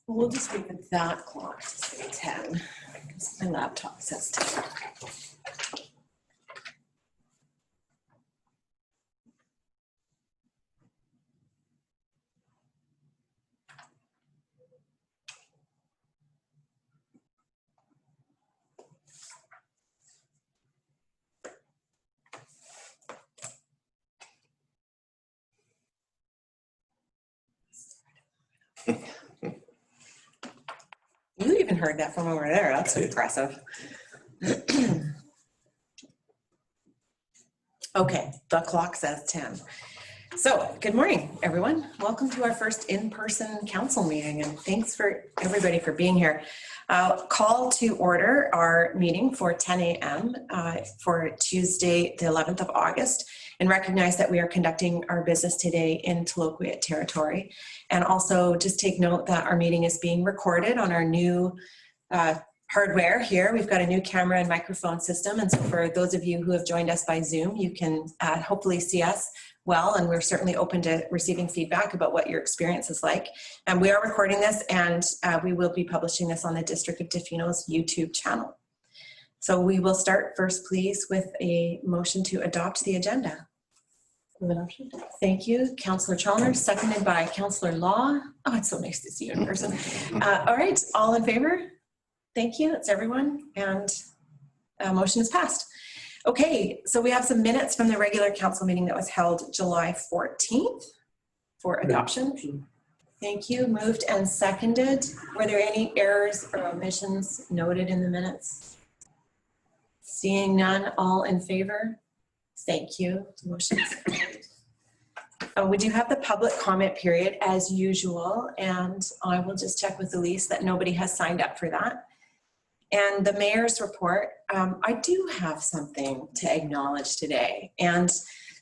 We'll just leave that clock to say 10, because my laptop says 10. You even heard that from over there. That's impressive. Okay, the clock says 10. So, good morning, everyone. Welcome to our first in-person council meeting, and thanks for everybody for being here. Call to order our meeting for 10 a.m. For Tuesday, the 11th of August, and recognize that we are conducting our business today in Tla-o-qui-aht territory. And also just take note that our meeting is being recorded on our new hardware here. We've got a new camera and microphone system. And so for those of you who have joined us by Zoom, you can hopefully see us well, and we're certainly open to receiving feedback about what your experience is like. And we are recording this, and we will be publishing this on the District of Tofino's YouTube channel. So we will start first, please, with a motion to adopt the agenda. Thank you, Councillor Chalmers, seconded by Councillor Law. Oh, it's so nice to see you in person. All right, all in favor? Thank you, that's everyone, and motion is passed. Okay, so we have some minutes from the regular council meeting that was held July 14th for adoption. Thank you, moved and seconded. Were there any errors or omissions noted in the minutes? Seeing none, all in favor? Thank you, motion is carried. We do have the public comment period as usual, and I will just check with Elise that nobody has signed up for that. And the mayor's report, I do have something to acknowledge today, and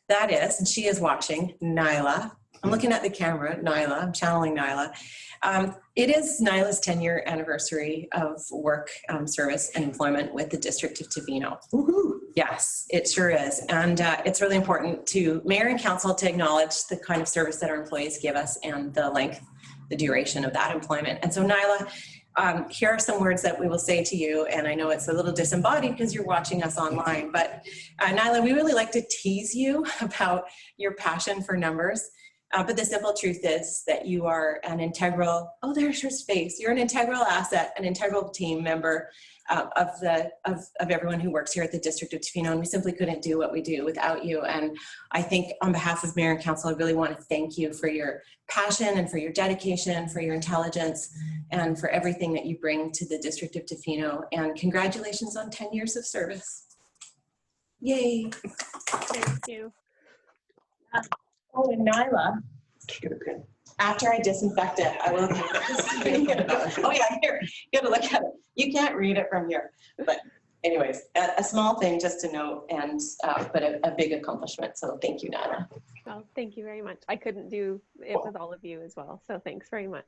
that is, and she is watching, Nyla. I'm looking at the camera, Nyla, I'm channeling Nyla. It is Nyla's 10-year anniversary of work, service, and employment with the District of Tofino. Woohoo! Yes, it sure is. And it's really important to Mayor and Council to acknowledge the kind of service that our employees give us and the length, the duration of that employment. And so Nyla, here are some words that we will say to you, and I know it's a little disembodied because you're watching us online, but Nyla, we really like to tease you about your passion for numbers, but the simple truth is that you are an integral, oh, there's your space, you're an integral asset, an integral team member of everyone who works here at the District of Tofino, and we simply couldn't do what we do without you. And I think on behalf of Mayor and Council, I really want to thank you for your passion and for your dedication, for your intelligence, and for everything that you bring to the District of Tofino. And congratulations on 10 years of service. Yay. Thank you. Oh, and Nyla, after I disinfect it, I will. Oh yeah, here, you gotta look at it. You can't read it from here. But anyways, a small thing just to note, and but a big accomplishment. So thank you, Nyla. Well, thank you very much. I couldn't do it with all of you as well. So thanks very much.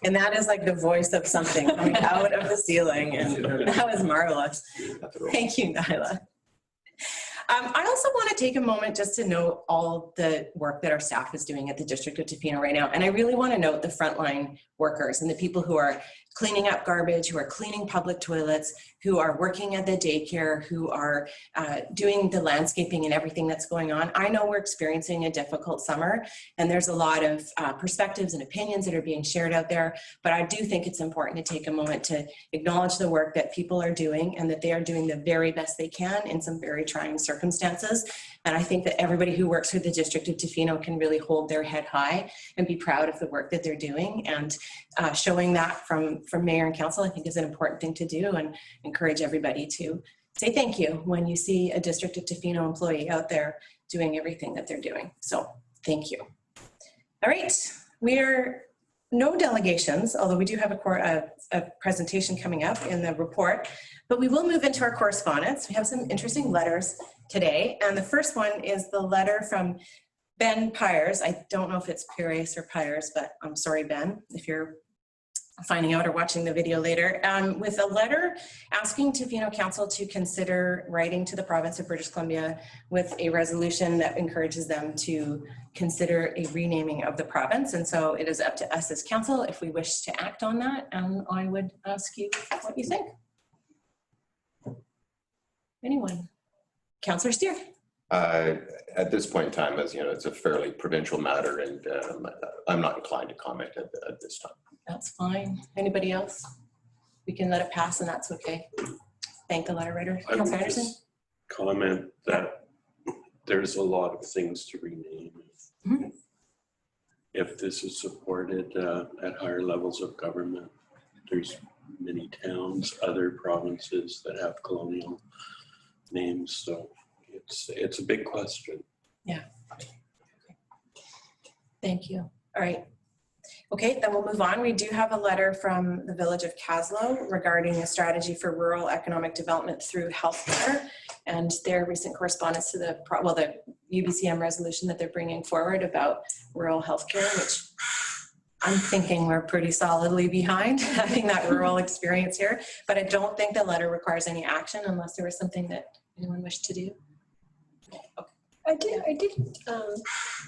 And that is like the voice of something coming out of the ceiling, and that was marvelous. Thank you, Nyla. I also want to take a moment just to note all the work that our staff is doing at the District of Tofino right now. And I really want to note the frontline workers and the people who are cleaning up garbage, who are cleaning public toilets, who are working at the daycare, who are doing the landscaping and everything that's going on. I know we're experiencing a difficult summer, and there's a lot of perspectives and opinions that are being shared out there, but I do think it's important to take a moment to acknowledge the work that people are doing and that they are doing the very best they can in some very trying circumstances. And I think that everybody who works for the District of Tofino can really hold their head high and be proud of the work that they're doing. And showing that from Mayor and Council, I think, is an important thing to do, and encourage everybody to say thank you when you see a District of Tofino employee out there doing everything that they're doing. So thank you. All right, we're no delegations, although we do have a presentation coming up in the report, but we will move into our correspondence. We have some interesting letters today, and the first one is the letter from Ben Pires. I don't know if it's Pires or Pires, but I'm sorry, Ben, if you're finding out or watching the video later, with a letter asking Tofino Council to consider writing to the province of British Columbia with a resolution that encourages them to consider a renaming of the province. And so it is up to us as council if we wish to act on that. And I would ask you what you think. Anyone? Councillor Steer. At this point in time, as you know, it's a fairly provincial matter, and I'm not inclined to comment at this time. That's fine. Anybody else? We can let it pass, and that's okay. Thank the letter writer. I would Councillor Anderson. just comment that there's a lot of things to rename. Mm-hmm. If this is supported at higher levels of government, there's many towns, other provinces that have colonial names, so it's a big question. Yeah. Thank you. All right. Okay, then we'll move on. We do have a letter from the village of Kaslo regarding a strategy for rural economic development through healthcare and their recent correspondence to the UBCM resolution that they're bringing forward about rural healthcare, which I'm thinking we're pretty solidly behind having that rural experience here, but I don't think the letter requires any action unless there was something that anyone wished to do. Okay.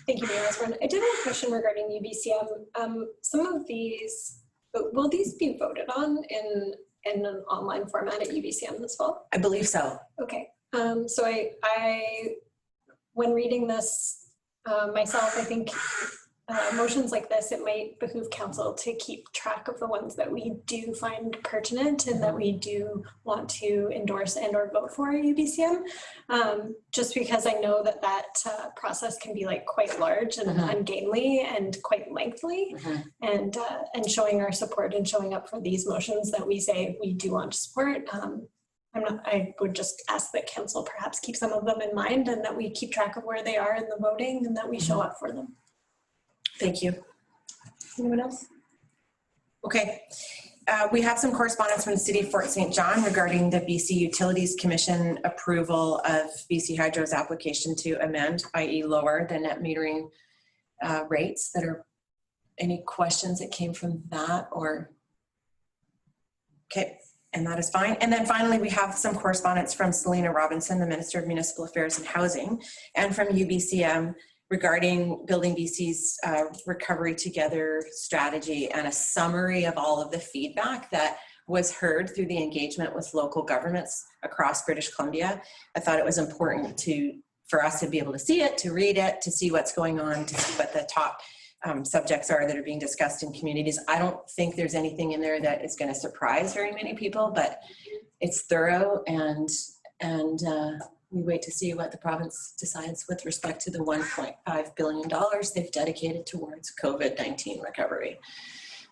Thank you, Mayor Osborne. I did have a question regarding UBCM. Some of these, will these be voted on in an online format at UBCM as well? I believe so. Okay. So I when reading this myself, I think motions like this, it might behoove council to keep track of the ones that we do find pertinent and that we do want to endorse and or vote for at UBCM. Just because I know that process can be like quite large and ungainly and quite lengthy, and showing our support and showing up for these motions that we say we do want to support. I would just ask that council perhaps keep some of them in mind and that we keep track of where they are in the voting and that we show up for them. Thank you. Anyone else? Okay. We have some correspondence from the City of Fort St. John regarding the BC Utilities Commission approval of BC Hydro's application to amend, i.e. lower the net metering rates. That are any questions that came from that or? Okay, and that is fine. And then finally, we have some correspondence from Selena Robinson, the Minister of Municipal Affairs and Housing, and from UBCM regarding Building BC's Recovery Together strategy and a summary of all of the feedback that was heard through the engagement with local governments across British Columbia. I thought it was important for us to be able to see it, to read it, to see what's going on, to see what the top subjects are that are being discussed in communities. I don't think there's anything in there that is going to surprise very many people, but it's thorough, and we wait to see what the province decides with respect to the $1.5 billion they've dedicated towards COVID-19 recovery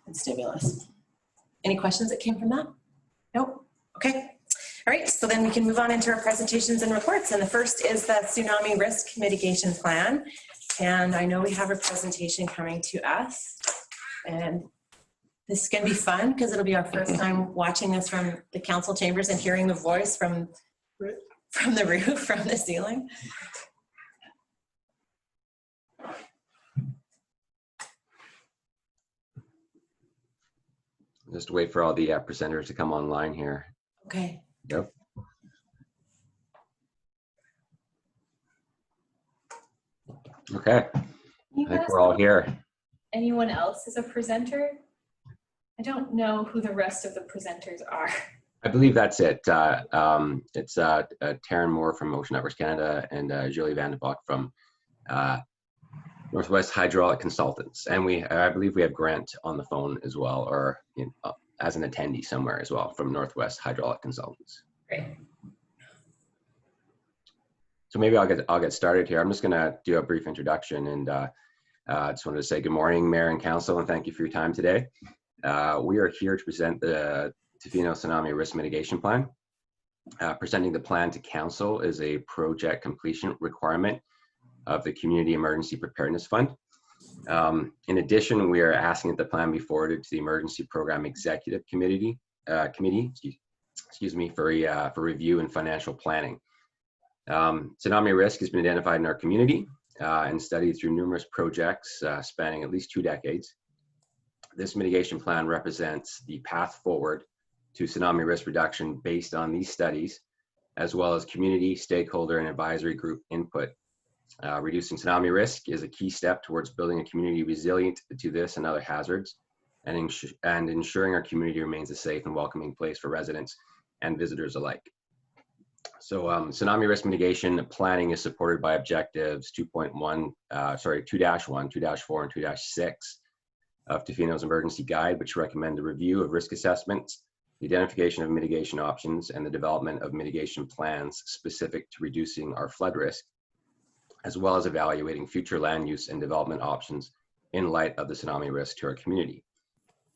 and stimulus. Any questions that came from that? Nope. Okay. All right, so then we can move on into our presentations and reports. And the first is the Tsunami Risk Mitigation Plan. And I know we have a presentation coming to us. And this is going to be fun because it'll be our first time watching this from the council chambers and hearing the voice from the roof, from the ceiling. Just wait for all the presenters to come online here. Okay. Yep. Okay, I think we're all here. Anyone else is a presenter? I don't know who the rest of the presenters are. I believe that's it. It's Taryn Moore from Ocean Networks Canada and Julie Vandenbach from Northwest Hydraulic Consultants. And I believe we have Grant on the phone as well, or as an attendee somewhere as well from Northwest Hydraulic Consultants. Great. So maybe I'll get started here. I'm just gonna do a brief introduction, and I just wanted to say good morning, Mayor and Council, and thank you for your time today. We are here to present the Tofino Tsunami Risk Mitigation Plan. Presenting the plan to Council is a project completion requirement of the Community Emergency Preparedness Fund. In addition, we are asking that the plan be forwarded to the Emergency Program Executive Committee, for review and financial planning. Tsunami risk has been identified in our community and studied through numerous projects spanning at least 2 decades. This mitigation plan represents the path forward to tsunami risk reduction based on these studies, as well as community, stakeholder, and advisory group input. Reducing tsunami risk is a key step towards building a community resilient to this and other hazards, and ensuring our community remains a safe and welcoming place for residents and visitors alike. So tsunami risk mitigation planning is supported by objectives 2.1, 2-1, 2-4, and 2-6 of Tofino's emergency guide, which recommend a review of risk assessments, the identification of mitigation options, and the development of mitigation plans specific to reducing our flood risk, as well as evaluating future land use and development options in light of the tsunami risk to our community.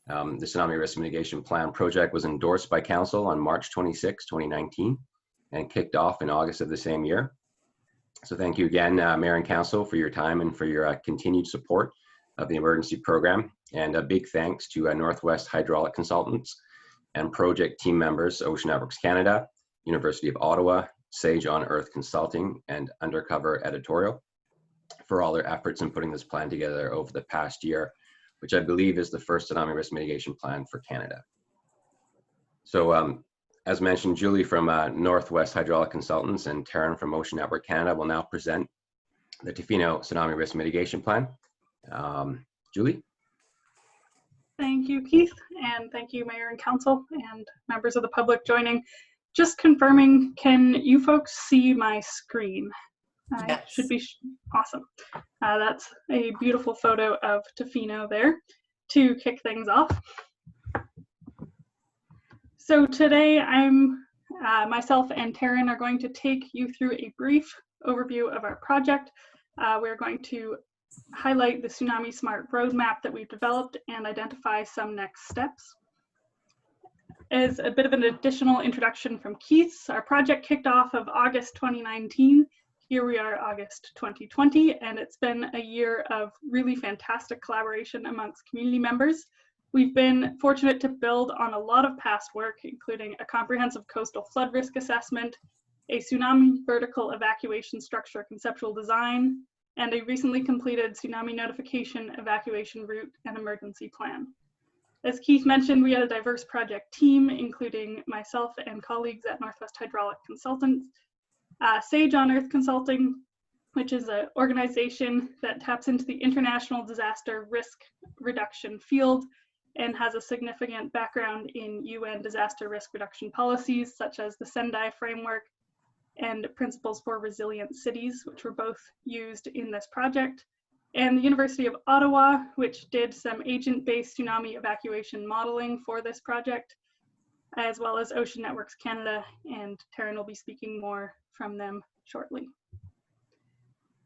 The Tsunami Risk Mitigation Plan project was endorsed by Council on March 26, 2019, and kicked off in August of the same year. So thank you again, Mayor and Council, for your time and for your continued support of the emergency program. And a big thanks to Northwest Hydraulic Consultants and project team members, Ocean Networks Canada, University of Ottawa, Sage on Earth Consulting, and Undercover Editorial for all their efforts in putting this plan together over the past year, which I believe is the first tsunami risk mitigation plan for Canada. So as mentioned, Julie from Northwest Hydraulic Consultants and Taryn from Ocean Network Canada will now present the Tofino Tsunami Risk Mitigation Plan. Julie? Thank you, Keith, and thank you, Mayor and Council and members of the public joining. Just confirming, can you folks see my screen? Yes. Should be awesome. That's a beautiful photo of Tofino there to kick things off. So today myself and Taryn are going to take you through a brief overview of our project. We're going to highlight the Tsunami Smart Roadmap that we've developed and identify some next steps. As a bit of an additional introduction from Keith, our project kicked off of August 2019. Here we are, August 2020, and it's been a year of really fantastic collaboration amongst community members. We've been fortunate to build on a lot of past work, including a comprehensive coastal flood risk assessment, a tsunami vertical evacuation structure conceptual design, and a recently completed tsunami notification, evacuation route, and emergency plan. As Keith mentioned, we had a diverse project team, including myself and colleagues at Northwest Hydraulic Consultants, Sage on Earth Consulting, which is an organization that taps into the international disaster risk reduction field and has a significant background in UN disaster risk reduction policies, such as the Sendai framework and Principles for Resilient Cities, which were both used in this project. And the University of Ottawa, which did some agent-based tsunami evacuation modeling for this project, as well as Ocean Networks Canada, and Taryn will be speaking more from them shortly.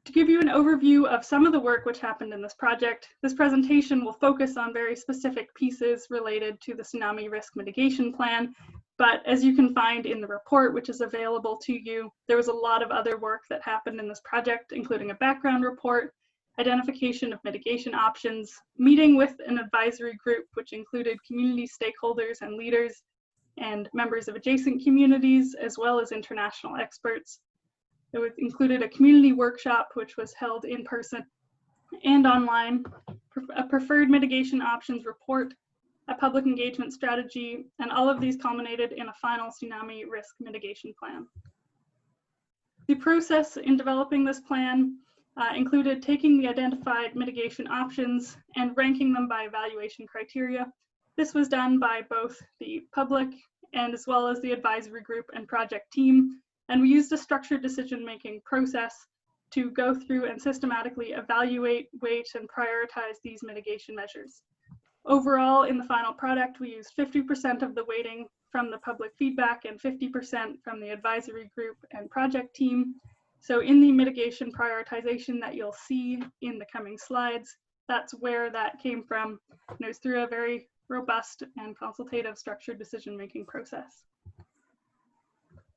To give you an overview of some of the work which happened in this project, this presentation will focus on very specific pieces related to the Tsunami Risk Mitigation Plan, but as you can find in the report, which is available to you, there was a lot of other work that happened in this project, including a background report, identification of mitigation options, meeting with an advisory group, which included community stakeholders and leaders, and members of adjacent communities, as well as international experts. It included a community workshop, which was held in person and online, a preferred mitigation options report, a public engagement strategy, and all of these culminated in a final tsunami risk mitigation plan. The process in developing this plan included taking the identified mitigation options and ranking them by evaluation criteria. This was done by both the public and as well as the advisory group and project team. And we used a structured decision-making process to go through and systematically evaluate, weight, and prioritize these mitigation measures. Overall, in the final product, we used 50% of the weighting from the public feedback and 50% from the advisory group and project team. So in the mitigation prioritization that you'll see in the coming slides, that's where that came from. And it was through a very robust and consultative structured decision-making process.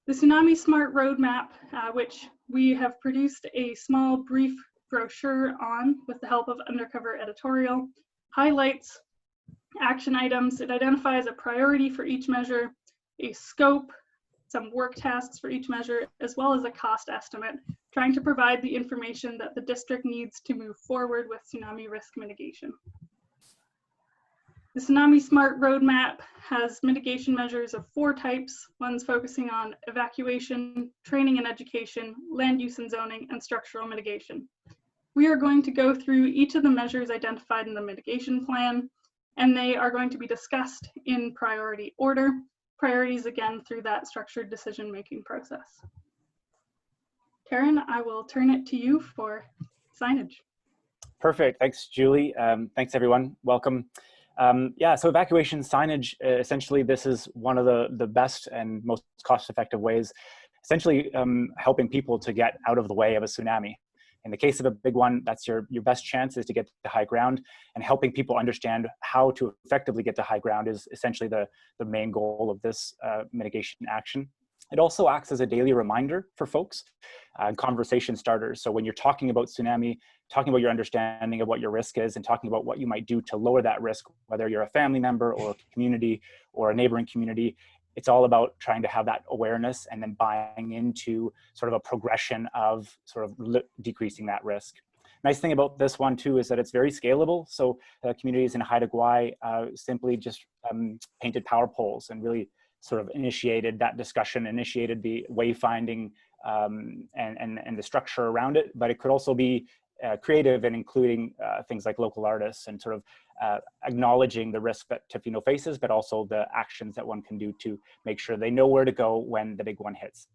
The Tsunami Smart Roadmap, which we have produced a small brief brochure on with the help of Undercover Editorial, highlights action items. It identifies a priority for each measure, a scope, some work tasks for each measure, as well as a cost estimate, trying to provide the information that the district needs to move forward with tsunami risk mitigation. The Tsunami Smart Roadmap has mitigation measures of 4 types. One's focusing on evacuation, training and education, land use and zoning, and structural mitigation. We are going to go through each of the measures identified in the mitigation plan, and they are going to be discussed in priority order. Priorities again through that structured decision-making process. Karen, I will turn it to you for signage. Perfect. Thanks, Julie. Thanks, everyone. Welcome. Yeah, so evacuation signage, essentially, this is one of the best and most cost-effective ways, essentially helping people to get out of the way of a tsunami. In the case of a big one, that's your best chance is to get to high ground, and helping people understand how to effectively get to high ground is essentially the main goal of this mitigation action. It also acts as a daily reminder for folks, conversation starters. So when you're talking about tsunami, talking about your understanding of what your risk is and talking about what you might do to lower that risk, whether you're a family member or a community or a neighboring community, it's all about trying to have that awareness and then buying into sort of a progression of sort of decreasing that risk. Nice thing about this one too is that it's very scalable. So communities in Haida Gwaii simply just painted power poles and really sort of initiated that discussion, initiated the wayfinding and the structure around it. But it could also be creative and including things like local artists and sort of acknowledging the risk that Tofino faces, but also the actions that one can do to make sure they know where to go when the big one hits.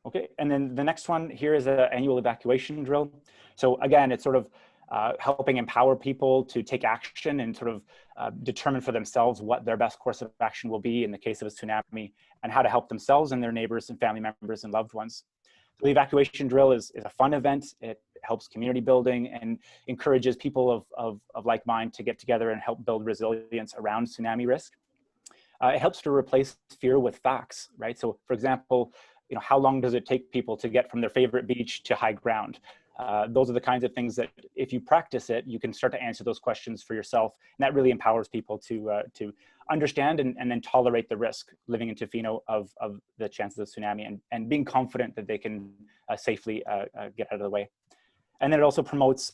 Okay, and then the next one here is an annual evacuation drill. So again, it's sort of helping empower people to take action and sort of determine for themselves what their best course of action will be in the case of a tsunami, and how to help themselves and their neighbors and family members and loved ones. So the evacuation drill is a fun event. It helps community building and encourages people of like mind to get together and help build resilience around tsunami risk. It helps to replace fear with facts, right? So for example, you know, how long does it take people to get from their favorite beach to high ground? Those are the kinds of things that if you practice it, you can start to answer those questions for yourself. And that really empowers people to understand and then tolerate the risk living in Tofino of the chances of tsunami and being confident that they can safely get out of the way. And then it also promotes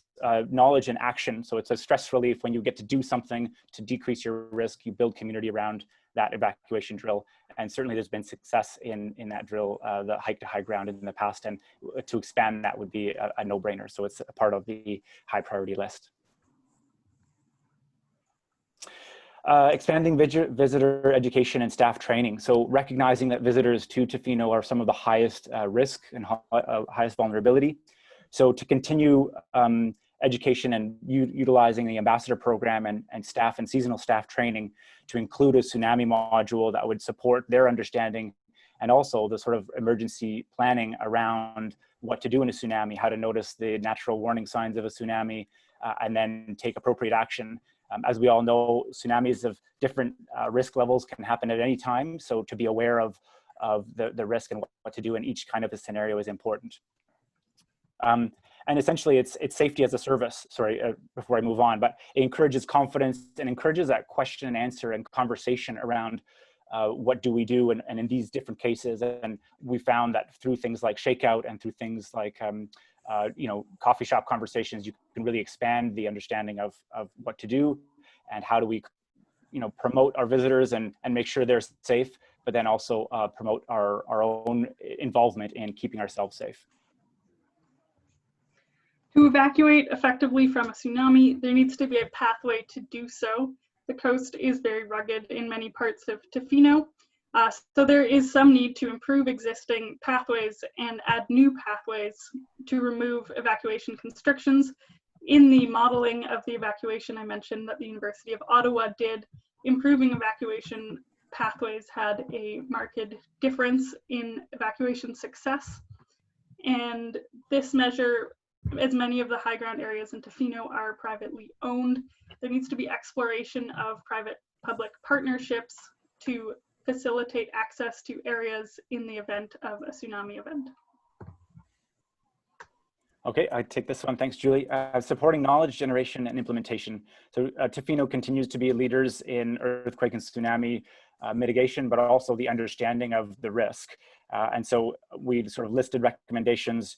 knowledge and action. So it's a stress relief when you get to do something to decrease your risk. You build community around that evacuation drill. And certainly there's been success in that drill, the hike to high ground in the past. And to expand that would be a no-brainer. So it's a part of the high priority list. Expanding visitor education and staff training. So recognizing that visitors to Tofino are some of the highest risk and highest vulnerability. So to continue education and utilizing the ambassador program and staff and seasonal staff training to include a tsunami module that would support their understanding, and also the sort of emergency planning around what to do in a tsunami, how to notice the natural warning signs of a tsunami, and then take appropriate action. As we all know, tsunamis of different risk levels can happen at any time. So to be aware of the risk and what to do in each kind of a scenario is important. And essentially it's safety as a service, sorry, before I move on, but it encourages confidence and encourages that question and answer and conversation around what do we do and in these different cases. And we found that through things like shakeout and through things like, you know, coffee shop conversations, you can really expand the understanding of what to do and how do we, you know, promote our visitors and make sure they're safe, but then also promote our own involvement in keeping ourselves safe. To evacuate effectively from a tsunami, there needs to be a pathway to do so. The coast is very rugged in many parts of Tofino, so there is some need to improve existing pathways and add new pathways to remove evacuation constrictions. In the modeling of the evacuation, I mentioned that the University of Ottawa did. Improving evacuation pathways had a marked difference in evacuation success. And this measure, as many of the high ground areas in Tofino are privately owned, there needs to be exploration of private-public partnerships to facilitate access to areas in the event of a tsunami event. Okay, I take this one. Thanks, Julie. Supporting knowledge generation and implementation. So Tofino continues to be leaders in earthquake and tsunami mitigation, but also the understanding of the risk. And so we sort of listed recommendations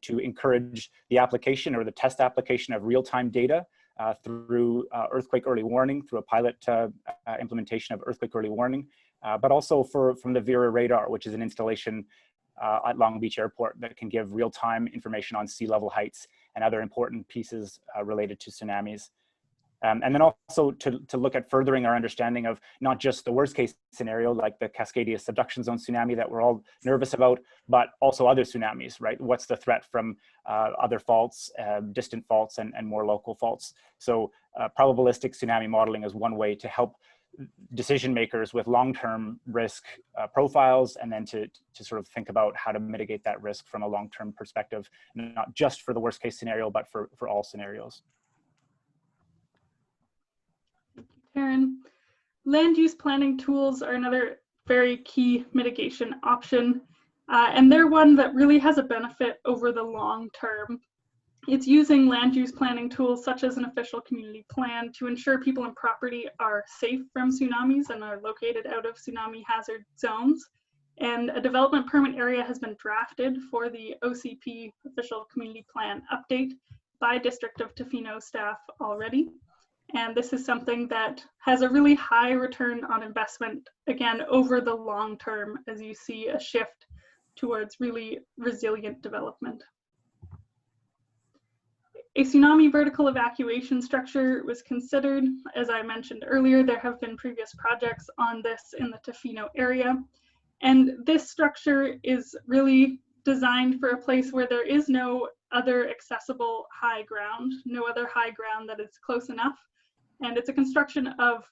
to encourage the application or the test application of real-time data through earthquake early warning, through a pilot implementation of earthquake early warning, but also from the Vera radar, which is an installation at Long Beach Airport that can give real-time information on sea level heights and other important pieces related to tsunamis. And then also to look at furthering our understanding of not just the worst case scenario, like the Cascadia subduction zone tsunami that we're all nervous about, but also other tsunamis, right? What's the threat from other faults, distant faults, and more local faults? So probabilistic tsunami modeling is one way to help decision makers with long-term risk profiles, and then to sort of think about how to mitigate that risk from a long-term perspective, not just for the worst case scenario, but for all scenarios. Karen, land use planning tools are another very key mitigation option, and they're one that really has a benefit over the long term. It's using land use planning tools such as an official community plan to ensure people and property are safe from tsunamis and are located out of tsunami hazard zones. And a development permit area has been drafted for the OCP official community plan update by District of Tofino staff already. And this is something that has a really high return on investment, again, over the long term, as you see a shift towards really resilient development. A tsunami vertical evacuation structure was considered. As I mentioned earlier, there have been previous projects on this in the Tofino area. And this structure is really designed for a place where there is no other accessible high ground, no other high ground that is close enough. And it's a construction of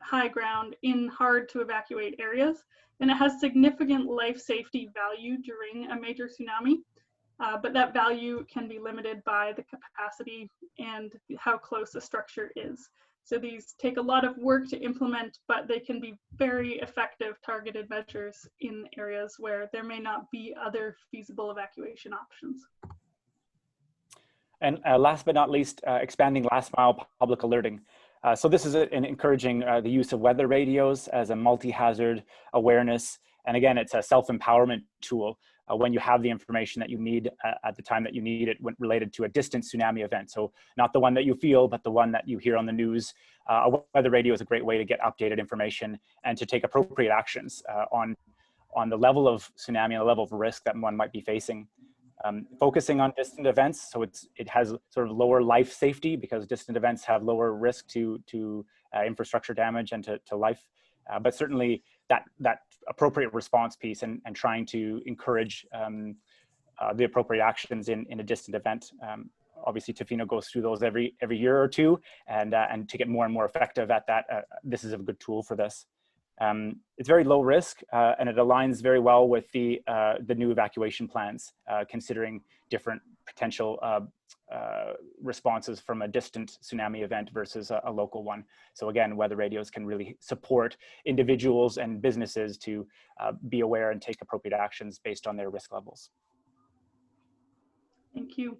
high ground in hard to evacuate areas. And it has significant life safety value during a major tsunami, but that value can be limited by the capacity and how close the structure is. So these take a lot of work to implement, but they can be very effective targeted measures in areas where there may not be other feasible evacuation options. And last but not least, expanding last mile public alerting. So this is an encouraging the use of weather radios as a multi-hazard awareness. And again, it's a self-empowerment tool when you have the information that you need at the time that you need it when related to a distant tsunami event. So not the one that you feel, but the one that you hear on the news. A weather radio is a great way to get updated information and to take appropriate actions on the level of tsunami and the level of risk that one might be facing. Focusing on distant events, so it has sort of lower life safety because distant events have lower risk to infrastructure damage and to life, but certainly that appropriate response piece and trying to encourage the appropriate actions in a distant event. Obviously, Tofino goes through those every year or two, and to get more and more effective at that, this is a good tool for this. It's very low risk, and it aligns very well with the new evacuation plans, considering different potential responses from a distant tsunami event versus a local one. So again, weather radios can really support individuals and businesses to be aware and take appropriate actions based on their risk levels. Thank you.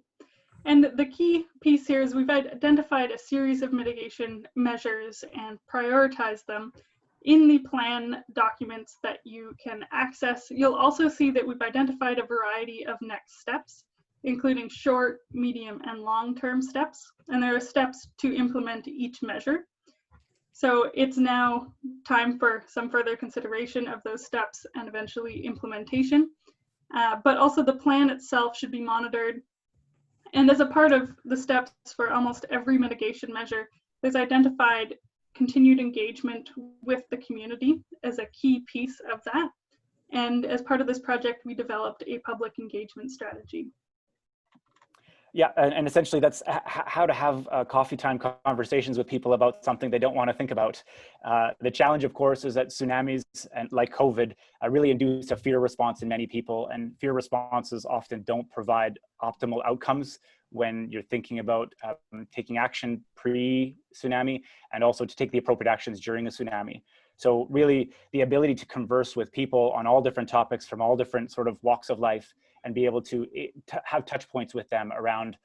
And the key piece here is we've identified a series of mitigation measures and prioritized them in the plan documents that you can access. You'll also see that we've identified a variety of next steps, including short, medium, and long-term steps. And there are steps to implement each measure. So it's now time for some further consideration of those steps and eventually implementation. But also the plan itself should be monitored. And as a part of the steps for almost every mitigation measure, there's identified continued engagement with the community as a key piece of that. And as part of this project, we developed a public engagement strategy. Yeah, and essentially that's how to have coffee time conversations with people about something they don't want to think about. The challenge, of course, is that tsunamis, and like COVID, really induce a fear response in many people, and fear responses often don't provide optimal outcomes when you're thinking about taking action pre-tsunami and also to take the appropriate actions during a tsunami. So really the ability to converse with people on all different topics from all different sort of walks of life and be able to have touch points with them around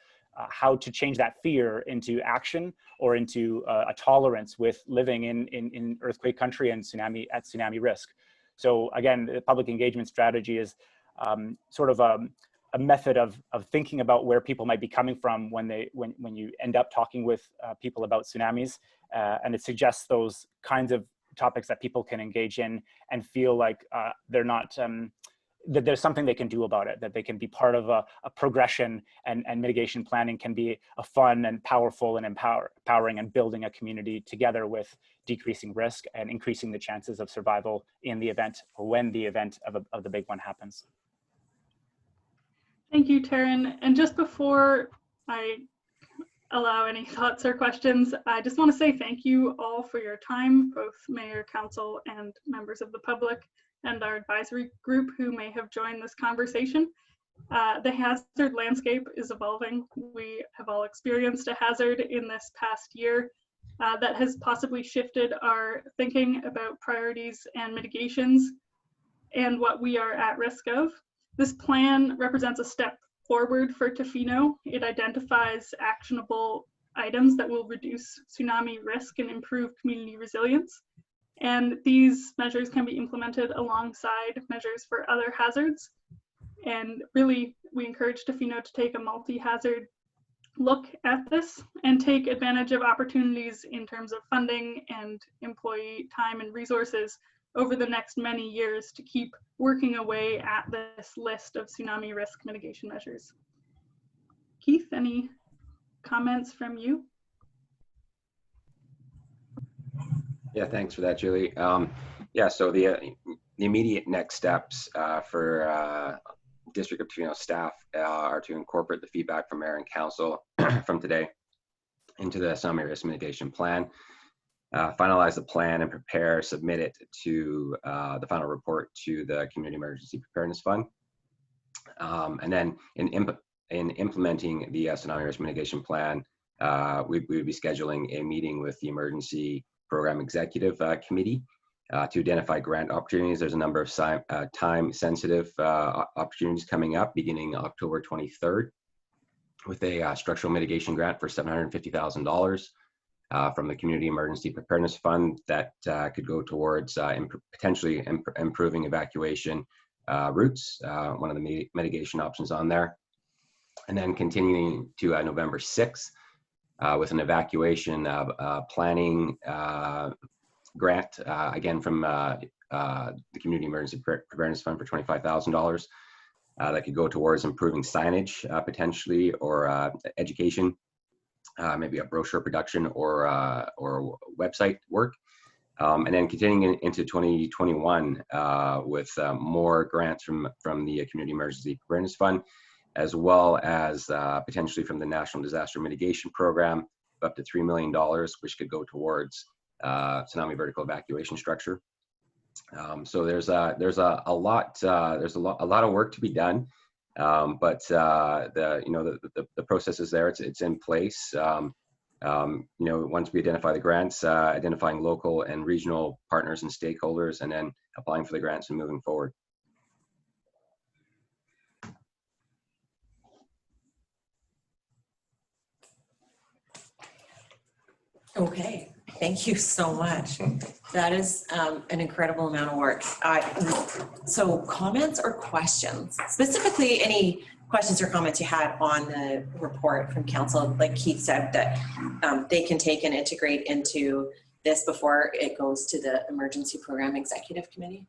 how to change that fear into action or into a tolerance with living in earthquake country and tsunami risk. So again, the public engagement strategy is sort of a method of thinking about where people might be coming from when you end up talking with people about tsunamis, and it suggests those kinds of topics that people can engage in and feel like they're not, that there's something they can do about it, that they can be part of a progression, and mitigation planning can be a fun and powerful and empowering and building a community together with decreasing risk and increasing the chances of survival in the event or when the event of the big one happens. Thank you, Taryn. And just before I allow any thoughts or questions, I just want to say thank you all for your time, both mayor, council, and members of the public, and our advisory group who may have joined this conversation. The hazard landscape is evolving. We have all experienced a hazard in this past year that has possibly shifted our thinking about priorities and mitigations and what we are at risk of. This plan represents a step forward for Tofino. It identifies actionable items that will reduce tsunami risk and improve community resilience. And these measures can be implemented alongside measures for other hazards. And really, we encourage Tofino to take a multi-hazard look at this and take advantage of opportunities in terms of funding and employee time and resources over the next many years to keep working away at this list of tsunami risk mitigation measures. Keith, any comments from you? Yeah, thanks for that, Julie. Yeah, so the immediate next steps for District of Tofino staff are to incorporate the feedback from Mayor and Council from today into the tsunami risk mitigation plan, finalize the plan and submit it to the final report to the Community Emergency Preparedness Fund. And then in implementing the tsunami risk mitigation plan, we would be scheduling a meeting with the Emergency Program Executive Committee to identify grant opportunities. There's a number of time-sensitive opportunities coming up beginning October 23rd with a structural mitigation grant for $750,000 from the Community Emergency Preparedness Fund that could go towards potentially improving evacuation routes, one of the mitigation options on there. And then continuing to November 6th with an evacuation planning grant, again from the Community Emergency Preparedness Fund for $25,000 that could go towards improving signage potentially, or education, maybe a brochure production or website work. And then continuing into 2021 with more grants from the Community Emergency Preparedness Fund, as well as potentially from the National Disaster Mitigation Program, up to $3 million, which could go towards tsunami vertical evacuation structure. So there's a lot of work to be done, but the process is there. It's in place. Once we identify the grants, identifying local and regional partners and stakeholders, and then applying for the grants and moving forward. Okay, thank you so much. That is an incredible amount of work. So comments or questions? Specifically, any questions or comments you had on the report from council, like Keith said, that they can take and integrate into this before it goes to the Emergency Program Executive Committee?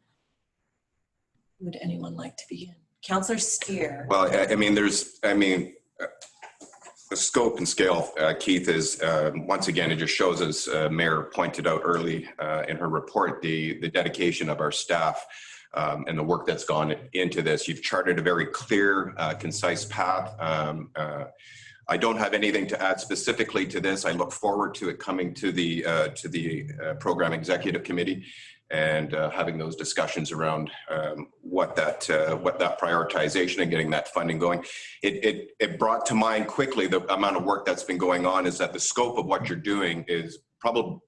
Would anyone like to begin? Councillor Steer. Well, the scope and scale, Keith, is once again, it just shows, as Mayor pointed out early in her report, the dedication of our staff and the work that's gone into this. You've charted a very clear, concise path. I don't have anything to add specifically to this. I look forward to it coming to the Program Executive Committee and having those discussions around what that prioritization and getting that funding going. It brought to mind quickly the amount of work that's been going on, is that the scope of what you're doing is probably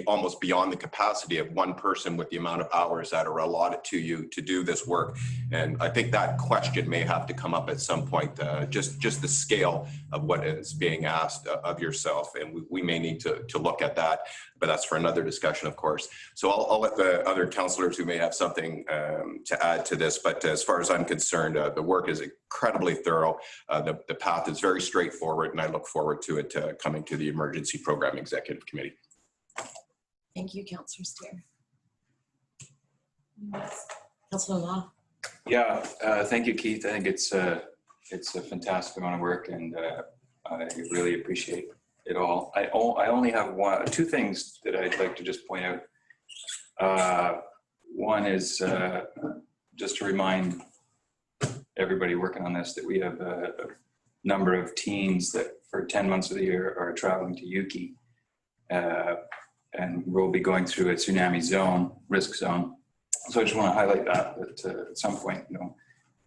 almost beyond the capacity of one person with the amount of hours that are allotted to you to do this work. And I think that question may have to come up at some point, just the scale of what is being asked of yourself. And we may need to look at that, but that's for another discussion, of course. So I'll let the other councillors who may have something to add to this, but as far as I'm concerned, the work is incredibly thorough. The path is very straightforward, and I look forward to it coming to the Emergency Program Executive Committee. Thank you, Councillor Steer. Councillor Law. Yeah, thank you, Keith. I think it's a fantastic amount of work, and I really appreciate it all. I only have two things that I'd like to just point out. One is just to remind everybody working on this that we have a number of teens that for 10 months of the year are traveling to Yuki. And we'll be going through a tsunami zone, risk zone. So I just want to highlight that at some point,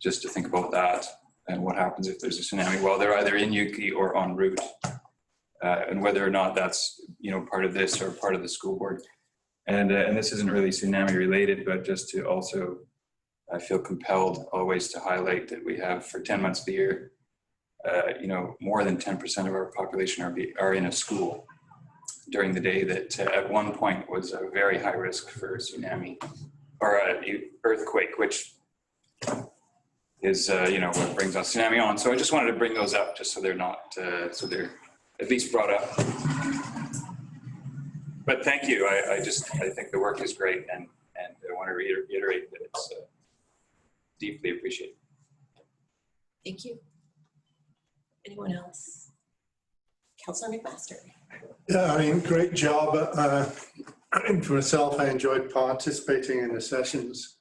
just to think about that and what happens if there's a tsunami while they're either in Yuki or en route, and whether or not that's part of this or part of the school board. And this isn't really tsunami related, but just to also, I feel compelled always to highlight that we have for 10 months of the year, more than 10% of our population are in a school during the day that at one point was a very high risk for tsunami or earthquake, which is what brings us tsunami on. So I just wanted to bring those up just so they're not, so they're at least brought up. But thank you. I think the work is great, and I want to reiterate that it's deeply appreciated. Thank you. Anyone else? Councillor McMaster. Yeah, I mean, great job. And for myself, I enjoyed participating in the sessions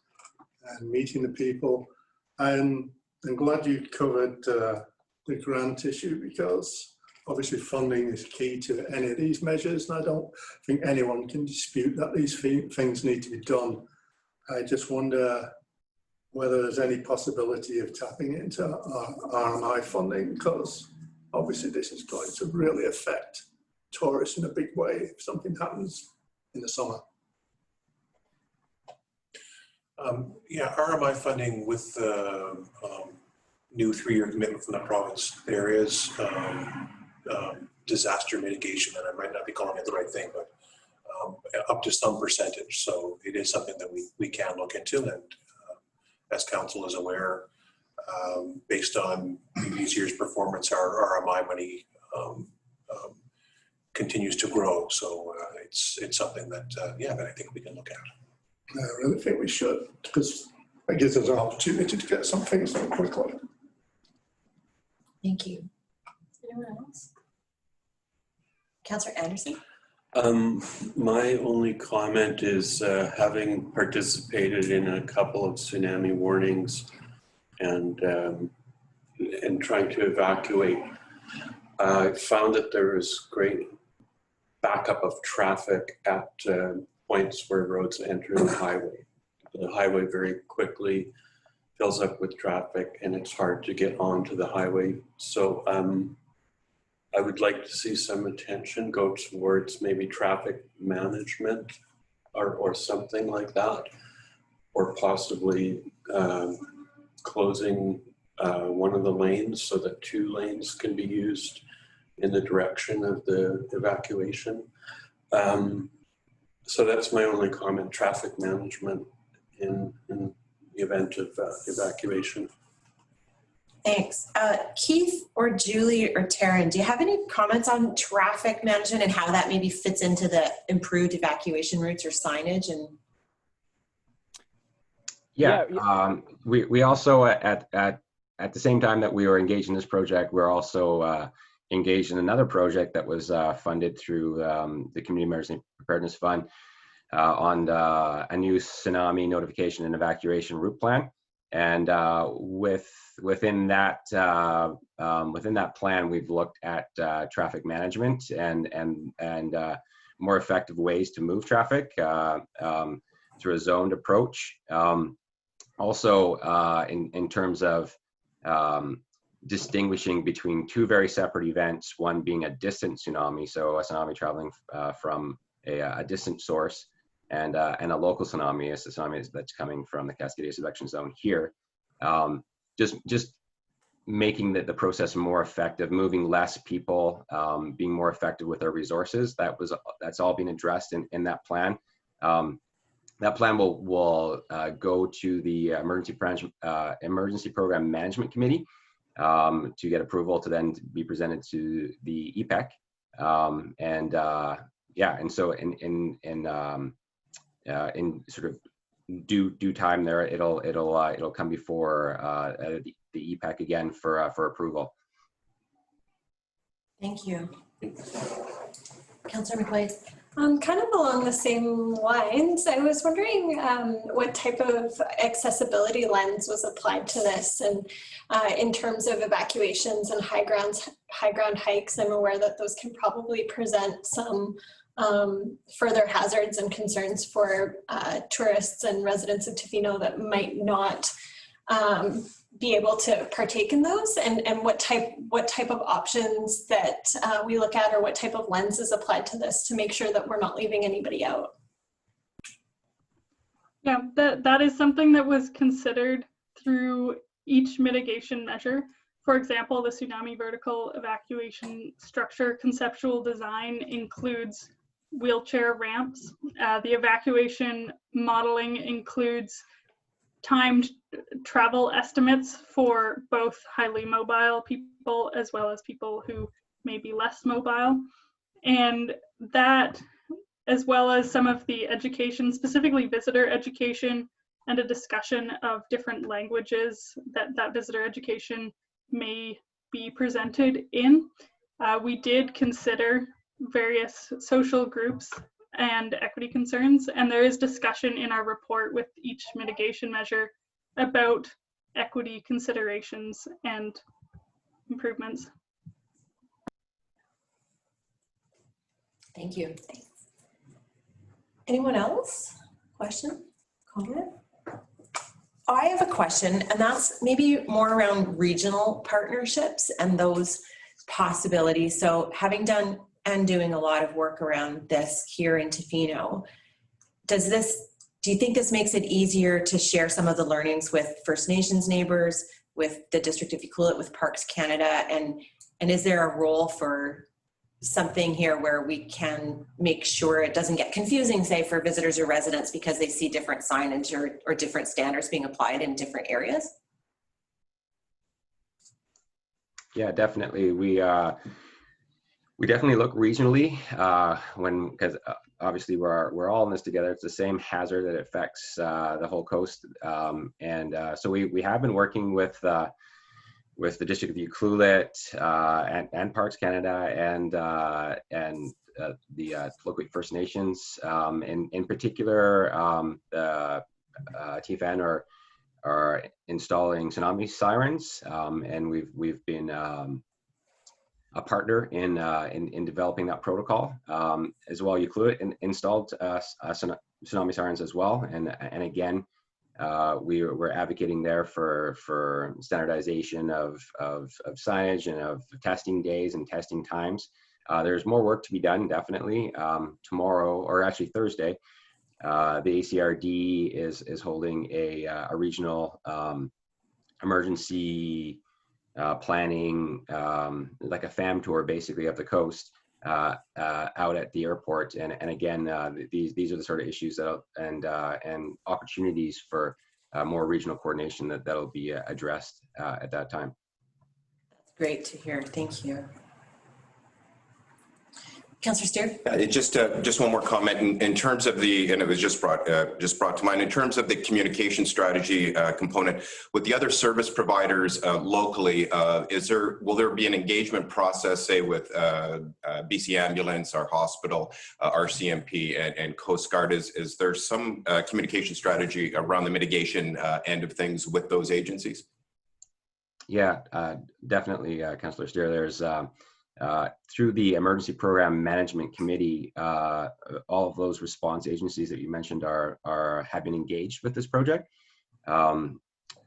and meeting the people. And I'm glad you covered the grant issue, because obviously funding is key to any of these measures. And I don't think anyone can dispute that these things need to be done. I just wonder whether there's any possibility of tapping into RMI funding, because obviously this is going to really affect tourists in a big way if something happens in the summer. Yeah, RMI funding with the new 3-year commitment from the province, there is disaster mitigation, and I might not be calling it the right thing, but up to some percentage. So it is something that we can look into, and as council is aware, based on previous year's performance, our RMI money continues to grow. So it's something that, that I think we can look at. I really think we should, because it gives us an opportunity to get some things done quickly. Thank you. Anyone else? Councillor Anderson? My only comment is having participated in a couple of tsunami warnings and trying to evacuate, I found that there was great backup of traffic at points where roads enter the highway. The highway very quickly fills up with traffic, and it's hard to get onto the highway. So I would like to see some attention go towards maybe traffic management or something like that, or possibly closing one of the lanes so that 2 lanes can be used in the direction of the evacuation. So that's my only comment, traffic management in the event of evacuation. Thanks. Keith or Julie or Taryn, do you have any comments on traffic management and how that maybe fits into the improved evacuation routes or signage? And we also at the same time that we were engaged in this project, we're also engaged in another project that was funded through the Community Emergency Preparedness Fund on a new tsunami notification and evacuation route plan. And within that plan, we've looked at traffic management and more effective ways to move traffic through a zoned approach. Also, in terms of distinguishing between 2 very separate events, one being a distant tsunami, so a tsunami traveling from a distant source, and a local tsunami, a tsunami that's coming from the Cascadia subduction zone here. Just making the process more effective, moving less people, being more effective with our resources. That's all being addressed in that plan. That plan will go to the Emergency Program Management Committee to get approval to then be presented to the EPEC. And so in sort of due time there, it'll come before the EPEC again for approval. Thank you. Councillor McQuaid. Kind of along the same lines, I was wondering what type of accessibility lens was applied to this, and in terms of evacuations and high ground hikes. I'm aware that those can probably present some further hazards and concerns for tourists and residents of Tofino that might not be able to partake in those, and what type of options that we look at, or what type of lens is applied to this to make sure that we're not leaving anybody out. Yeah, that is something that was considered through each mitigation measure. For example, the tsunami vertical evacuation structure conceptual design includes wheelchair ramps. The evacuation modeling includes timed travel estimates for both highly mobile people as well as people who may be less mobile. And that, as well as some of the education, specifically visitor education, and a discussion of different languages that visitor education may be presented in. We did consider various social groups and equity concerns, and there is discussion in our report with each mitigation measure about equity considerations and improvements. Thank you. Thanks. Anyone else? Question? Comment? I have a question, and that's maybe more around regional partnerships and those possibilities. So having done and doing a lot of work around this here in Tofino, do you think this makes it easier to share some of the learnings with First Nations neighbors, with the District of Tofino, with Parks Canada, and is there a role for something here where we can make sure it doesn't get confusing, say, for visitors or residents because they see different signage or different standards being applied in different areas? Yeah, definitely. We definitely look regionally because obviously we're all in this together. It's the same hazard that affects the whole coast, so we have been working with the District of Tla-o-qui-aht and Parks Canada and the Tla-o-qui-aht First Nations. In particular, the TFN are installing tsunami sirens, and we've been a partner in developing that protocol. As well, Tla-o-qui-aht installed tsunami sirens as well, and again, we're advocating there for standardization of signage and of testing days and testing times. There's more work to be done, definitely. Tomorrow, or actually Thursday, the ACRD is holding a regional emergency planning, like a FAM tour, basically, of the coast out at the airport. And again, these are the sort of issues and opportunities for more regional coordination that'll be addressed at that time. That's great to hear. Thank you. Councillor Steer? Just one more comment in terms of and it was just brought to mind, in terms of the communication strategy component with the other service providers locally. Will there be an engagement process, say with BC Ambulance, our hospital, RCMP, and Coast Guard? Is there some communication strategy around the mitigation end of things with those agencies? Yeah, definitely, Councillor Steer. There's through the Emergency Program Management Committee, all of those response agencies that you mentioned have been engaged with this project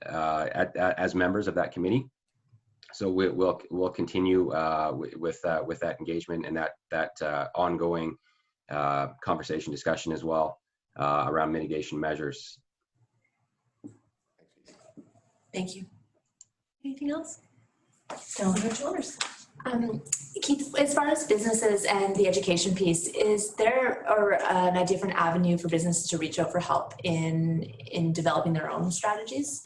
as members of that committee. So we'll continue with that engagement and that ongoing conversation, discussion as well around mitigation measures. Thank you. Anything else? Delegate Chalmers. Keith, as far as businesses and the education piece, is there a different avenue for businesses to reach out for help in developing their own strategies?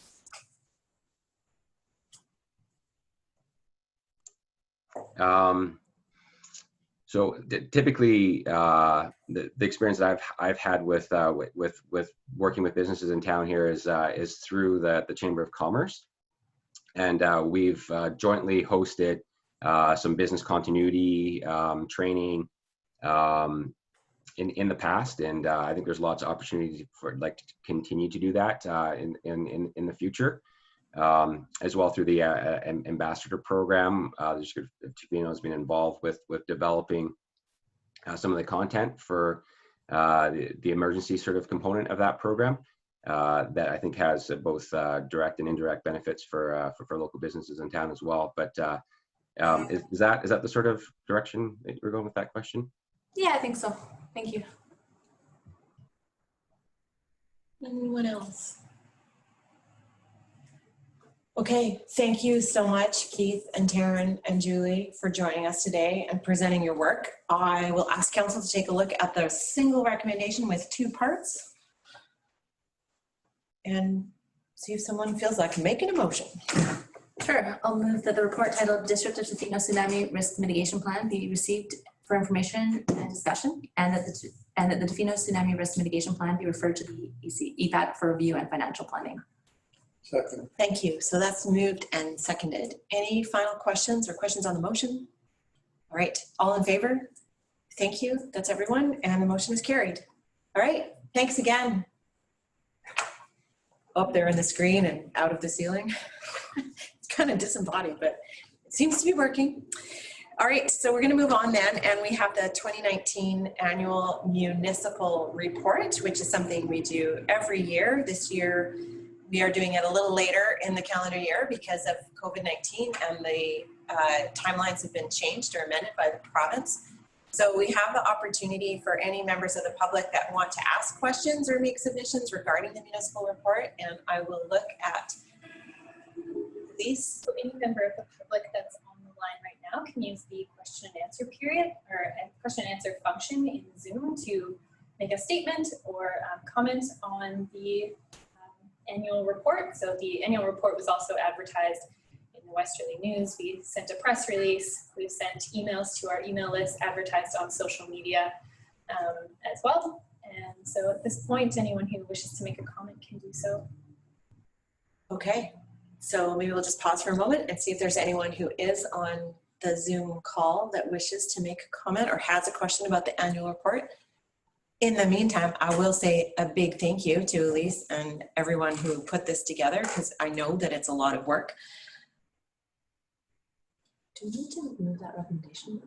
So typically, the experience that I've had with working with businesses in town here is through the Chamber of Commerce, and we've jointly hosted some business continuity training in the past, and I think there's lots of opportunities for to continue to do that in the future. As well through the ambassador program. The District of Tofino has been involved with developing some of the content for the emergency sort of component of that program that I think has both direct and indirect benefits for local businesses in town as well. But is that the sort of direction that you're going with that question? Yeah, I think so. Thank you. Anyone else? Okay, thank you so much, Keith and Taryn and Julie, for joining us today and presenting your work. I will ask council to take a look at the single recommendation with 2 parts and see if someone feels like making a motion. Sure, I'll move that the report titled District of Tofino Tsunami Risk Mitigation Plan be received for information and discussion, and that the Tofino Tsunami Risk Mitigation Plan be referred to the EPAT for review and financial planning. Second. Thank you. So that's moved and seconded. Any final questions or questions on the motion? All right, all in favor? Thank you. That's everyone. And the motion is carried. All right, thanks again. Up there in the screen and out of the ceiling. It's kind of disembodied, but it seems to be working. All right, so we're going to move on then, and we have the 2019 annual municipal report, which is something we do every year. This year, we are doing it a little later in the calendar year because of COVID-19, and the timelines have been changed or amended by the province. So we have the opportunity for any members of the public that want to ask questions or make submissions regarding the municipal report, and I will look at these. So any member of the public that's on the line right now can use the question and answer period or question and answer function in Zoom to make a statement or comment on the annual report. So the annual report was also advertised in the Westerly News. We sent a press release. We've sent emails to our email list, advertised on social media as well. And so at this point, anyone who wishes to make a comment can do so. Okay, so maybe we'll just pause for a moment and see if there's anyone who is on the Zoom call that wishes to make a comment or has a question about the annual report. In the meantime, I will say a big thank you to Elise and everyone who put this together, because I know that it's a lot of work. Do we need to move that recommendation?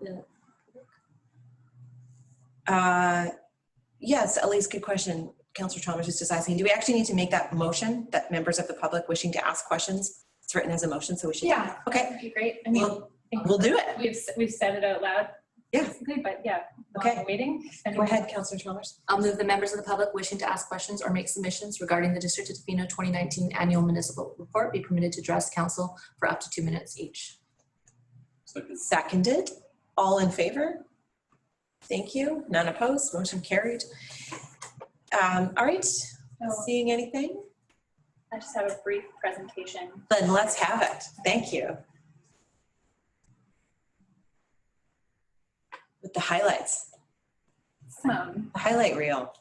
Yes, Elise, good question. Councillor Chalmers is just asking, do we actually need to make that motion that members of the public wishing to ask questions? It's written as a motion, so we should. Yeah, okay. that'd be great. I mean, we'll do it. We've said it out loud. Yeah. Basically, but yeah, okay. Waiting. Go ahead, Councillor Chalmers. I'll move the members of the public wishing to ask questions or make submissions regarding the District of Tofino 2019 annual municipal report be permitted to address council for up to 2 minutes each. Seconded. All in favor? Thank you. None opposed. Motion carried. All right. Seeing anything? I just have a brief presentation. Then let's have it. Thank you. With the highlights. The highlight reel.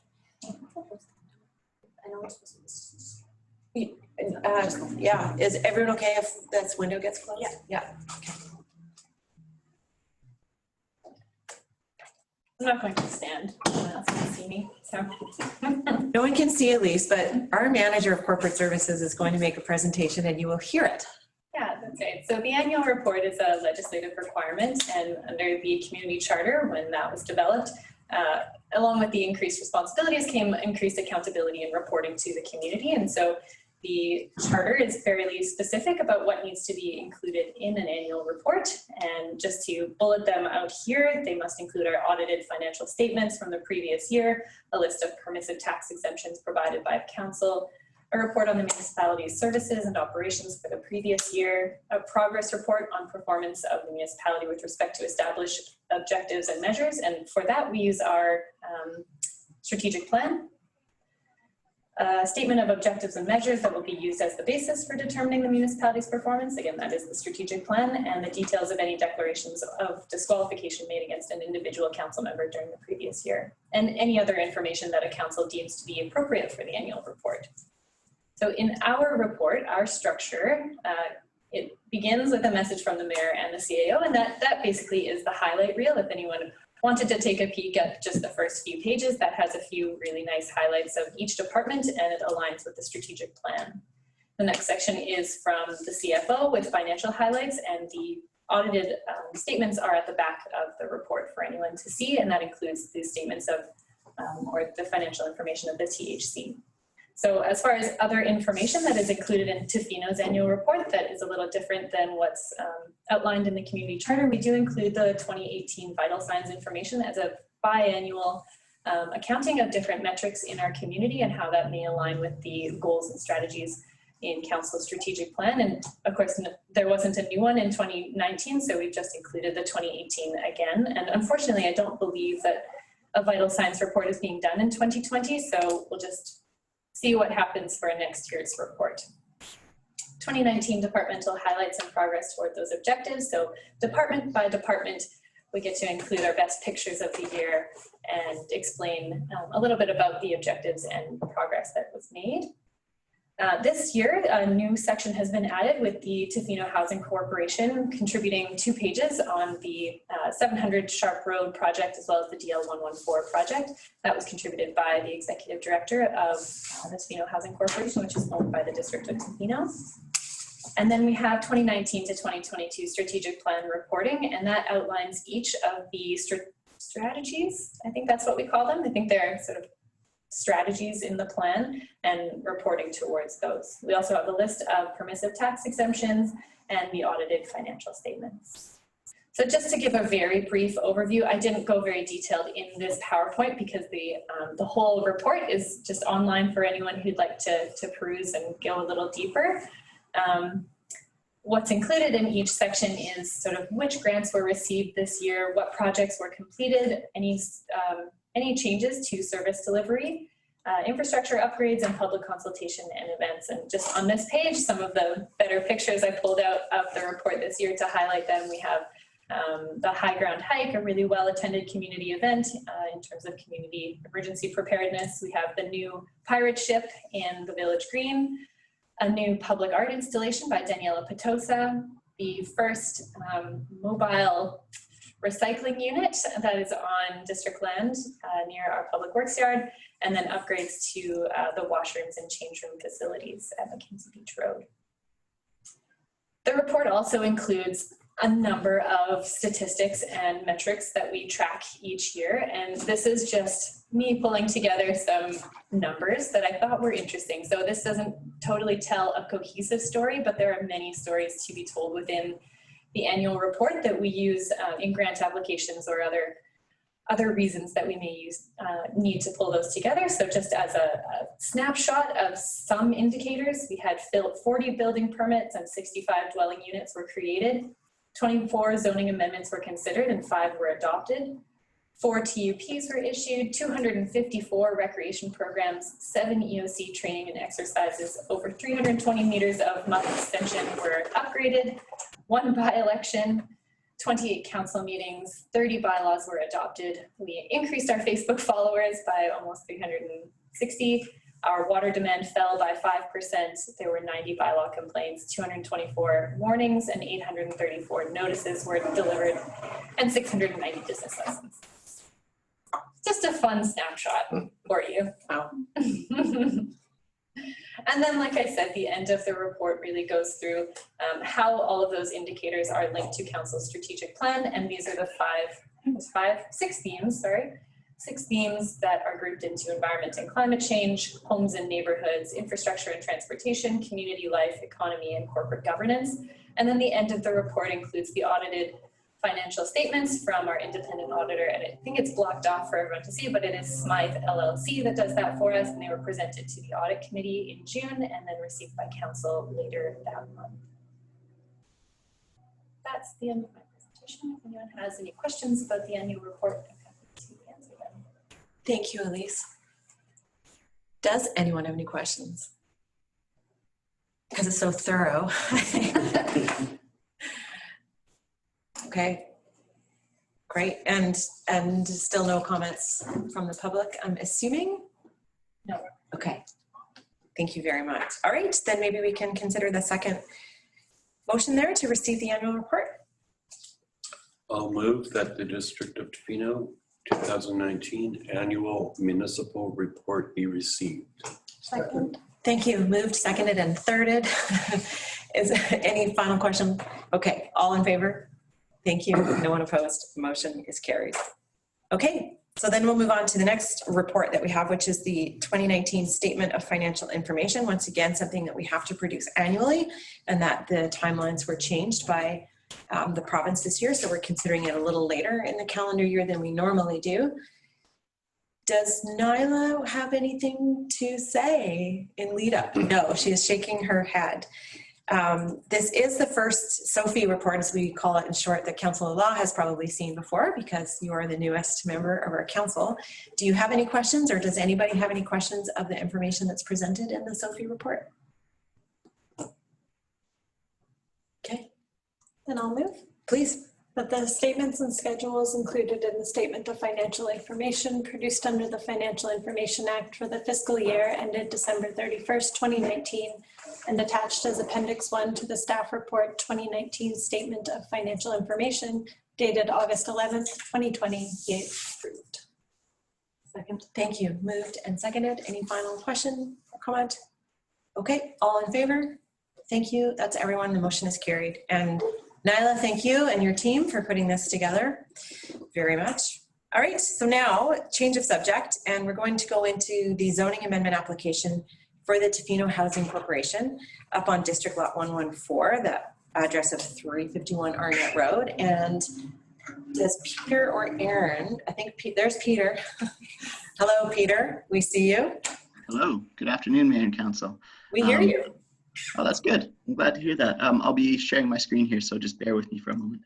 Yeah, is everyone okay if this window gets closed? Yeah. Yeah. Okay. I'm not going to stand. No one else can see me. So no one can see Elise, but our manager of corporate services is going to make a presentation and you will hear it. Yeah, that's right. So the annual report is a legislative requirement, and under the community charter, when that was developed, along with the increased responsibilities came increased accountability and reporting to the community. And so The charter is fairly specific about what needs to be included in an annual report. And just to bullet them out here, they must include our audited financial statements from the previous year, a list of permissive tax exemptions provided by council, a report on the municipality's services and operations for the previous year, a progress report on performance of the municipality with respect to established objectives and measures. And for that, we use our strategic plan, a statement of objectives and measures that will be used as the basis for determining the municipality's performance. Again, that is the strategic plan, and the details of any declarations of disqualification made against an individual council member during the previous year, and any other information that a council deems to be appropriate for the annual report. So in our report, our structure, it begins with a message from the mayor and the CAO, and that basically is the highlight reel. If anyone wanted to take a peek at just the first few pages, that has a few really nice highlights of each department, and it aligns with the strategic plan. The next section is from the CFO with financial highlights, and the audited statements are at the back of the report for anyone to see, and that includes the statements of or the financial information of the THC. So as far as other information that is included in Tofino's annual report that is a little different than what's outlined in the community charter, we do include the 2018 vital signs information as a biannual accounting of different metrics in our community and how that may align with the goals and strategies in council's strategic plan. And of course, there wasn't a new one in 2019, so we've just included the 2018 again. And unfortunately, I don't believe that a vital signs report is being done in 2020, so we'll just see what happens for next year's report. 2019 departmental highlights and progress toward those objectives. So department by department, we get to include our best pictures of the year and explain a little bit about the objectives and progress that was made. This year, a new section has been added with the Tofino Housing Corporation contributing 2 pages on the 700 Sharp Road project as well as the DL114 project. That was contributed by the executive director of the Tofino Housing Corporation, which is owned by the District of Tofino. And then we have 2019 to 2022 strategic plan reporting, and that outlines each of the strategies. I think that's what we call them. I think they're sort of strategies in the plan and reporting towards those. We also have a list of permissive tax exemptions and the audited financial statements. So just to give a very brief overview, I didn't go very detailed in this PowerPoint because the whole report is just online for anyone who'd like to peruse and go a little deeper. What's included in each section is sort of which grants were received this year, what projects were completed, any changes to service delivery, infrastructure upgrades, and public consultation and events. And just on this page, some of the better pictures I pulled out of the report this year to highlight them. We have the High Ground Hike, a really well-attended community event in terms of community emergency preparedness. We have the new pirate ship in the Village Green, a new public art installation by Daniela Petosa, the first mobile recycling unit that is on district land near our public works yard, and then upgrades to the washrooms and change room facilities at Mackenzie Beach Road. The report also includes a number of statistics and metrics that we track each year, and this is just me pulling together some numbers that I thought were interesting. So this doesn't totally tell a cohesive story, but there are many stories to be told within the annual report that we use in grant applications or other reasons that we may need to pull those together. So just as a snapshot of some indicators, we had 40 building permits and 65 dwelling units were created. 24 zoning amendments were considered and 5 were adopted. 4 TUPs were issued, 254 recreation programs, 7 EOC training and exercises, over 320 meters of muck extension were upgraded, 1 by-election, 28 council meetings, 30 bylaws were adopted. We increased our Facebook followers by almost 360. Our water demand fell by 5%. There were 90 bylaw complaints, 224 warnings, and 834 notices were delivered, and 690 business licenses. Just a fun snapshot for you. Wow. And then, like I said, the end of the report really goes through how all of those indicators are linked to council's strategic plan. And these are the 6 themes, sorry, 6 themes that are grouped into environment and climate change, homes and neighborhoods, infrastructure and transportation, community life, economy, and corporate governance. And then the end of the report includes the audited financial statements from our independent auditor, and I think it's blocked off for everyone to see, but it is Smythe LLC that does that for us, and they were presented to the audit committee in June and then received by council later that month. That's the end of my presentation. If anyone has any questions about the annual report, I'm happy to answer them. Thank you, Elise. Does anyone have any questions? Because it's so thorough. Okay, great. And still no comments from the public, I'm assuming? No. Okay, thank you very much. All right, then maybe we can consider the second motion there to receive the annual report. I'll move that the District of Tofino 2019 annual municipal report be received. Second. Thank you. Moved, seconded, and thirded. Is there any final question? Okay, all in favor? Thank you. No one opposed. Motion is carried. Okay, so then we'll move on to the next report that we have, which is the 2019 Statement of Financial Information. Once again, something that we have to produce annually, and that the timelines were changed by the province this year. So we're considering it a little later in the calendar year than we normally do. Does Nyla have anything to say in lead up? No, she is shaking her head. This is the first Sophie report, as we call it in short, that Council of Law has probably seen before because you are the newest member of our council. Do you have any questions, or does anybody have any questions of the information that's presented in the Sophie report? Okay. Then I'll move. Please. That the statements and schedules included in the Statement of Financial Information produced under the Financial Information Act for the fiscal year ended December 31st, 2019, and attached as Appendix 1 to the Staff Report 2019 Statement of Financial Information dated August 11th, 2020, be approved. Second. Thank you. Moved and seconded. Any final question or comment? Okay, all in favor? Thank you. That's everyone. The motion is carried. And Nyla, thank you and your team for putting this together very much. All right, so now change of subject, and we're going to go into the zoning amendment application for the Tofino Housing Corporation up on District Lot 114, the address of 351 Arnett Road. And does Peter or Aaron, I think there's Peter. Hello, Peter, we see you. Hello, good afternoon, Mayor and Council. We hear you. Oh, that's good. I'm glad to hear that. I'll be sharing my screen here, so just bear with me for a moment.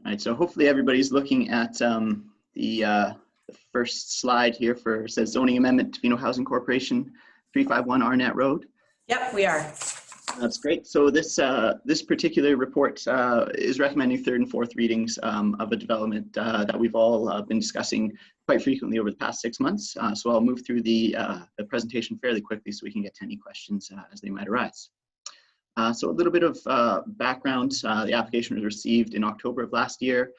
All right, so hopefully everybody's looking at the first slide here for, it says zoning amendment Tofino Housing Corporation, 351 Arnett Road. Yep, we are. That's great. So this this particular report is recommending third and fourth readings of a development that we've all been discussing quite frequently over the past 6 months. So I'll move through the presentation fairly quickly so we can get to any questions as they might arise. So a little bit of background. The application was received in October of last year.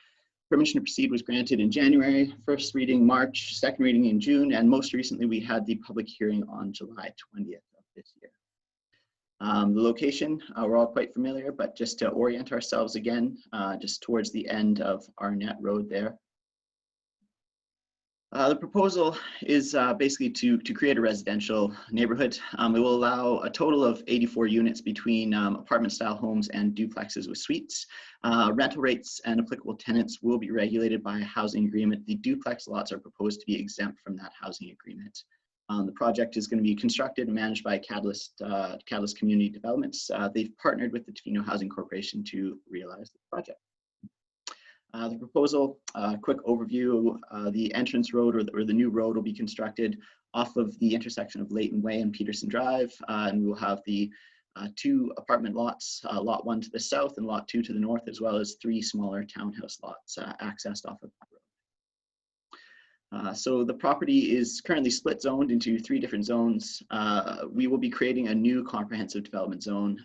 Permission to proceed was granted in January, first reading March, second reading in June, and most recently we had the public hearing on July 20th of this year. The location, we're all quite familiar, but just to orient ourselves again, just towards the end of Arnett Road there. The proposal is basically to create a residential neighborhood. It will allow a total of 84 units between apartment style homes and duplexes with suites. Rental rates and applicable tenants will be regulated by a housing agreement. The duplex lots are proposed to be exempt from that housing agreement. The project is going to be constructed and managed by Catalyst Community Developments. They've partnered with the Tofino Housing Corporation to realize the project. The proposal, quick overview, the entrance road or the new road will be constructed off of the intersection of Leighton Way and Peterson Drive, and we will have the 2 apartment lots, lot 1 to the south and lot 2 to the north, as well as 3 smaller townhouse lots accessed off of that road. So the property is currently split zoned into 3 different zones. We will be creating a new comprehensive development zone.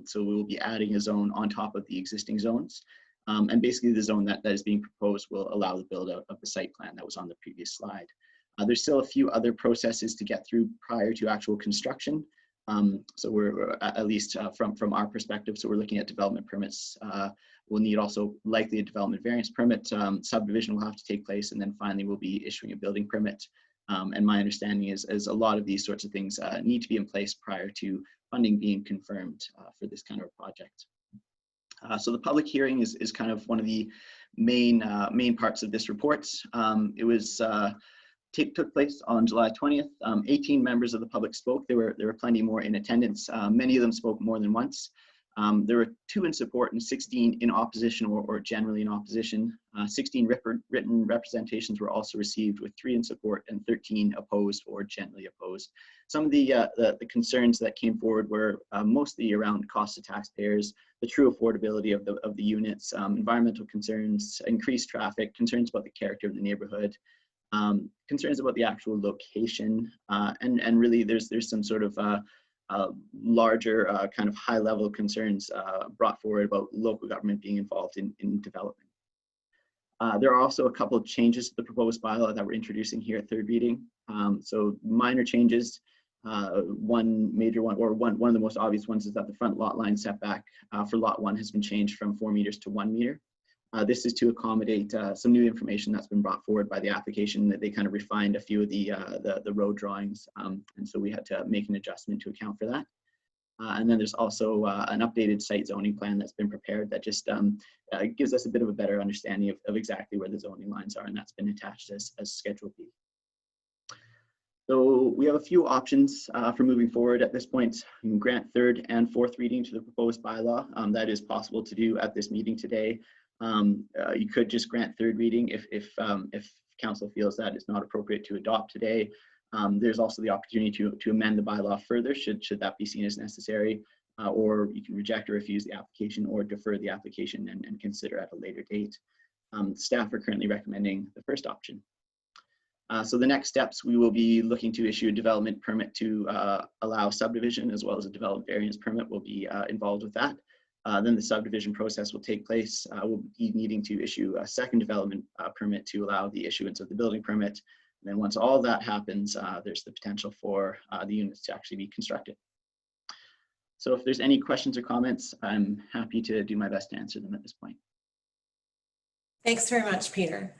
So we will be adding a zone on top of the existing zones. And basically the zone that is being proposed will allow the build out of the site plan that was on the previous slide. There's still a few other processes to get through prior to actual construction. So we're at least from our perspective, so we're looking at development permits. We'll need also likely a development variance permit. Subdivision will have to take place, and then finally we'll be issuing a building permit. And my understanding is a lot of these sorts of things need to be in place prior to funding being confirmed for this kind of a project. So the public hearing is kind of one of the main parts of this report. It was took place on July 20th. 18 members of the public spoke. There were plenty more in attendance. Many of them spoke more than once. There were 2 in support and 16 in opposition or generally in opposition. 16 written representations were also received, with 3 in support and 13 opposed or generally opposed. Some of the concerns that came forward were mostly around cost to taxpayers, the true affordability of the units, environmental concerns, increased traffic, concerns about the character of the neighborhood, concerns about the actual location, and really there's some sort of larger kind of high-level concerns brought forward about local government being involved in development. There are also a couple of changes to the proposed bylaw that we're introducing here at third reading. So minor changes. One major one, or one of the most obvious ones, is that the front lot line setback for lot 1 has been changed from 4 meters to 1 meter. This is to accommodate some new information that's been brought forward by the application, that they kind of refined a few of the road drawings, and so we had to make an adjustment to account for that. And then there's also an updated site zoning plan that's been prepared that just gives us a bit of a better understanding of exactly where the zoning lines are, and that's been attached as Schedule B. So we have a few options for moving forward at this point. You can grant third and fourth reading to the proposed bylaw. That is possible to do at this meeting today. You could just grant third reading if council feels that it's not appropriate to adopt today. There's also the opportunity to amend the bylaw further should that be seen as necessary, or you can reject or refuse the application or defer the application and consider at a later date. Staff are currently recommending the first option. So the next steps, we will be looking to issue a development permit to allow subdivision, as well as a development variance permit will be involved with that. Then the subdivision process will take place. We'll be needing to issue a second development permit to allow the issuance of the building permit. And then once all that happens, there's the potential for the units to actually be constructed. So if there's any questions or comments, I'm happy to do my best to answer them at this point. Thanks very much, Peter.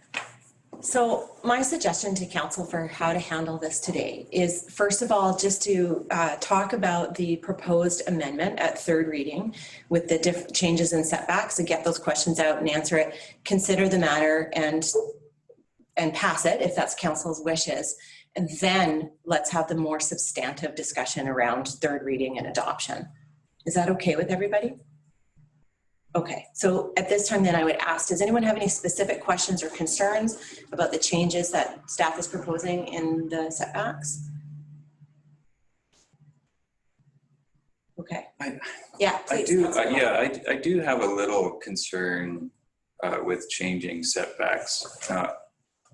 So my suggestion to council for how to handle this today is, first of all, just to talk about the proposed amendment at third reading with the different changes in setbacks, and get those questions out and answer it, consider the matter and pass it if that's council's wishes. And then let's have the more substantive discussion around third reading and adoption. Is that okay with everybody? Okay, so at this time then I would ask, does anyone have any specific questions or concerns about the changes that staff is proposing in the setbacks? Okay. Yeah, please. I do have a little concern with changing setbacks,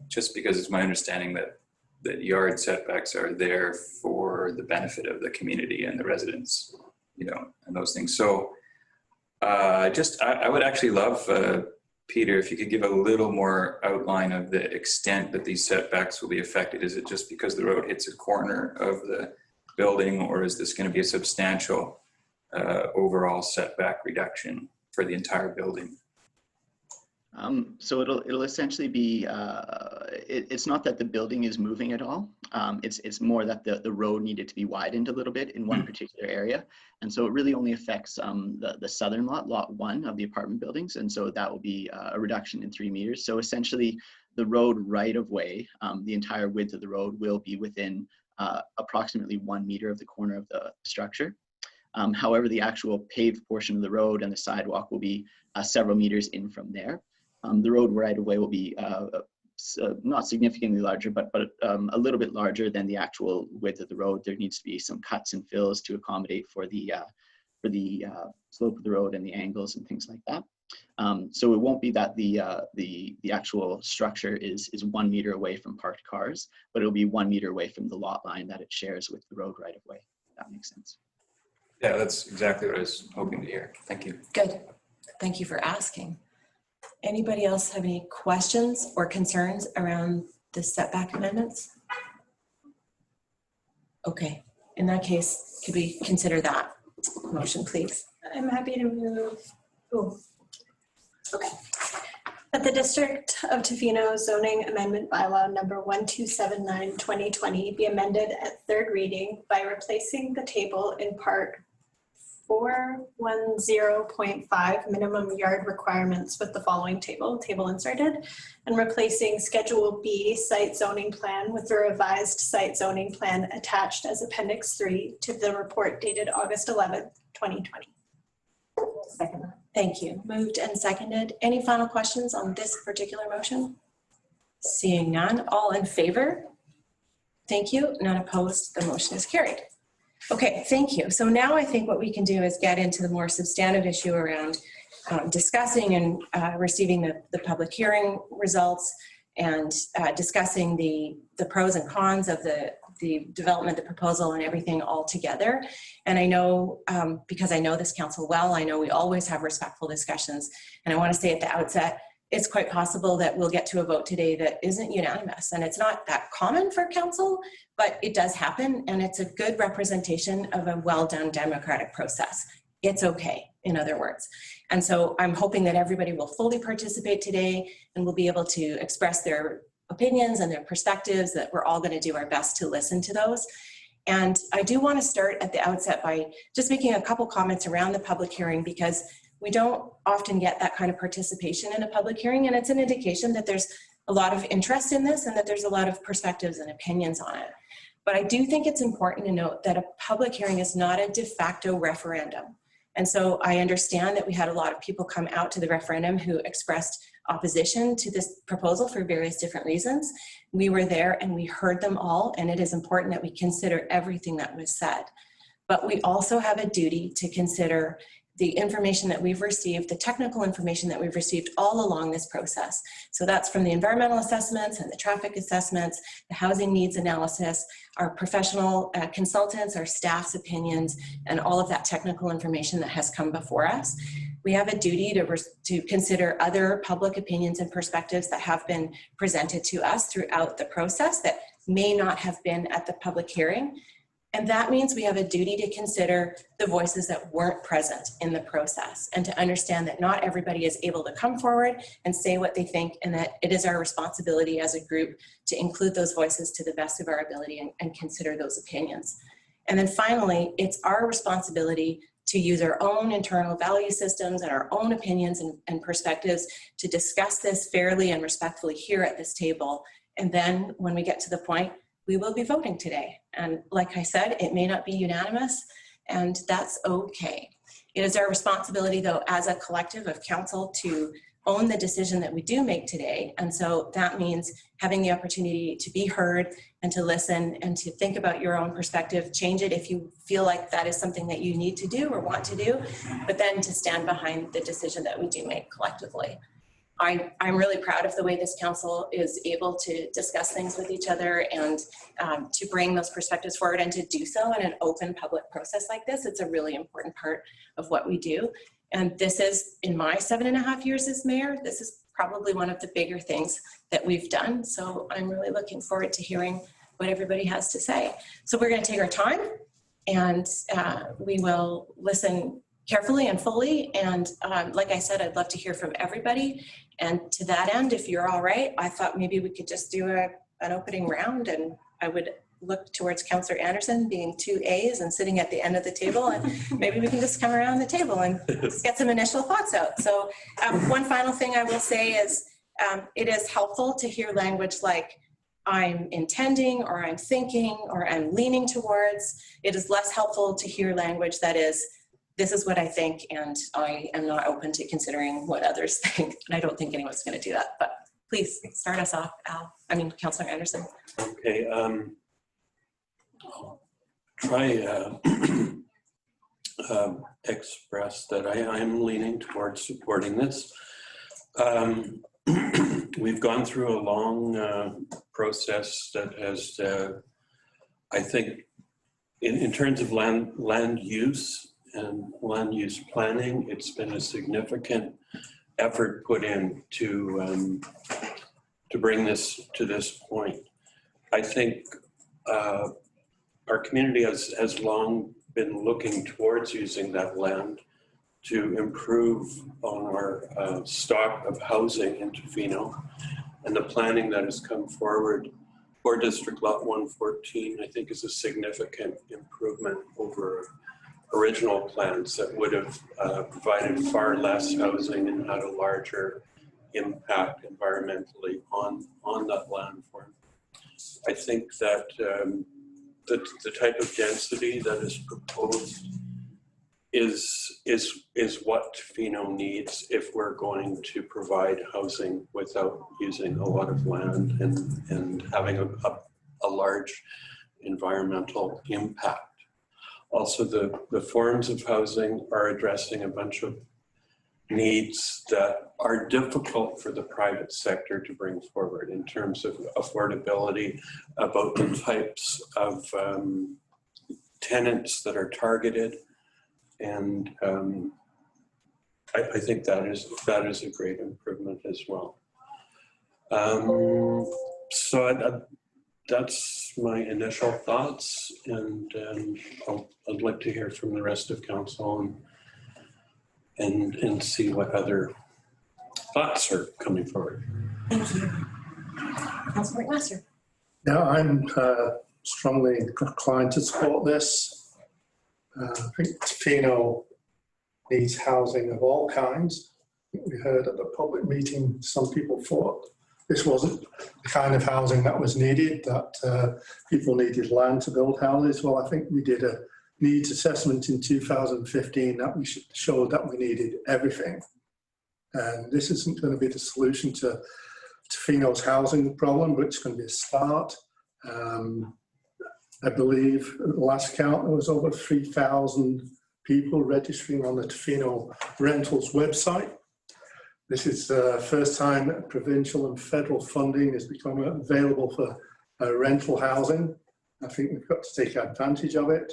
just because it's my understanding that yard setbacks are there for the benefit of the community and the residents, you know, and those things. So I would actually love, Peter, if you could give a little more outline of the extent that these setbacks will be affected. Is it just because the road hits a corner of the building, or is this going to be a substantial overall setback reduction for the entire building? So it'll essentially be, it's not that the building is moving at all. It's more that the road needed to be widened a little bit in one particular area. And so it really only affects the southern lot 1 of the apartment buildings. And so that will be a reduction in 3 meters. So essentially the road right of way, the entire width of the road will be within approximately 1 meter of the corner of the structure. However, the actual paved portion of the road and the sidewalk will be several meters in from there. The road right of way will be not significantly larger, but a little bit larger than the actual width of the road. There needs to be some cuts and fills to accommodate for the slope of the road and the angles and things like that. So it won't be that the actual structure is 1 meter away from parked cars, but it'll be 1 meter away from the lot line that it shares with the road right of way. If that makes sense. Yeah, that's exactly what I was hoping to hear. Thank you. Good. Thank you for asking. Anybody else have any questions or concerns around the setback amendments? Okay, in that case, could we consider that motion, please? I'm happy to move. Oh, okay. That the District of Tofino zoning amendment bylaw number 1279/2020 be amended at third reading by replacing the table in part 410.5 minimum yard requirements with the following table inserted, and replacing Schedule B site zoning plan with the revised site zoning plan attached as Appendix 3 to the report dated August 11th, 2020. Second. Thank you. Moved and seconded. Any final questions on this particular motion? Seeing none, all in favor? Thank you. None opposed. The motion is carried. Okay, thank you. So now I think what we can do is get into the more substantive issue around discussing and receiving the public hearing results and discussing the pros and cons of the development, the proposal, and everything all together. And I know, because I know this council well, I know we always have respectful discussions. And I want to say at the outset, it's quite possible that we'll get to a vote today that isn't unanimous. And it's not that common for council, but it does happen. And it's a good representation of a well-done democratic process. It's okay, in other words. And so I'm hoping that everybody will fully participate today and will be able to express their opinions and their perspectives, that we're all going to do our best to listen to those. And I do want to start at the outset by just making a couple comments around the public hearing, because we don't often get that kind of participation in a public hearing, and it's an indication that there's a lot of interest in this and that there's a lot of perspectives and opinions on it. But I do think it's important to note that a public hearing is not a de facto referendum. And so I understand that we had a lot of people come out to the referendum who expressed opposition to this proposal for various different reasons. We were there and we heard them all, and it is important that we consider everything that was said. But we also have a duty to consider the information that we've received, the technical information that we've received all along this process. So that's from the environmental assessments and the traffic assessments, the housing needs analysis, our professional consultants, our staff's opinions, and all of that technical information that has come before us. We have a duty to consider other public opinions and perspectives that have been presented to us throughout the process that may not have been at the public hearing. And that means we have a duty to consider the voices that weren't present in the process, and to understand that not everybody is able to come forward and say what they think, and that it is our responsibility as a group to include those voices to the best of our ability and consider those opinions. And then finally, it's our responsibility to use our own internal value systems and our own opinions and perspectives to discuss this fairly and respectfully here at this table. And then when we get to the point, we will be voting today. And like I said, it may not be unanimous, and that's okay. It is our responsibility, though, as a collective of council to own the decision that we do make today. And so that means having the opportunity to be heard and to listen and to think about your own perspective, change it if you feel like that is something that you need to do or want to do, but then to stand behind the decision that we do make collectively. I'm really proud of the way this council is able to discuss things with each other and to bring those perspectives forward, and to do so in an open public process like this. It's a really important part of what we do. And this is, in my 7.5 years as mayor, this is probably one of the bigger things that we've done. So I'm really looking forward to hearing what everybody has to say. So we're going to take our time, and we will listen carefully and fully. And like I said, I'd love to hear from everybody. And to that end, if you're all right, I thought maybe we could just do an opening round, and I would look towards Councillor Anderson being 2 A's and sitting at the end of the table, and maybe we can just come around the table and just get some initial thoughts out. So one final thing I will say is it is helpful to hear language like I'm intending, or I'm thinking, or I'm leaning towards. It is less helpful to hear language that is, this is what I think, and I am not open to considering what others think. And I don't think anyone's going to do that, but please start us off, Councillor Anderson. Okay, I'll try express that I am leaning towards supporting this. We've gone through a long process that has, I think, in terms of land use and land use planning, it's been a significant effort put in to bring this to this point. I think our our community has long been looking towards using that land to improve on our stock of housing in Tofino. And the planning that has come forward for District Lot 114, I think, is a significant improvement over original plans that would have provided far less housing and had a larger impact environmentally on that landform. I think that the type of density that is proposed is what Tofino needs if we're going to provide housing without using a lot of land and having a large environmental impact. Also, the forms of housing are addressing a bunch of needs that are difficult for the private sector to bring forward in terms of affordability, about the types of tenants that are targeted. And I think that is a great improvement as well. So that's my initial thoughts, and I'd like to hear from the rest of council and see what other thoughts are coming forward. Thank you. Councilor McMaster. Yeah, I'm strongly inclined to support this. I think Tofino needs housing of all kinds. We heard at the public meeting, some people thought this wasn't the kind of housing that was needed, that people needed land to build houses. Well, I think we did a needs assessment in 2015 that we showed that we needed everything. And this isn't going to be the solution to Tofino's housing problem, but it's going to be a start. I believe at the last count there was over 3,000 people registering on the Tofino Rentals website. This is the first time that provincial and federal funding has become available for rental housing. I think we've got to take advantage of it.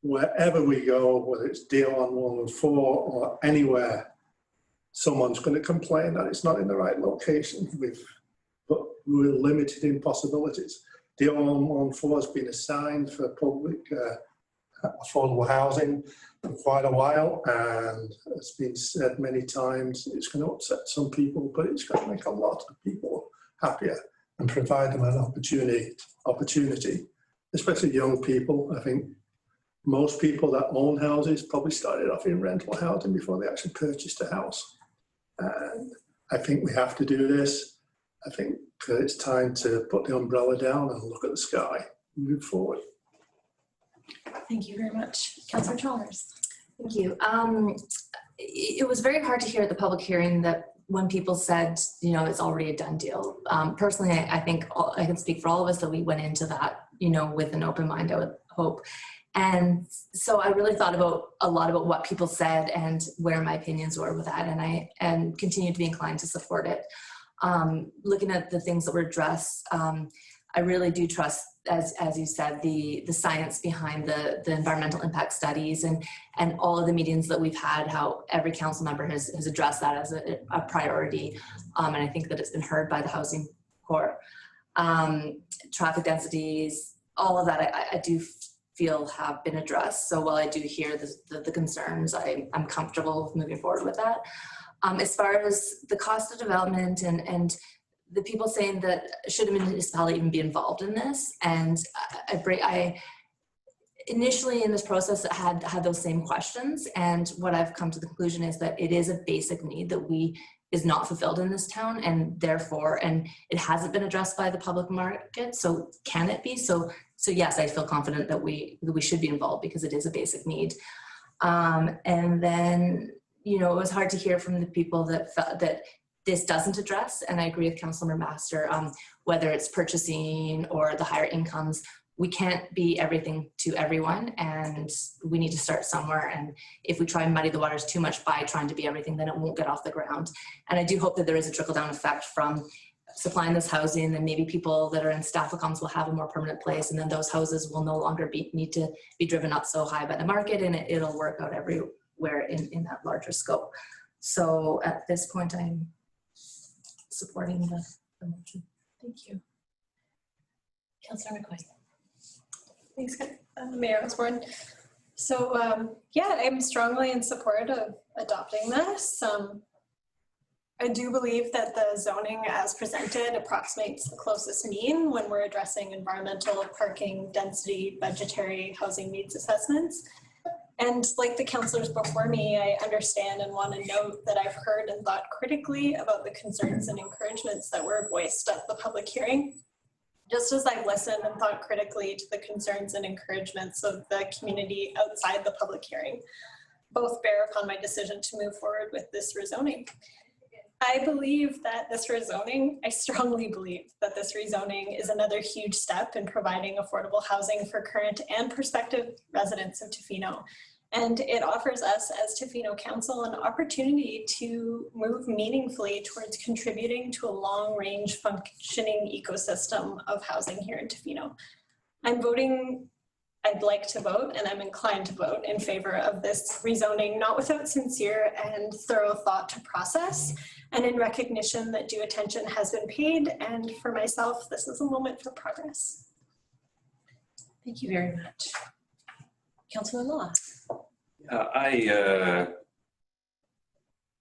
Wherever we go, whether it's Deal on 104 or anywhere, someone's going to complain that it's not in the right location. We're limited in possibilities. Deal on 104 has been assigned for public affordable housing for quite a while, and it's been said many times it's going to upset some people, but it's going to make a lot of people happier and provide them an opportunity, especially young people. I think most people that own houses probably started off in rental housing before they actually purchased a house. And I think we have to do this. I think it's time to put the umbrella down and look at the sky and move forward. Thank you very much. Councillor Chalmers. Thank you. It was very hard to hear at the public hearing that when people said, you know, it's already a done deal. Personally, I think I can speak for all of us that we went into that, you know, with an open mind, I would hope. And so I really thought a lot about what people said and where my opinions were with that, and I continue to be inclined to support it. Looking at the things that were addressed, I really do trust, as you said, the science behind the environmental impact studies and all of the meetings that we've had, how every council member has addressed that as a priority. And I think that it's been heard by the Housing Corps. Traffic densities, all of that I do feel have been addressed. So while I do hear the concerns, I'm comfortable moving forward with that. As far as the cost of development and the people saying that should a municipality even be involved in this, and I initially in this process had those same questions, and what I've come to the conclusion is that it is a basic need that is not fulfilled in this town, and therefore, and it hasn't been addressed by the public market, so can it be? So yes, I feel confident that we should be involved because it is a basic need. And then, you know, it was hard to hear from the people that felt that this doesn't address, and I agree with Councilor Master, whether it's purchasing or the higher incomes, we can't be everything to everyone, and we need to start somewhere. And if we try and muddy the waters too much by trying to be everything, then it won't get off the ground. And I do hope that there is a trickle-down effect from supplying this housing, and maybe people that are in staff accounts will have a more permanent place, and then those houses will no longer need to be driven up so high by the market, and it'll work out everywhere in that larger scope. So at this point, I'm supporting the motion. Thank you. Councillor McCoy. Thanks, Mayor Osborne. So yeah, I'm strongly in support of adopting this. I do believe that the zoning as presented approximates the closest mean when we're addressing environmental, parking, density, budgetary, housing needs assessments. And like the councillors before me, I understand and want to note that I've heard and thought critically about the concerns and encouragements that were voiced at the public hearing. Just as I've listened and thought critically to the concerns and encouragements of the community outside the public hearing, both bear upon my decision to move forward with this rezoning. I believe that this rezoning, I strongly believe that this rezoning is another huge step in providing affordable housing for current and prospective residents of Tofino. And it offers us as Tofino Council an opportunity to move meaningfully towards contributing to a long-range functioning ecosystem of housing here in Tofino. I'd like to vote, and I'm inclined to vote in favor of this rezoning, not without sincere and thorough thought to process, and in recognition that due attention has been paid, and for myself, this is a moment for progress. Thank you very much. Councilman Law.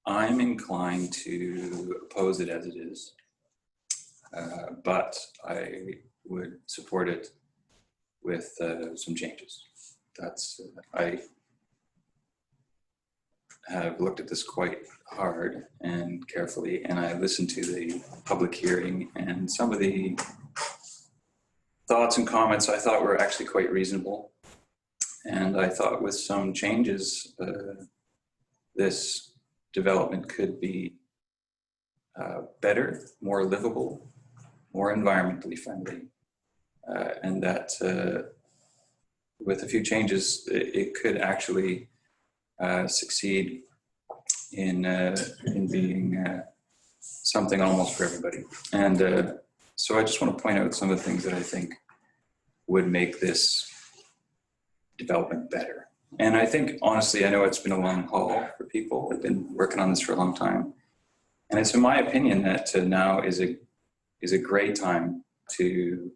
I'm inclined to oppose it as it is, but I would support it with some changes. I have looked at this quite hard and carefully, and I listened to the public hearing, and some of the thoughts and comments I thought were actually quite reasonable. And I thought with some changes, this development could be better, more livable, more environmentally friendly. And that with a few changes, it could actually succeed in being something almost for everybody. And so I just want to point out some of the things that I think would make this development better. And I think, honestly, I know it's been a long haul for people. I've been working on this for a long time. And it's in my opinion that now is a great time to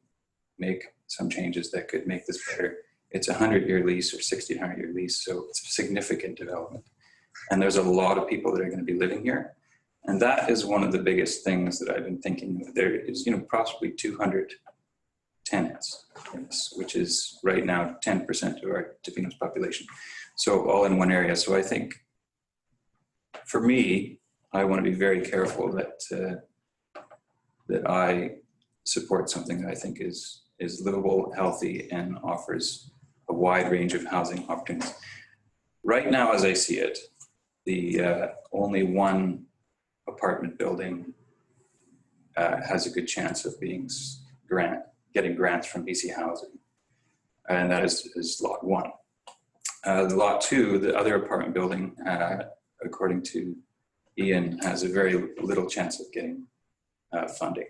make some changes that could make this better. It's a 100-year lease or 1,600-year lease, so it's a significant development. And there's a lot of people that are going to be living here. And that is one of the biggest things that I've been thinking. There is, possibly 200 tenants, which is right now 10% of our Tofino's population. So all in one area. So I think for me, I want to be very careful that I support something that I think is livable, healthy, and offers a wide range of housing opportunities. Right now, as I see it, the only one apartment building has a good chance of being getting grants from BC Housing, and that is lot 1. Lot 2, the other apartment building, according to Ian, has a very little chance of getting funding,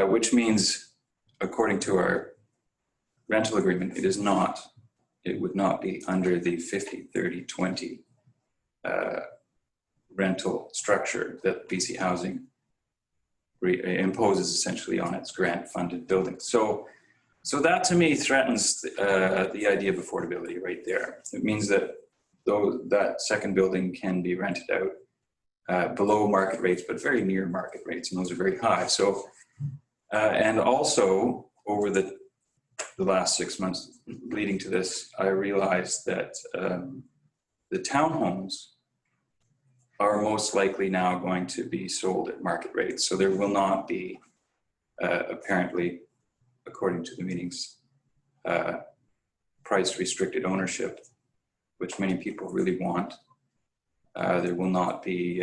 which means, according to our rental agreement, it would not be under the 50-30-20 rental structure that BC Housing imposes essentially on its grant-funded buildings. So that to me threatens the idea of affordability right there. It means that that second building can be rented out below market rates, but very near market rates, and those are very high. So, and also over the last 6 months leading to this, I realized that the townhomes are most likely now going to be sold at market rates. So there will not be, apparently, according to the meetings, price restricted ownership, which many people really want. There will not be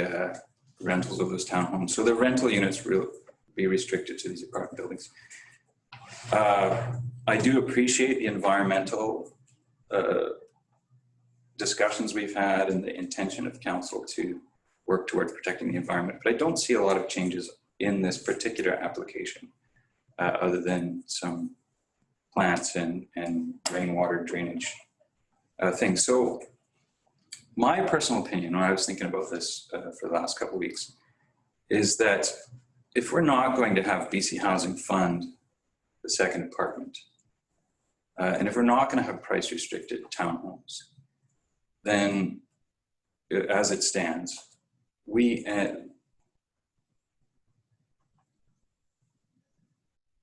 rentals of those townhomes. So the rental units will be restricted to these apartment buildings. I do appreciate the environmental discussions we've had and the intention of council to work towards protecting the environment, but I don't see a lot of changes in this particular application other than some plants and rainwater drainage things. So my personal opinion, when I was thinking about this for the last couple of weeks, is that if we're not going to have BC Housing fund the second apartment, And if we're not going to have price restricted townhomes, then as it stands,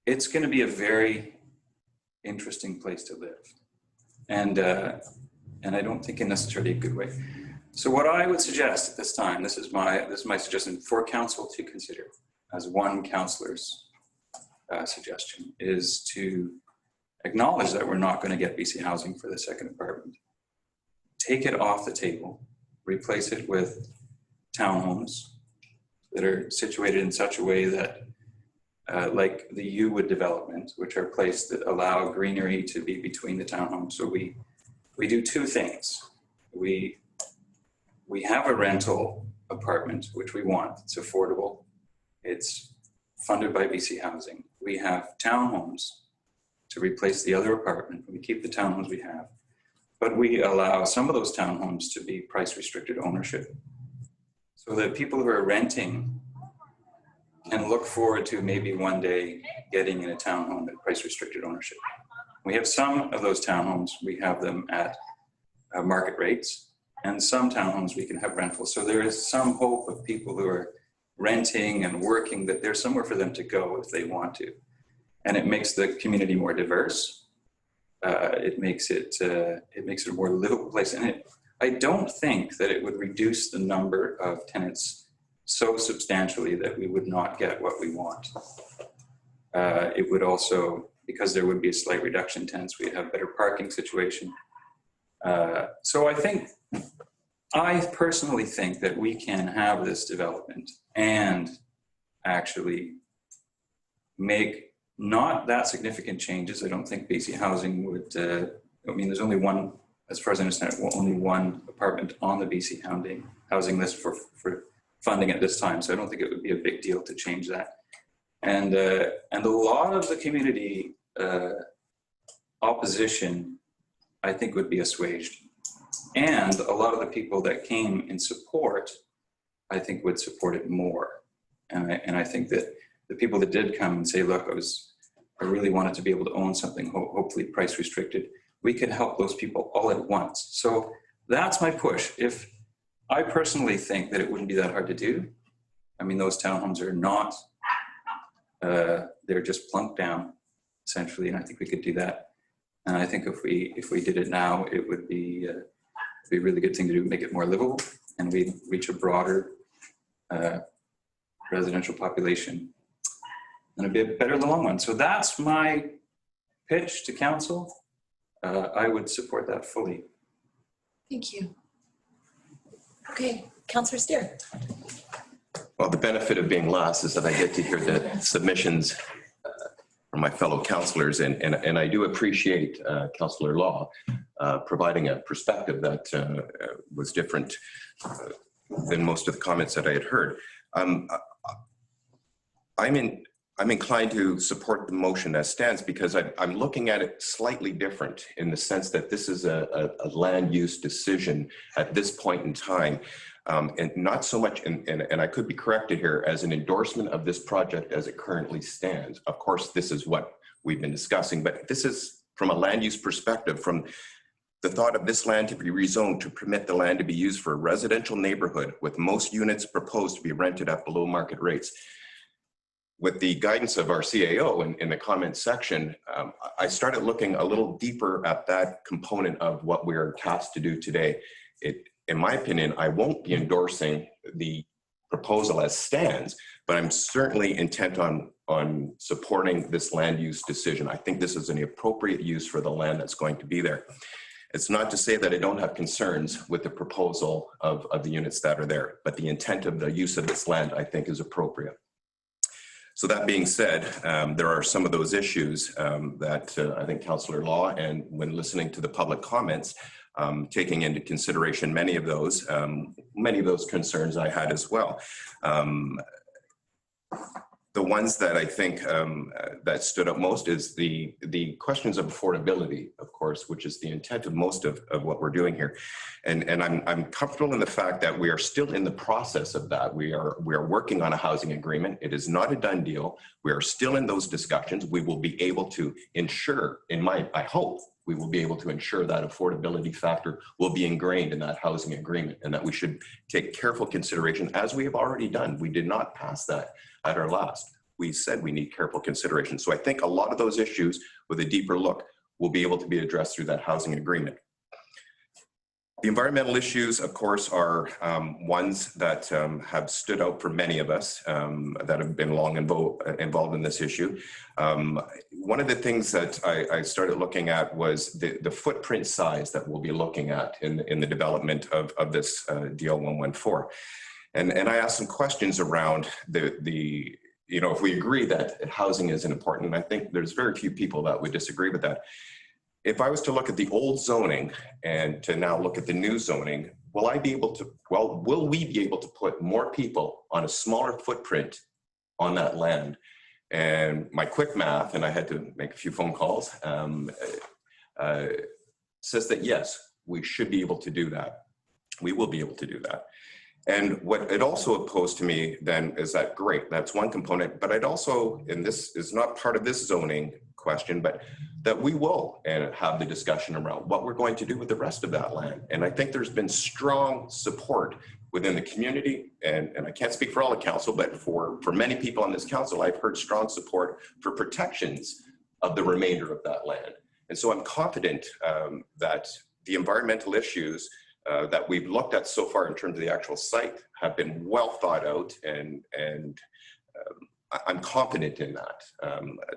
it's going to be a very interesting place to live. And I don't think in necessarily a good way. So what I would suggest at this time, this is my suggestion for council to consider as one councillor's suggestion, is to acknowledge that we're not going to get BC Housing for the second apartment. Take it off the table, replace it with townhomes that are situated in such a way that like the U-Wood development, which are placed that allow greenery to be between the townhomes. So we do two things. We have a rental apartment, which we want. It's affordable. It's funded by BC Housing. We have townhomes to replace the other apartment. We keep the townhomes we have, but we allow some of those townhomes to be price restricted ownership, so that people who are renting can look forward to maybe one day getting in a townhome at price restricted ownership. We have some of those townhomes, we have them at market rates, and some townhomes we can have rentals. So there is some hope of people who are renting and working, that there's somewhere for them to go if they want to. And it makes the community more diverse. It makes it a more livable place. And I don't think that it would reduce the number of tenants so substantially that we would not get what we want. It would also, because there would be a slight reduction in tenants, we'd have better parking situation. So I personally think that we can have this development and actually make not that significant changes. I don't think BC Housing would, I mean, there's only one, as far as I understand it, only one apartment on the BC Housing list for funding at this time. So I don't think it would be a big deal to change that. And a lot of the community opposition, I think, would be assuaged. And a lot of the people that came in support, I think, would support it more. And I think that the people that did come and say, look, I really wanted to be able to own something, hopefully price restricted, we could help those people all at once. So that's my push. If I personally think that it wouldn't be that hard to do. I mean, those townhomes are not, they're just plunked down essentially. And I think we could do that. And I think if we did it now, it would be a really good thing to do, make it more livable, and we reach a broader residential population. And it'd be better in the long run. So that's my pitch to council. I would support that fully. Thank you. Okay, Councillor Steer. Well, the benefit of being last is that I get to hear the submissions from my fellow councillors, and I do appreciate Councillor Law providing a perspective that was different than most of the comments that I had heard. I'm inclined to support the motion as stands because I'm looking at it slightly different in the sense that this is a land use decision at this point in time, and not so much, and I could be corrected here, as an endorsement of this project as it currently stands. Of course, this is what we've been discussing, but this is from a land use perspective, from the thought of this land to be rezoned to permit the land to be used for a residential neighborhood with most units proposed to be rented at below market rates. With the guidance of our CAO in the comments section, I started looking a little deeper at that component of what we're tasked to do today. In my opinion, I won't be endorsing the proposal as stands, but I'm certainly intent on supporting this land use decision. I think this is an appropriate use for the land that's going to be there. It's not to say that I don't have concerns with the proposal of the units that are there, but the intent of the use of this land, I think, is appropriate. So that being said, there are some of those issues that I think Councillor Law, and when listening to the public comments, taking into consideration many of those concerns I had as well. the ones that I think that stood out most is the questions of affordability, of course, which is the intent of most of what we're doing here. And I'm comfortable in the fact that we are still in the process of that. We are working on a housing agreement. It is not a done deal. We are still in those discussions. We will be able to ensure, I hope, we will be able to ensure that affordability factor will be ingrained in that housing agreement, and that we should take careful consideration, as we have already done. We did not pass that at our last. We said we need careful consideration. So I think a lot of those issues with a deeper look will be able to be addressed through that housing agreement. The environmental issues, of course, are ones that have stood out for many of us that have been long involved in this issue. One of the things that I started looking at was the footprint size that we'll be looking at in the development of this DL 114. And I asked some questions around if we agree that housing is important, and I think there's very few people that would disagree with that. If I was to look at the old zoning and to now look at the new zoning, will we be able to put more people on a smaller footprint on that land? And my quick math, and I had to make a few phone calls, says that yes, we should be able to do that. We will be able to do that. And what it also opposed to me then is that, great, that's one component, but I'd also, and this is not part of this zoning question, but that we will have the discussion around what we're going to do with the rest of that land. And I think there's been strong support within the community, and I can't speak for all the council, but for many people on this council, I've heard strong support for protections of the remainder of that land. And so I'm confident that the environmental issues that we've looked at so far in terms of the actual site have been well thought out, and I'm confident in that.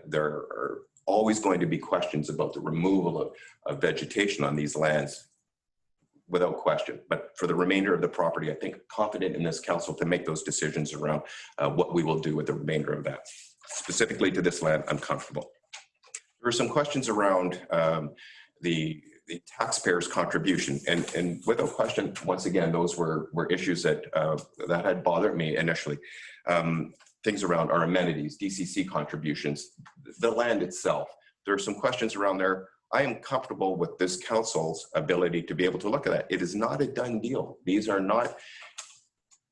There are always going to be questions about the removal of vegetation on these lands, without question. But for the remainder of the property, I think confident in this council to make those decisions around what we will do with the remainder of that. Specifically to this land, I'm comfortable. There were some questions around the taxpayers' contribution, and without question, once again, those were issues that had bothered me initially. Things around our amenities, DCC contributions, the land itself. There are some questions around there. I am comfortable with this council's ability to be able to look at that. It is not a done deal. These are not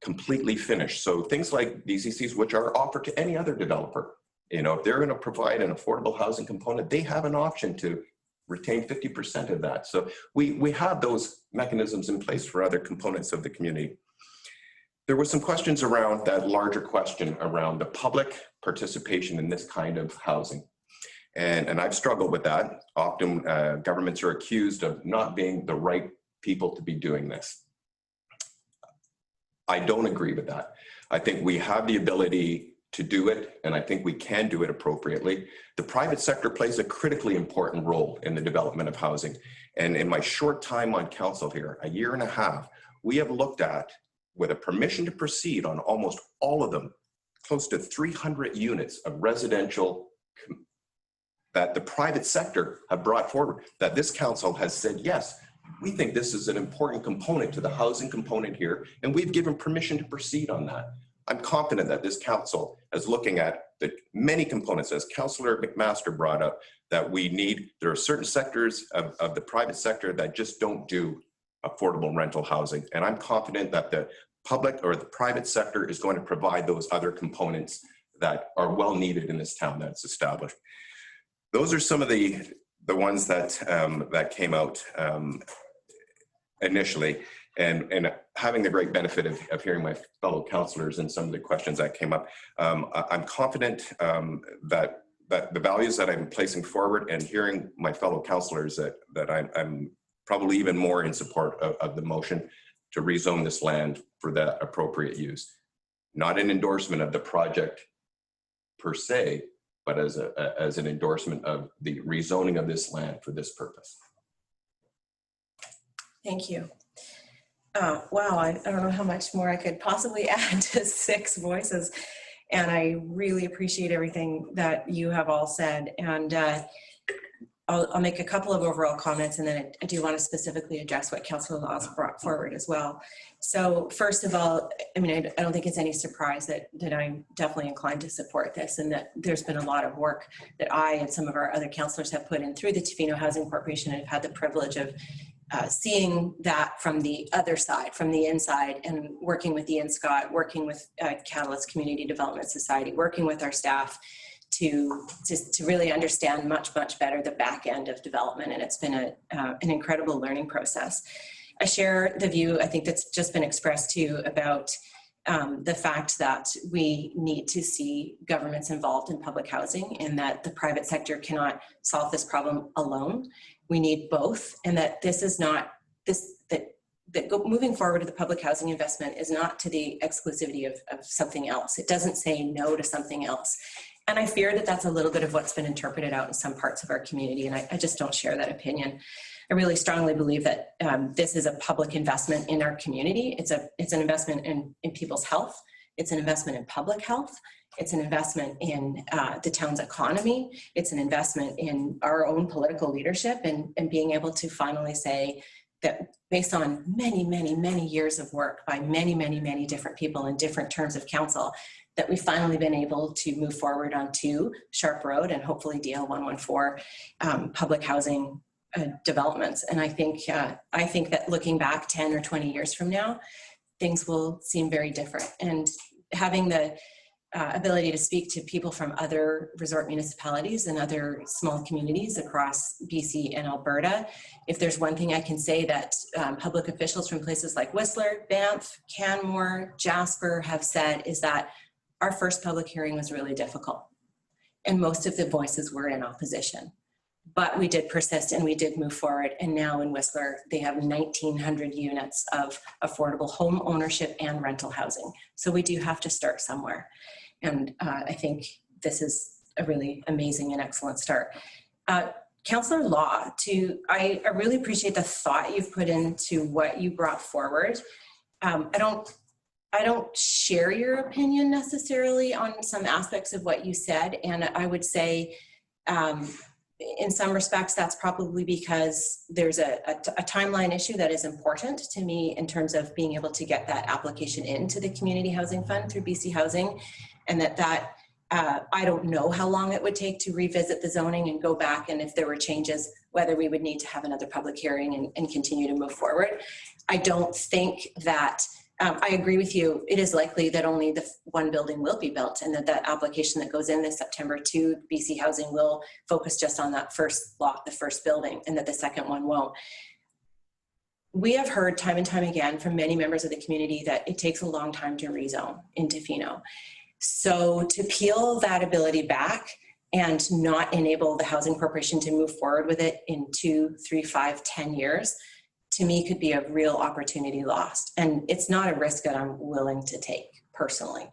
completely finished. So things like DCCs, which are offered to any other developer, if they're going to provide an affordable housing component, they have an option to retain 50% of that. So we have those mechanisms in place for other components of the community. There were some questions around that larger question around the public participation in this kind of housing. And I've struggled with that. Often governments are accused of not being the right people to be doing this. I don't agree with that. I think we have the ability to do it, and I think we can do it appropriately. The private sector plays a critically important role in the development of housing. And in my short time on council here, a year and a half, we have looked at, with a permission to proceed on almost all of them, close to 300 units of residential that the private sector have brought forward, that this council has said, yes, we think this is an important component to the housing component here, and we've given permission to proceed on that. I'm confident that this council is looking at the many components, as Councillor McMaster brought up, that we need. There are certain sectors of the private sector that just don't do affordable rental housing. And I'm confident that the public or the private sector is going to provide those other components that are well needed in this town that's established. Those are some of the ones that that came out initially, and having the great benefit of hearing my fellow councillors and some of the questions that came up, I'm confident that the values that I'm placing forward, and hearing my fellow councillors, that I'm probably even more in support of the motion to rezone this land for that appropriate use. Not an endorsement of the project per se, but as an endorsement of the rezoning of this land for this purpose. Thank you. Wow, I don't know how much more I could possibly add to 6 voices. And I really appreciate everything that you have all said. And I'll make a couple of overall comments, and then I do want to specifically address what Councillor Laws brought forward as well. So first of all, I mean, I don't think it's any surprise that I'm definitely inclined to support this, and that there's been a lot of work that I and some of our other councillors have put in through the Tofino Housing Corporation, and have had the privilege of seeing that from the other side, from the inside, and working with Ian Scott, working with Catalyst Community Development Society, working with our staff to really understand much better the back end of development. And it's been an incredible learning process. I share the view, I think, that's just been expressed too, about the fact that we need to see governments involved in public housing, and that the private sector cannot solve this problem alone. We need both, and that this is not, moving forward with the public housing investment is not to the exclusivity of something else. It doesn't say no to something else. And I fear that that's a little bit of what's been interpreted out in some parts of our community, and I just don't share that opinion. I really strongly believe that this is a public investment in our community. It's an investment in people's health. It's an investment in public health. It's an investment in the town's economy. It's an investment in our own political leadership, and being able to finally say that, based on many years of work by many different people in different terms of council, that we've finally been able to move forward on 2 Sharp Road and hopefully DL 114 public housing developments. And I think that looking back 10 or 20 years from now, things will seem very different. And having the ability to speak to people from other resort municipalities and other small communities across BC and Alberta, if there's one thing I can say that public officials from places like Whistler, Banff, Canmore, Jasper have said, is that our first public hearing was really difficult, and most of the voices were in opposition. But we did persist, and we did move forward. And now in Whistler, they have 1,900 units of affordable home ownership and rental housing. So we do have to start somewhere. And I think this is a really amazing and excellent start. Councillor Law, I really appreciate the thought you've put into what you brought forward. I don't share your opinion necessarily on some aspects of what you said. And I would say, in some respects, that's probably because there's a timeline issue that is important to me in terms of being able to get that application into the Community Housing Fund through BC Housing, and that I don't know how long it would take to revisit the zoning and go back, and if there were changes, whether we would need to have another public hearing and continue to move forward. I don't think that, I agree with you, it is likely that only the 1 building will be built, and that application that goes in this September to BC Housing will focus just on that first lot, the first building, and that the second one won't. We have heard time and time again from many members of the community that it takes a long time to rezone in Tofino. So to peel that ability back and not enable the Housing Corporation to move forward with it in 2, 3, 5, 10 years, to me could be a real opportunity lost. And it's not a risk that I'm willing to take personally.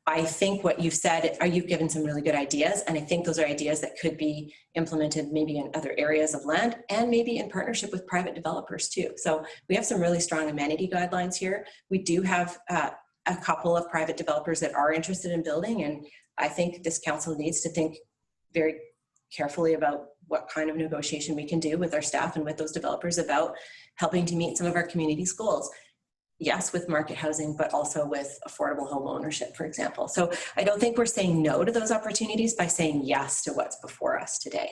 I think what you've said, you've given some really good ideas, and I think those are ideas that could be implemented maybe in other areas of land, and maybe in partnership with private developers too. So we have some really strong amenity guidelines here. We do have a couple of private developers that are interested in building, and I think this council needs to think very carefully about what kind of negotiation we can do with our staff and with those developers about helping to meet some of our community's goals. Yes, with market housing, but also with affordable home ownership, for example. So I don't think we're saying no to those opportunities by saying yes to what's before us today.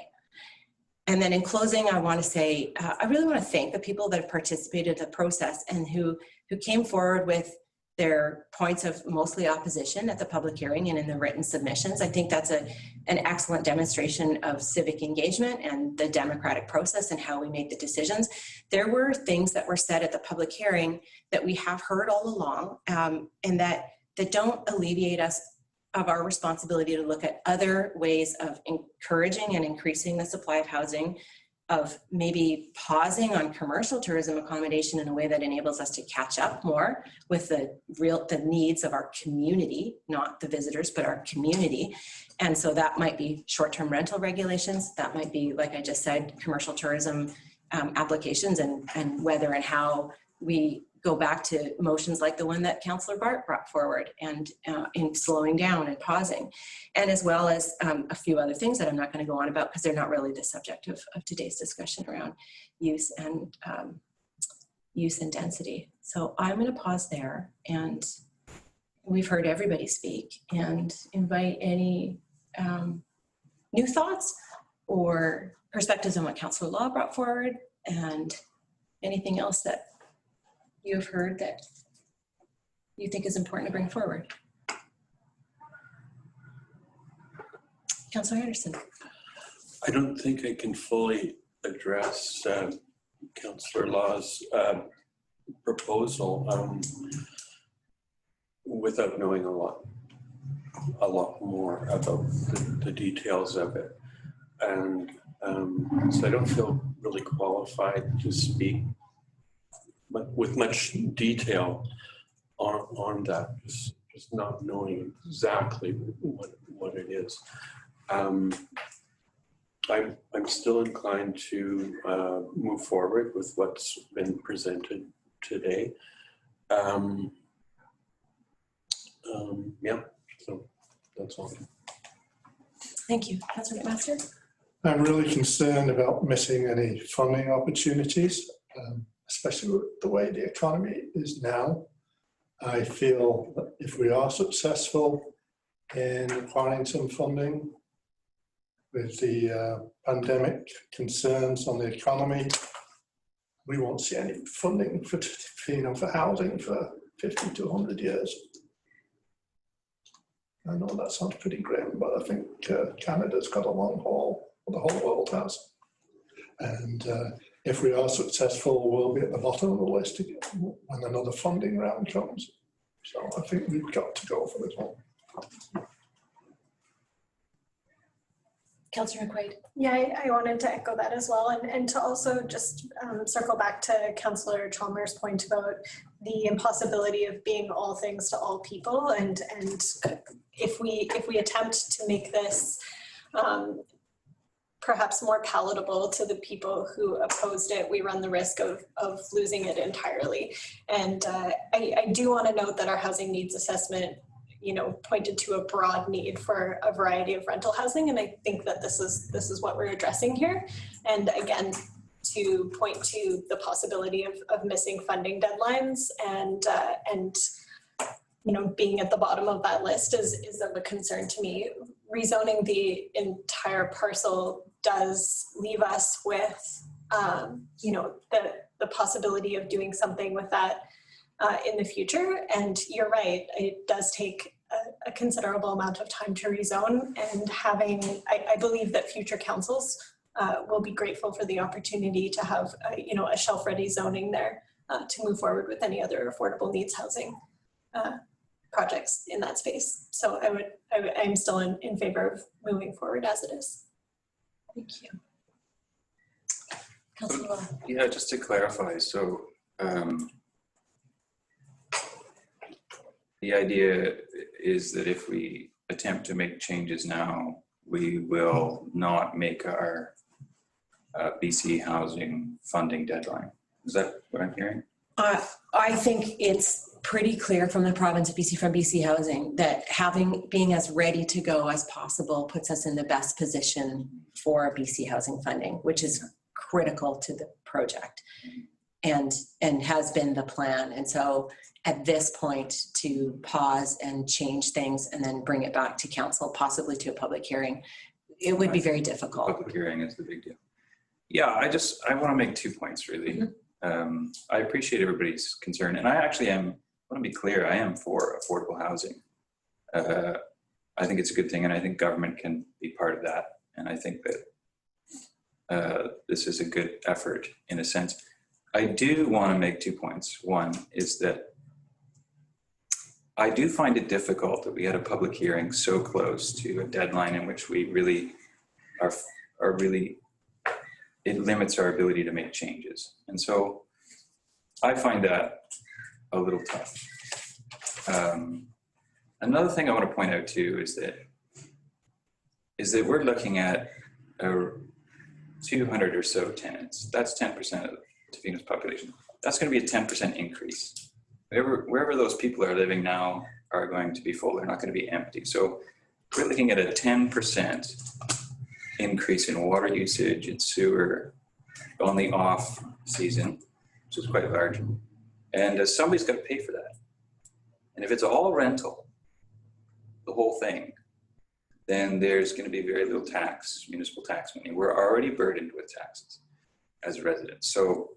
And then in closing, I want to say, I really want to thank the people that have participated in the process and who came forward with their points of mostly opposition at the public hearing and in the written submissions. I think that's an excellent demonstration of civic engagement and the democratic process and how we make the decisions. There were things that were said at the public hearing that we have heard all along, and that don't alleviate us of our responsibility to look at other ways of encouraging and increasing the supply of housing, of maybe pausing on commercial tourism accommodation in a way that enables us to catch up more with the needs of our community, not the visitors, but our community. And so that might be short-term rental regulations. That might be, like I just said, commercial tourism applications, and whether and how we go back to motions like the one that Councillor Bart brought forward, and in slowing down and pausing, and as well as a few other things that I'm not going to go on about because they're not really the subject of today's discussion around use and density. So I'm going to pause there, and we've heard everybody speak, and invite any new thoughts or perspectives on what Councillor Law brought forward, and anything else that you have heard that you think is important to bring forward. Councillor Anderson. I don't think I can fully address Councillor Law's proposal without knowing a lot more about the details of it. And so I don't feel really qualified to speak with much detail on that, just not knowing exactly what it is. I'm still inclined to move forward with what's been presented today. Yeah, so that's all. Thank you. Councillor McMaster. I'm really concerned about missing any funding opportunities, especially with the way the economy is now. I feel that if we are successful in acquiring some funding with the pandemic concerns on the economy, we won't see any funding for Tofino for housing for 50 to 100 years. I know that sounds pretty grim, but I think Canada's got a long haul, or the whole world has. And if we are successful, we'll be at the bottom of the list when another funding round comes. So I think we've got to go for this one. Councillor McQuaid. Yeah, I wanted to echo that as well, and to also just circle back to Councillor Chalmers' point about the impossibility of being all things to all people, and if we attempt to make this perhaps more palatable to the people who opposed it, we run the risk of losing it entirely. And I do want to note that our housing needs assessment, pointed to a broad need for a variety of rental housing, and I think that this is what we're addressing here. And again, to point to the possibility of missing funding deadlines and being at the bottom of that list is of a concern to me. Rezoning the entire parcel does leave us with the possibility of doing something with that in the future. And you're right, it does take a considerable amount of time to rezone, and I believe that future councils will be grateful for the opportunity to have a shelf-ready zoning there to move forward with any other affordable needs housing projects in that space. So I'm still in favor of moving forward as it is. Thank you. Councillor. Yeah, just to clarify, so the idea is that if we attempt to make changes now, we will not make our BC housing funding deadline. Is that what I'm hearing? I think it's pretty clear from the province of BC, from BC Housing, that being as ready to go as possible puts us in the best position for BC housing funding, which is critical to the project and has been the plan. And so at this point, to pause and change things and then bring it back to council, possibly to a public hearing, it would be very difficult. Public hearing is the big deal. Yeah, I want to make 2 points really. Mm-hmm. I appreciate everybody's concern, and I actually want to be clear, I am for affordable housing. I think it's a good thing, and I think government can be part of that. And I think that this is a good effort in a sense. I do want to make 2 points. One is that I do find it difficult that we had a public hearing so close to a deadline in which we really are really, it limits our ability to make changes. And so I find that a little tough. Another thing I want to point out too is that we're looking at 200 or so tenants. That's 10% of Tofino's population. that's going to be a 10% increase. Wherever those people are living now are going to be full. They're not going to be empty. So we're looking at a 10% increase in water usage and sewer on the off season, which is quite large. And somebody's got to pay for that. And if it's all rental, the whole thing, then there's going to be very little tax, municipal tax money. We're already burdened with taxes as residents. So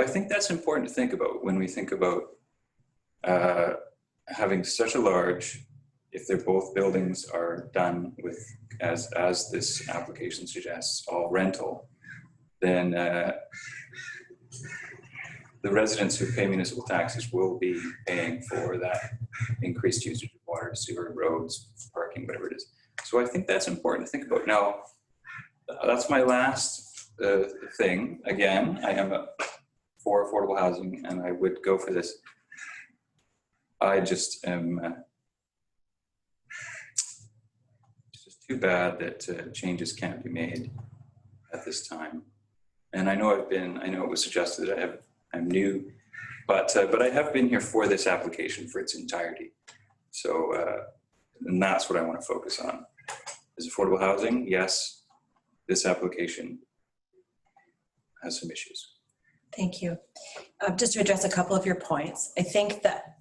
I think that's important to think about when we think about having such a large, if they're both buildings are done with, as this application suggests, all rental, then the residents who pay municipal taxes will be paying for that increased usage of water, sewer, roads, parking, whatever it is. So I think that's important to think about. Now, that's my last thing. Again, I am for affordable housing and I would go for this. I just am, it's just too bad that changes can't be made at this time. And I know I know it was suggested that I'm new, but I have been here for this application for its entirety. So, and that's what I want to focus on. Is affordable housing? Yes. This application has some issues. Thank you. Just to address a couple of your points, I think that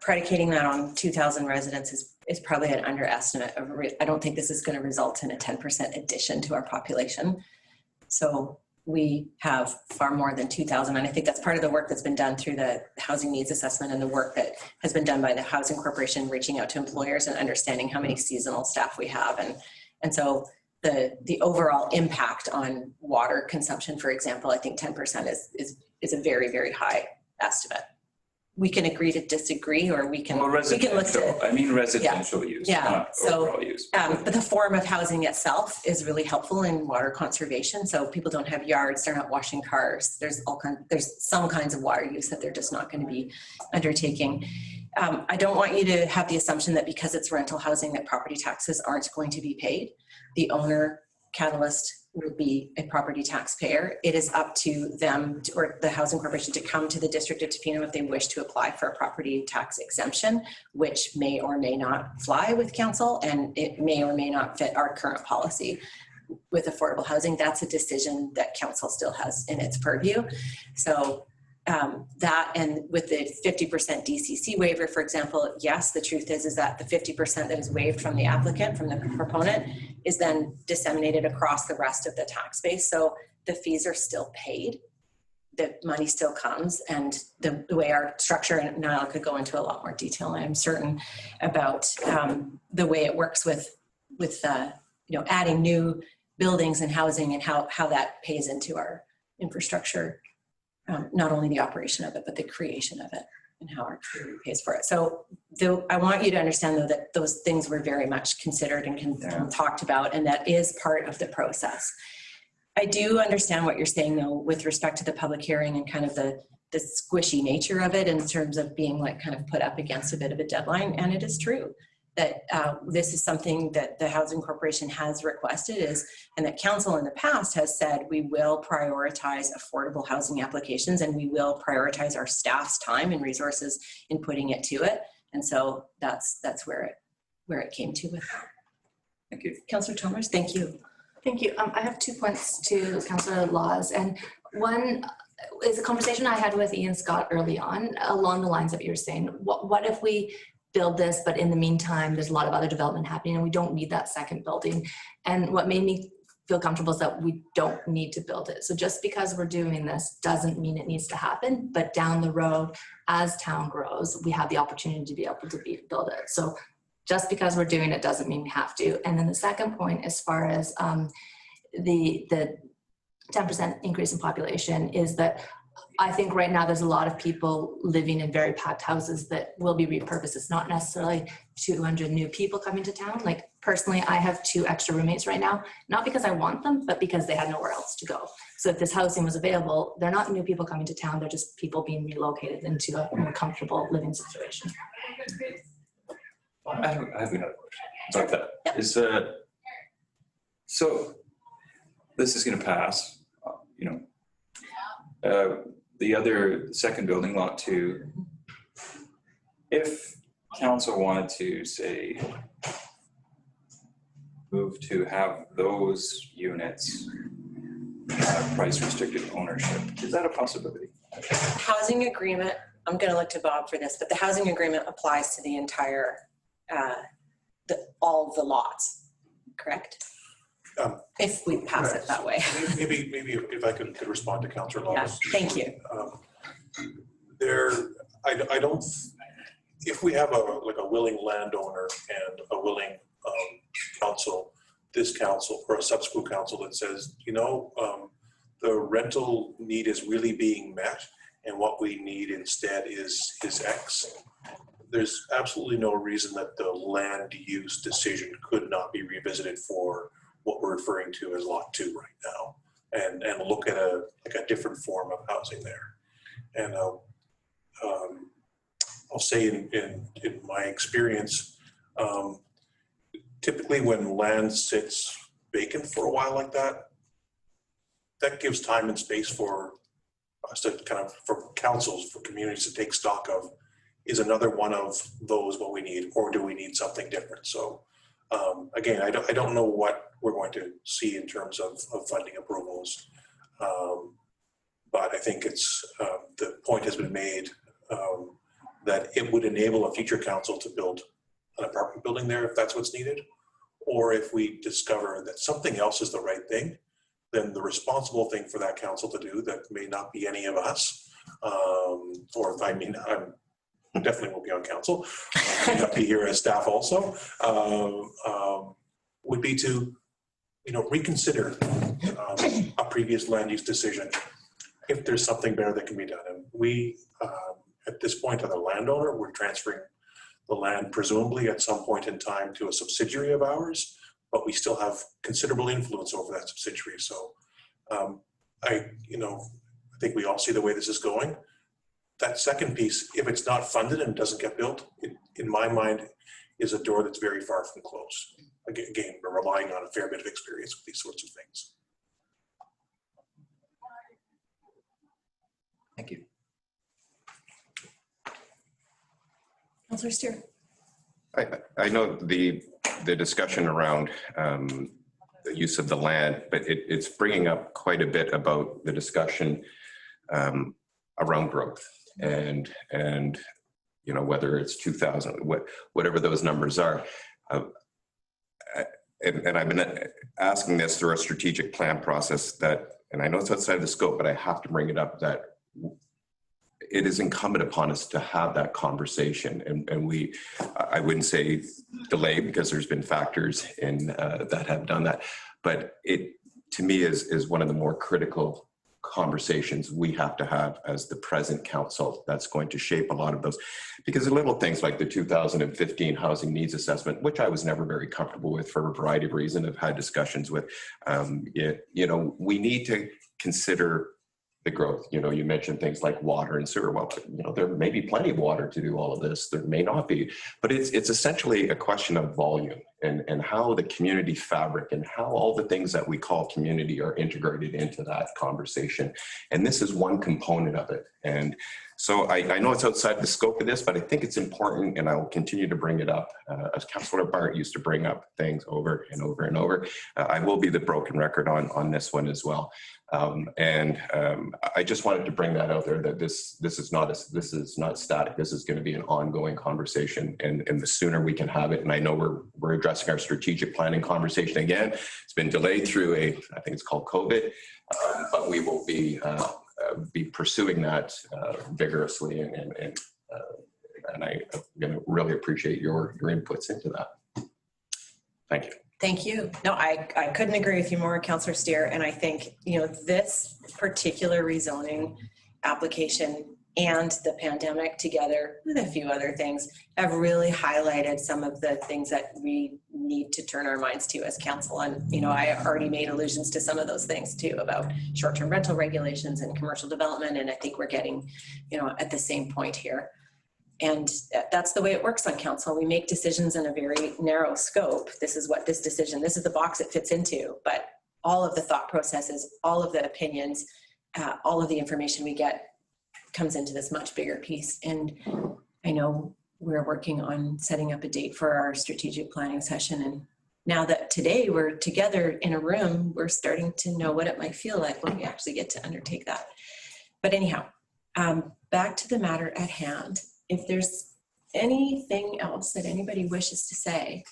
predicating that on 2,000 residents is probably an underestimate. I don't think this is going to result in a 10% addition to our population. So we have far more than 2,000. And I think that's part of the work that's been done through the housing needs assessment and the work that has been done by the Housing Corporation, reaching out to employers and understanding how many seasonal staff we have. And so the overall impact on water consumption, for example, I think 10% is a very, very high estimate. We can agree to disagree, or we can look to. I mean residential use, not overall use. But the form of housing itself is really helpful in water conservation. So people don't have yards, they're not washing cars. There's some kinds of water use that they're just not going to be undertaking. I don't want you to have the assumption that because it's rental housing that property taxes aren't going to be paid. The owner, Catalyst, will be a property taxpayer. It is up to them or the Housing Corporation to come to the District of Tofino if they wish to apply for a property tax exemption, which may or may not fly with council, and it may or may not fit our current policy with affordable housing. That's a decision that council still has in its purview. So that, and with the 50% DCC waiver, for example, yes, the truth is that the 50% that is waived from the applicant, from the proponent, is then disseminated across the rest of the tax base. So the fees are still paid, the money still comes, and the way our structure, and Niall could go into a lot more detail, I'm certain, about the way it works with adding new buildings and housing and how that pays into our infrastructure. Not only the operation of it, but the creation of it and how our community pays for it. So I want you to understand, though, that those things were very much considered and talked about, and that is part of the process. I do understand what you're saying, though, with respect to the public hearing and kind of the squishy nature of it in terms of being like kind of put up against a bit of a deadline. And it is true that this is something that the Housing Corporation has requested and that council in the past has said we will prioritize affordable housing applications and we will prioritize our staff's time and resources in putting it to it. And so that's where it came to with that. Thank you. Councillor Chalmers, thank you. Thank you. I have 2 points to Councillor Laws, and one is a conversation I had with Ian Scott early on along the lines of what you're saying. What if we build this, but in the meantime, there's a lot of other development happening and we don't need that second building? And what made me feel comfortable is that we don't need to build it. So just because we're doing this doesn't mean it needs to happen, but down the road, as town grows, we have the opportunity to be able to build it. So just because we're doing it doesn't mean we have to. And then the second point, as far as the 10% increase in population, is that I think right now there's a lot of people living in very packed houses that will be repurposed. It's not necessarily 200 new people coming to town. Like personally, I have 2 extra roommates right now, not because I want them, but because they had nowhere else to go. So if this housing was available, they're not new people coming to town. They're just people being relocated into a more comfortable living situation. I have another question about that. Yep. So this is going to pass, the other second building, lot 2, if council wanted to say move to have those units price restricted ownership, is that a possibility? Housing agreement, I'm going to look to Bob for this, but the housing agreement applies to the entire, all of the lots, correct? If we pass it that way. Maybe if I could respond to Councillor Lawless. Yeah, thank you. I don't, if we have a willing landowner and a willing council, this council or a subsequent council that says, you know, the rental need is really being met and what we need instead is X, there's absolutely no reason that the land use decision could not be revisited for what we're referring to as lot 2 right now, and look at a different form of housing there. And I'll say in my experience, typically when land sits vacant for a while like that, that gives time and space for us to for councils, for communities to take stock of, is another one of those what we need, or do we need something different? So again, I don't know what we're going to see in terms of funding approvals, but I think it's the point has been made that it would enable a future council to build an apartment building there if that's what's needed, or if we discover that something else is the right thing, then the responsible thing for that council to do, that may not be any of us, or if I definitely will be on council, may not be here as staff also, would be to, reconsider a previous land use decision if there's something better that can be done. And we, at this point, are the landowner. We're transferring the land presumably at some point in time to a subsidiary of ours, but we still have considerable influence over that subsidiary. So I think we all see the way this is going. That second piece, if it's not funded and doesn't get built, in my mind, is a door that's very far from close. Again, we're relying on a fair bit of experience with these sorts of things. Thank you. Councillor Steer. I know the discussion around the use of the land, but it's bringing up quite a bit about the discussion around growth and whether it's 2,000, whatever those numbers are. And I've been asking this through our strategic plan process and I know it's outside of the scope, but I have to bring it up, that it is incumbent upon us to have that conversation. And I wouldn't say delay, because there's been factors in that have done that, but it, to me, is one of the more critical conversations we have to have as the present council that's going to shape a lot of those. Because the little things like the 2015 housing needs assessment, which I was never very comfortable with for a variety of reasons, I've had discussions with, we need to consider the growth. You mentioned things like water and sewer. Well, there may be plenty of water to do all of this. There may not be, but it's essentially a question of volume and how the community fabric and how all the things that we call community are integrated into that conversation. And this is one component of it. And so I know it's outside the scope of this, but I think it's important, and I will continue to bring it up. As Councillor Bart used to bring up things over and over and over. I will be the broken record on this one as well. I just wanted to bring that out there, that this is not static. This is going to be an ongoing conversation, and the sooner we can have it. And I know we're addressing our strategic planning conversation again. It's been delayed through I think it's called COVID, but we will be pursuing that vigorously, and I'm going to really appreciate your inputs into that. Thank you. Thank you. No, I couldn't agree with you more, Councillor Steer. And I think, this particular rezoning application and the pandemic, together with a few other things, have really highlighted some of the things that we need to turn our minds to as council. And, I already made allusions to some of those things too, about short-term rental regulations and commercial development. And I think we're getting, at the same point here. And that's the way it works on council. We make decisions in a very narrow scope. This is what this is the box it fits into. But all of the thought processes, all of the opinions, all of the information we get comes into this much bigger piece. And I know we're working on setting up a date for our strategic planning session. And now that today we're together in a room, we're starting to know what it might feel like when we actually get to undertake that. But anyhow, back to the matter at hand. If there's anything else that anybody wishes to say,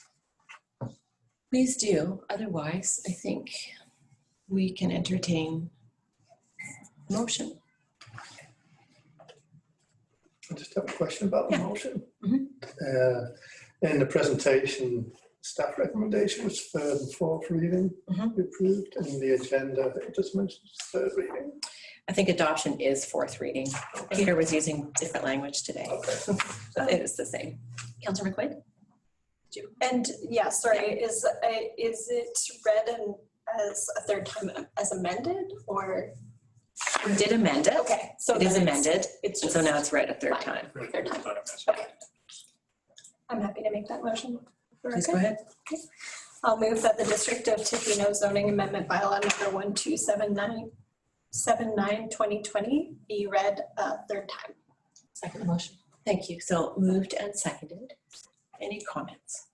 please do. Otherwise, I think we can entertain motion. I just have a question about the motion. Mm-hmm. In the presentation, staff recommendation was third and fourth reading approved, and the agenda, it just mentions third reading. I think adoption is fourth reading. Okay. Peter was using different language today. Okay. So it is the same. Councillor McQuaid? And yeah, sorry, is it read as a third time as amended, or? We did amend it. Okay, so it is amended. It's just so now it's read a third time. Third time. Okay. I'm happy to make that motion. Please go ahead. Okay. I'll move that the District of Tofino zoning amendment bylaw number 1279/2020 be read a third time. Second motion. Thank you. So moved and seconded. Any comments?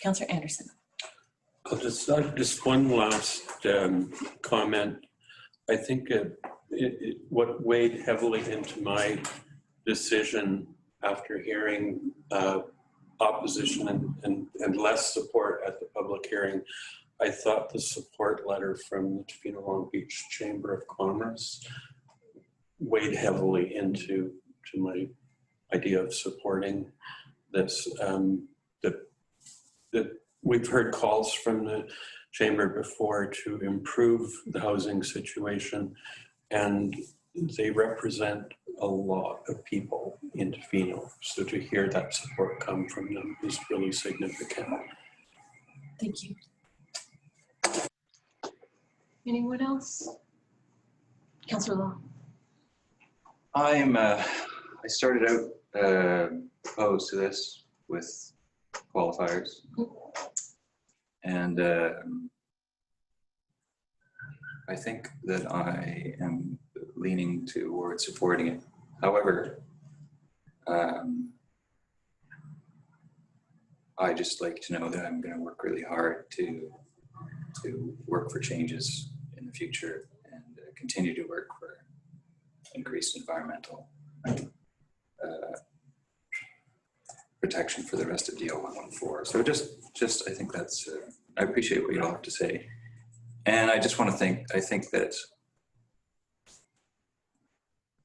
Councillor Anderson. Just one last comment. I think what weighed heavily into my decision after hearing opposition and less support at the public hearing, I thought the support letter from the Tofino Long Beach Chamber of Commerce weighed heavily into my idea of supporting this. That we've heard calls from the Chamber before to improve the housing situation, and they represent a lot of people in Tofino. So to hear that support come from them is really significant. Thank you. Anyone else? Councillor Law. I started out opposed to this with qualifiers. And I think that I am leaning towards supporting it. However, I just like to know that I'm going to work really hard to work for changes in the future and continue to work for increased environmental protection for the rest of DO 114. So just I think that's, I appreciate what you all have to say. And I just want to I think that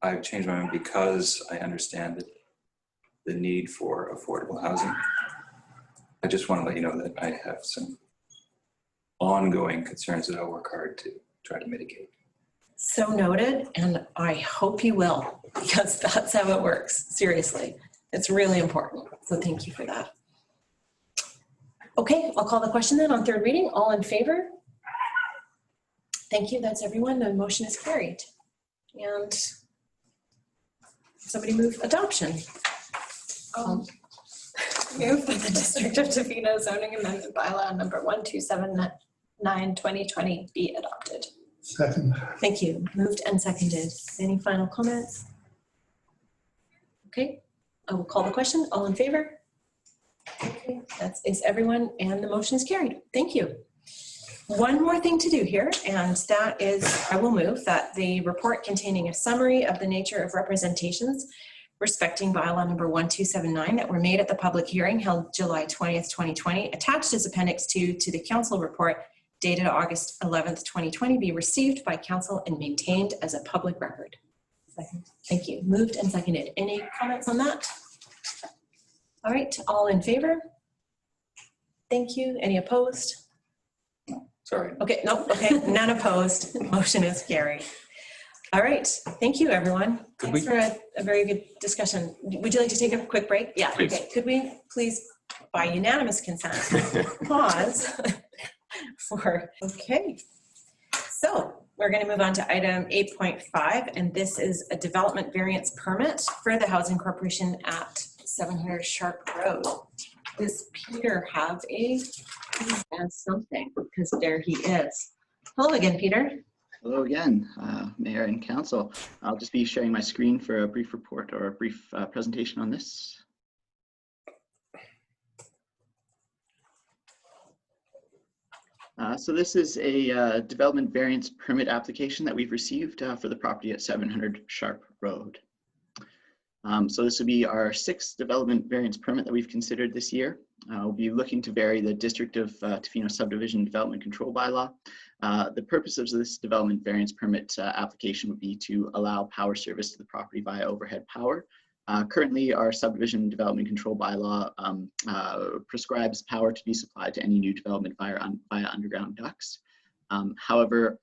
I've changed my mind because I understand the need for affordable housing. I just want to let you know that I have some ongoing concerns that I'll work hard to try to mitigate. So noted, and I hope you will, because that's how it works. Seriously, it's really important. So thank you for that. Okay, I'll call the question then on third reading. All in favor? Thank you, that's everyone. The motion is carried. And somebody move adoption. Move that the District of Tofino zoning amendment bylaw number 1279/2020 be adopted. Second. Thank you. Moved and seconded. Any final comments? Okay, I will call the question. All in favor? Okay, that is everyone, and the motion is carried. Thank you. One more thing to do here, and that is I will move that the report containing a summary of the nature of representations respecting bylaw number 1279 that were made at the public hearing held July 20th, 2020, attached as Appendix 2 to the Council report dated August 11th, 2020, be received by Council and maintained as a public record. Second. Thank you. Moved and seconded. Any comments on that? All right, all in favor? Thank you. Any opposed? Sorry. Okay, no, okay, none opposed. Motion is carried. All right, thank you, everyone. Thanks for a very good discussion. Would you like to take a quick break? Yeah, please. Okay. Could we please, by unanimous consent, pause for, okay. So we're going to move on to item 8.5, and this is a development variance permit for the Housing Corporation at 700 Sharp Road. Does Peter have something? Because there he is. Hello again, Peter. Hello again, Mayor and Council. I'll just be sharing my screen for a brief report or a brief presentation on this. So this is a development variance permit application that we've received for the property at 700 Sharp Road. So this will be our 6th development variance permit that we've considered this year. We'll be looking to vary the District of Tofino Subdivision Development Control Bylaw. The purpose of this development variance permit application would be to allow power service to the property via overhead power. Currently, our subdivision development control bylaw prescribes power to be supplied to any new development via underground ducts. However,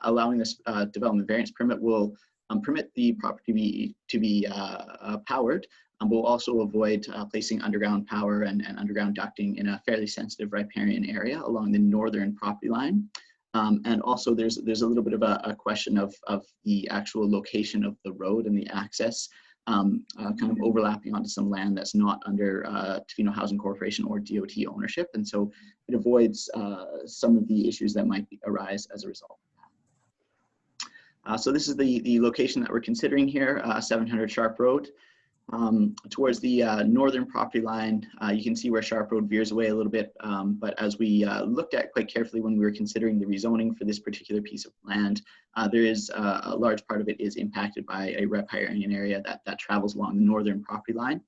allowing this development variance permit will permit the property to be powered, but will also avoid placing underground power and underground ducting in a fairly sensitive riparian area along the northern property line. And also there's a little bit of a question of the actual location of the road and the access kind of overlapping onto some land that's not under Tofino Housing Corporation or DOT ownership. And so it avoids some of the issues that might arise as a result. So this is the location that we're considering here, 700 Sharp Road. Towards the northern property line, you can see where Sharp Road veers away a little bit, but as we looked at quite carefully when we were considering the rezoning for this particular piece of land, there is a large part of it is impacted by a riparian area that travels along the northern property line.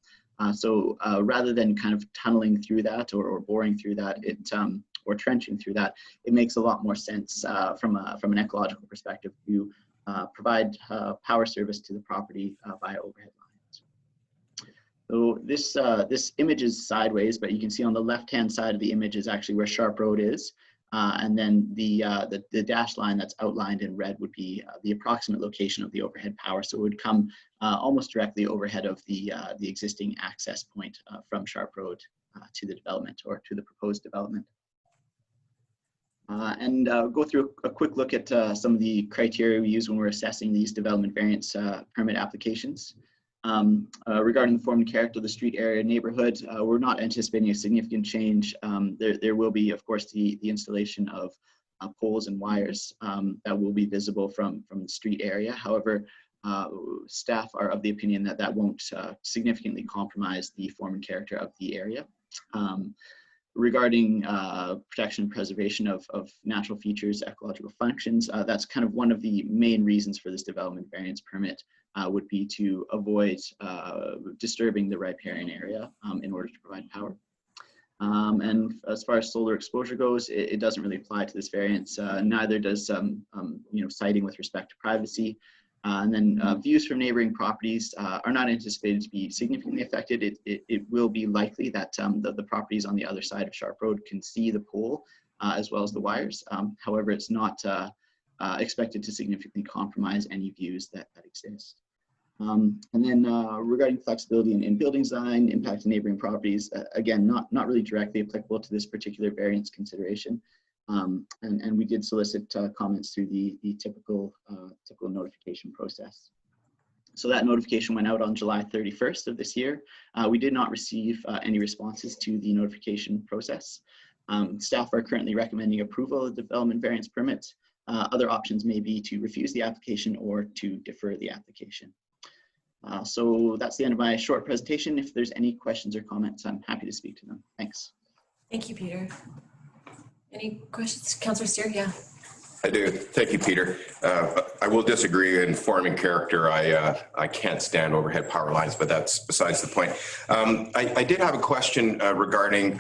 So rather than kind of tunneling through that or boring through that, or trenching through that, it makes a lot more sense from an ecological perspective to provide power service to the property via overhead lines. So this image is sideways, but you can see on the left-hand side of the image is actually where Sharp Road is. And then the dashed line that's outlined in red would be the approximate location of the overhead power. So it would come almost directly overhead of the existing access point from Sharp Road to the development or to the proposed development. And go through a quick look at some of the criteria we use when we're assessing these development variance permit applications. Regarding the form and character of the street area neighborhood, we're not anticipating a significant change. There will be, of course, the installation of poles and wires that will be visible from the street area. However, staff are of the opinion that that won't significantly compromise the form and character of the area. Regarding protection and preservation of natural features, ecological functions, that's kind of one of the main reasons for this development variance permit would be to avoid disturbing the riparian area in order to provide power. And as far as solar exposure goes, it doesn't really apply to this variance. Neither does siting with respect to privacy. And then views from neighboring properties are not anticipated to be significantly affected. It will be likely that the properties on the other side of Sharp Road can see the pole as well as the wires. However, it's not expected to significantly compromise any views that exist. And then regarding flexibility in building design, impact to neighboring properties, again, not really directly applicable to this particular variance consideration. And we did solicit comments through the typical notification process. So that notification went out on July 31st of this year. We did not receive any responses to the notification process. Staff are currently recommending approval of the development variance permit. Other options may be to refuse the application or to defer the application. So that's the end of my short presentation. If there's any questions or comments, I'm happy to speak to them. Thanks. Thank you, Peter. Any questions? Councillor Steer, yeah. I do. Thank you, Peter. I will disagree in form and character. I can't stand overhead power lines, but that's besides the point. I did have a question regarding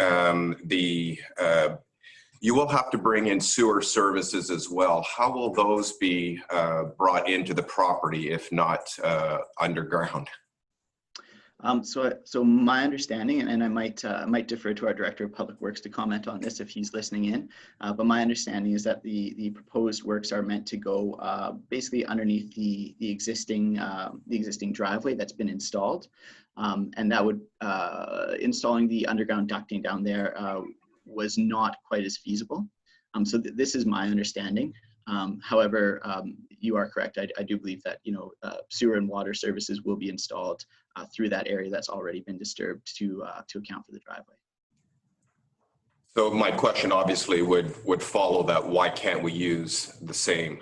you will have to bring in sewer services as well. How will those be brought into the property if not underground? So my understanding, and I might defer to our Director of Public Works to comment on this if he's listening in, but my understanding is that the proposed works are meant to go basically underneath the existing driveway that's been installed, and that would installing the underground ducting down there was not quite as feasible. So this is my understanding. However, you are correct. I do believe that sewer and water services will be installed through that area that's already been disturbed to account for the driveway. So my question obviously would follow that. Why can't we use the same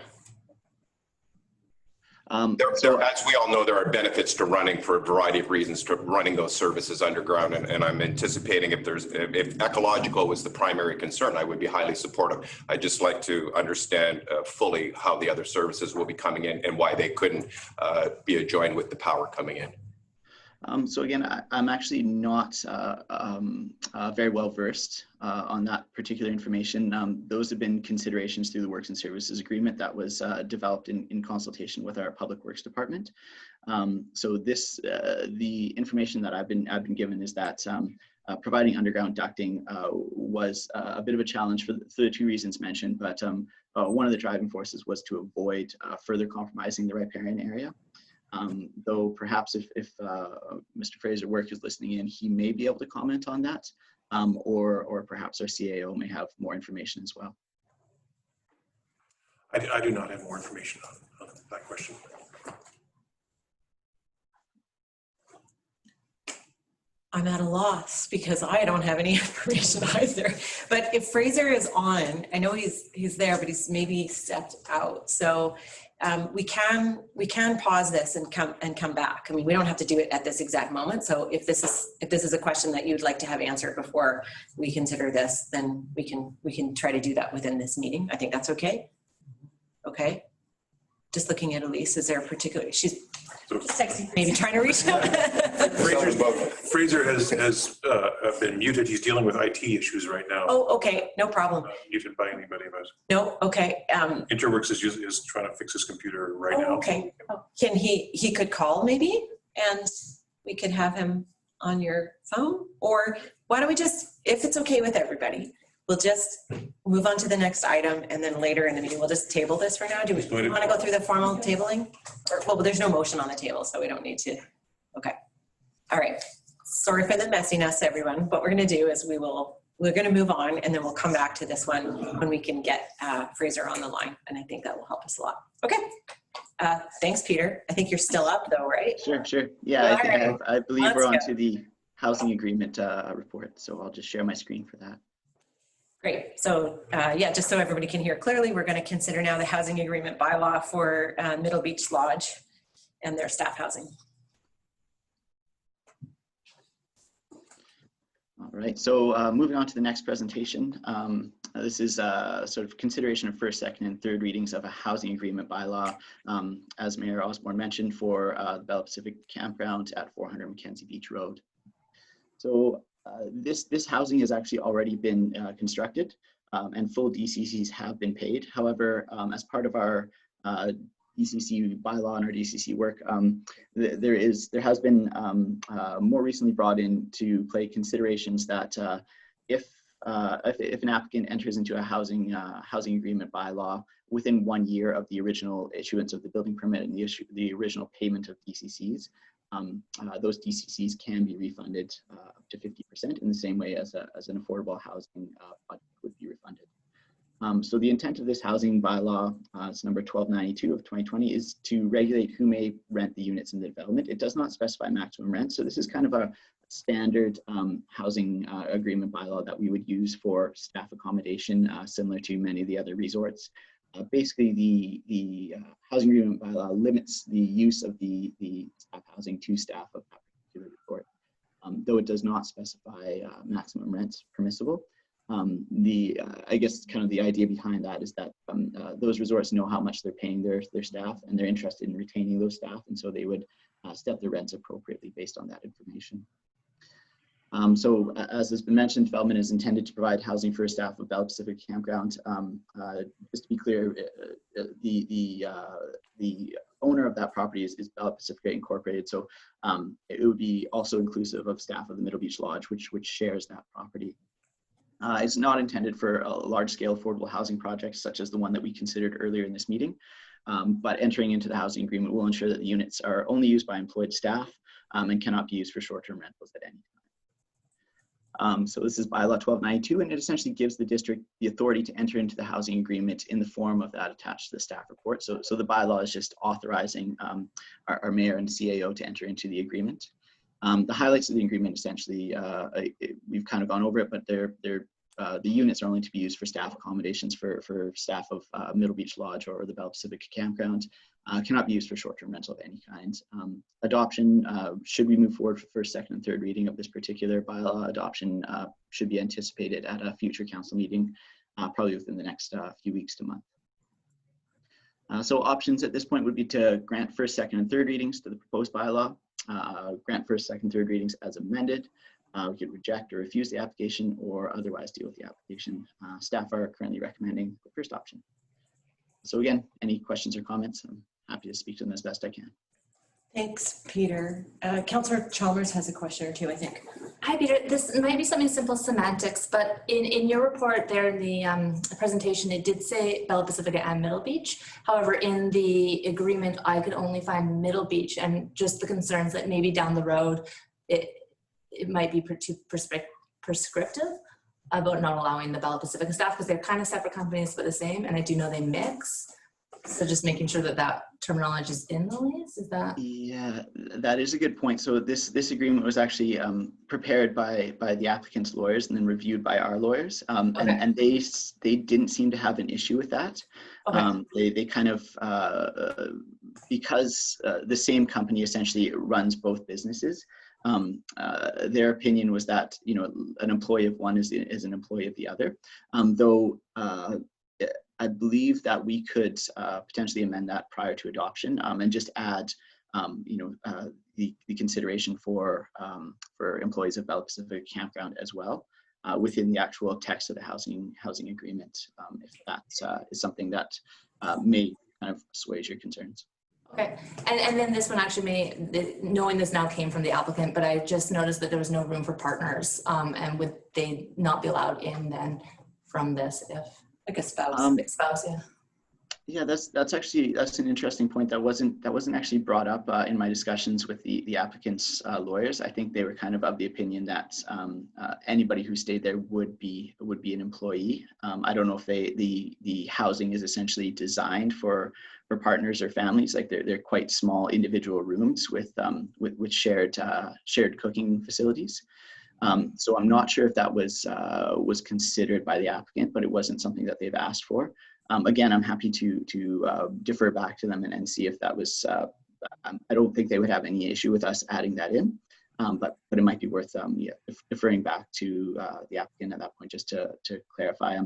As we all know, there are benefits to running for a variety of reasons to running those services underground. And I'm anticipating if ecological was the primary concern, I would be highly supportive. I'd just like to understand fully how the other services will be coming in and why they couldn't be adjoined with the power coming in. So again, I'm actually not very well versed on that particular information. Those have been considerations through the Works and Services Agreement that was developed in consultation with our Public Works Department. So this, the information that I've been given is that providing underground ducting was a bit of a challenge for the two reasons mentioned, but one of the driving forces was to avoid further compromising the riparian area. Though perhaps if Mr. Fraser Work is listening in, he may be able to comment on that, or perhaps our CAO may have more information as well. I do not have more information on that question. I'm at a loss because I don't have any information either. But if Fraser is on, I know he's there, but he's maybe stepped out. So we can pause this and come back. I mean, we don't have to do it at this exact moment. So if this is a question that you'd like to have answered before we consider this, then we can try to do that within this meeting. I think that's okay. Okay. Just looking at Elise, is there a particular, she's sexy, maybe trying to reach out. Fraser has been muted. He's dealing with IT issues right now. Oh, okay, no problem. Muted by anybody, but no, okay. Interworks is trying to fix his computer right now. Okay, can he could call maybe, and we could have him on your phone, or why don't we just, if it's okay with everybody, we'll just move on to the next item, and then later in the meeting, we'll just table this for now. Do we want to go through the formal tabling? Or, well, there's no motion on the table, so we don't need to. Okay. All right. Sorry for the messiness, everyone. What we're going to do is we're going to move on, and then we'll come back to this one when we can get Fraser on the line, and I think that will help us a lot. Okay. Thanks, Peter. I think you're still up, though, right? Sure. Yeah, I believe we're on Let's to the housing agreement report, so I'll just share my screen for that. Great. So yeah, just so everybody can hear clearly, we're going to consider now the housing agreement bylaw for Middle Beach Lodge and their staff housing. All right, so moving on to the next presentation. This is sort of consideration of first, second, and third readings of a housing agreement bylaw, as Mayor Osborne mentioned, for the Bell Pacific Campground at 400 Mackenzie Beach Road. So this housing has actually already been constructed, and full DCCs have been paid. However, as part of our DCC bylaw and our DCC work, there has been more recently brought into play considerations that if an applicant enters into a housing agreement bylaw within 1 year of the original issuance of the building permit and the original payment of DCCs, those DCCs can be refunded up to 50% in the same way as an affordable housing budget would be refunded. So the intent of this housing bylaw, it's number 1292 of 2020, is to regulate who may rent the units in the development. It does not specify maximum rent, so this is kind of a standard housing agreement bylaw that we would use for staff accommodation, similar to many of the other resorts. Basically, the housing agreement bylaw limits the use of the staff housing to staff of that particular resort, though it does not specify maximum rents permissible. I guess kind of the idea behind that is that those resorts know how much they're paying their staff, and they're interested in retaining those staff, and so they would step the rents appropriately based on that information. So as has been mentioned, development is intended to provide housing for staff of Bell Pacific Campground. Just to be clear, the owner of that property is Bell Pacific Incorporated, so it would be also inclusive of staff of the Middle Beach Lodge, which shares that property. It's not intended for large-scale affordable housing projects such as the one that we considered earlier in this meeting, but entering into the housing agreement will ensure that the units are only used by employed staff and cannot be used for short-term rentals at any time. So this is bylaw 1292, and it essentially gives the district the authority to enter into the housing agreement in the form of that attached to the staff report. So the bylaw is just authorizing our mayor and CAO to enter into the agreement. The highlights of the agreement essentially, we've kind of gone over it, but they're the units are only to be used for staff accommodations for staff of Middle Beach Lodge or the Bell Pacific Campground. Cannot be used for short-term rental of any kind. Adoption, should we move forward for first, second, and third reading of this particular bylaw, adoption should be anticipated at a future council meeting, probably within the next few weeks to month. So options at this point would be to grant first, second, and third readings to the proposed bylaw, grant first, second, third readings as amended. We could reject or refuse the application or otherwise deal with the application. Staff are currently recommending the first option. So again, any questions or comments? I'm happy to speak to them as best I can. Thanks, Peter. Councillor Chalmers has a question or two, I think. Hi, Peter. This might be something simple semantics, but in your report there in the presentation, it did say Bella Pacifica and Middle Beach. However, in the agreement, I could only find Middle Beach, and just the concerns that maybe down the road, it might be too prescriptive about not allowing the Bella Pacifica staff, because they're kind of separate companies but the same, and I do know they mix. So just making sure that that terminology is in the lease, is that? Yeah, that is a good point. So this agreement was actually prepared by the applicant's lawyers and then reviewed by our lawyers, Okay. and they didn't seem to have an issue with that. Okay. They kind of because the same company essentially runs both businesses. Their opinion was that, you know, an employee of one is an employee of the other, though I believe that we could potentially amend that prior to adoption, and just add, you know, the consideration for employees of Bell Pacific Campground as well within the actual text of the housing agreement, if that is something that may kind of assuage your concerns. Okay, and then this one actually knowing this now came from the applicant, but I just noticed that there was no room for partners, and would they not be allowed in then from this if? Like a spouse. Spouse, yeah. Yeah, that's an interesting point that wasn't actually brought up in my discussions with the applicant's lawyers. I think they were kind of the opinion that anybody who stayed there would be an employee. I don't know if the housing is essentially designed for partners or families. Like they're quite small individual rooms with shared cooking facilities. So I'm not sure if that was considered by the applicant, but it wasn't something that they've asked for. Again, I'm happy to defer back to them and see if that was, I don't think they would have any issue with us adding that in, but it might be worth deferring back to the applicant at that point, just to clarify.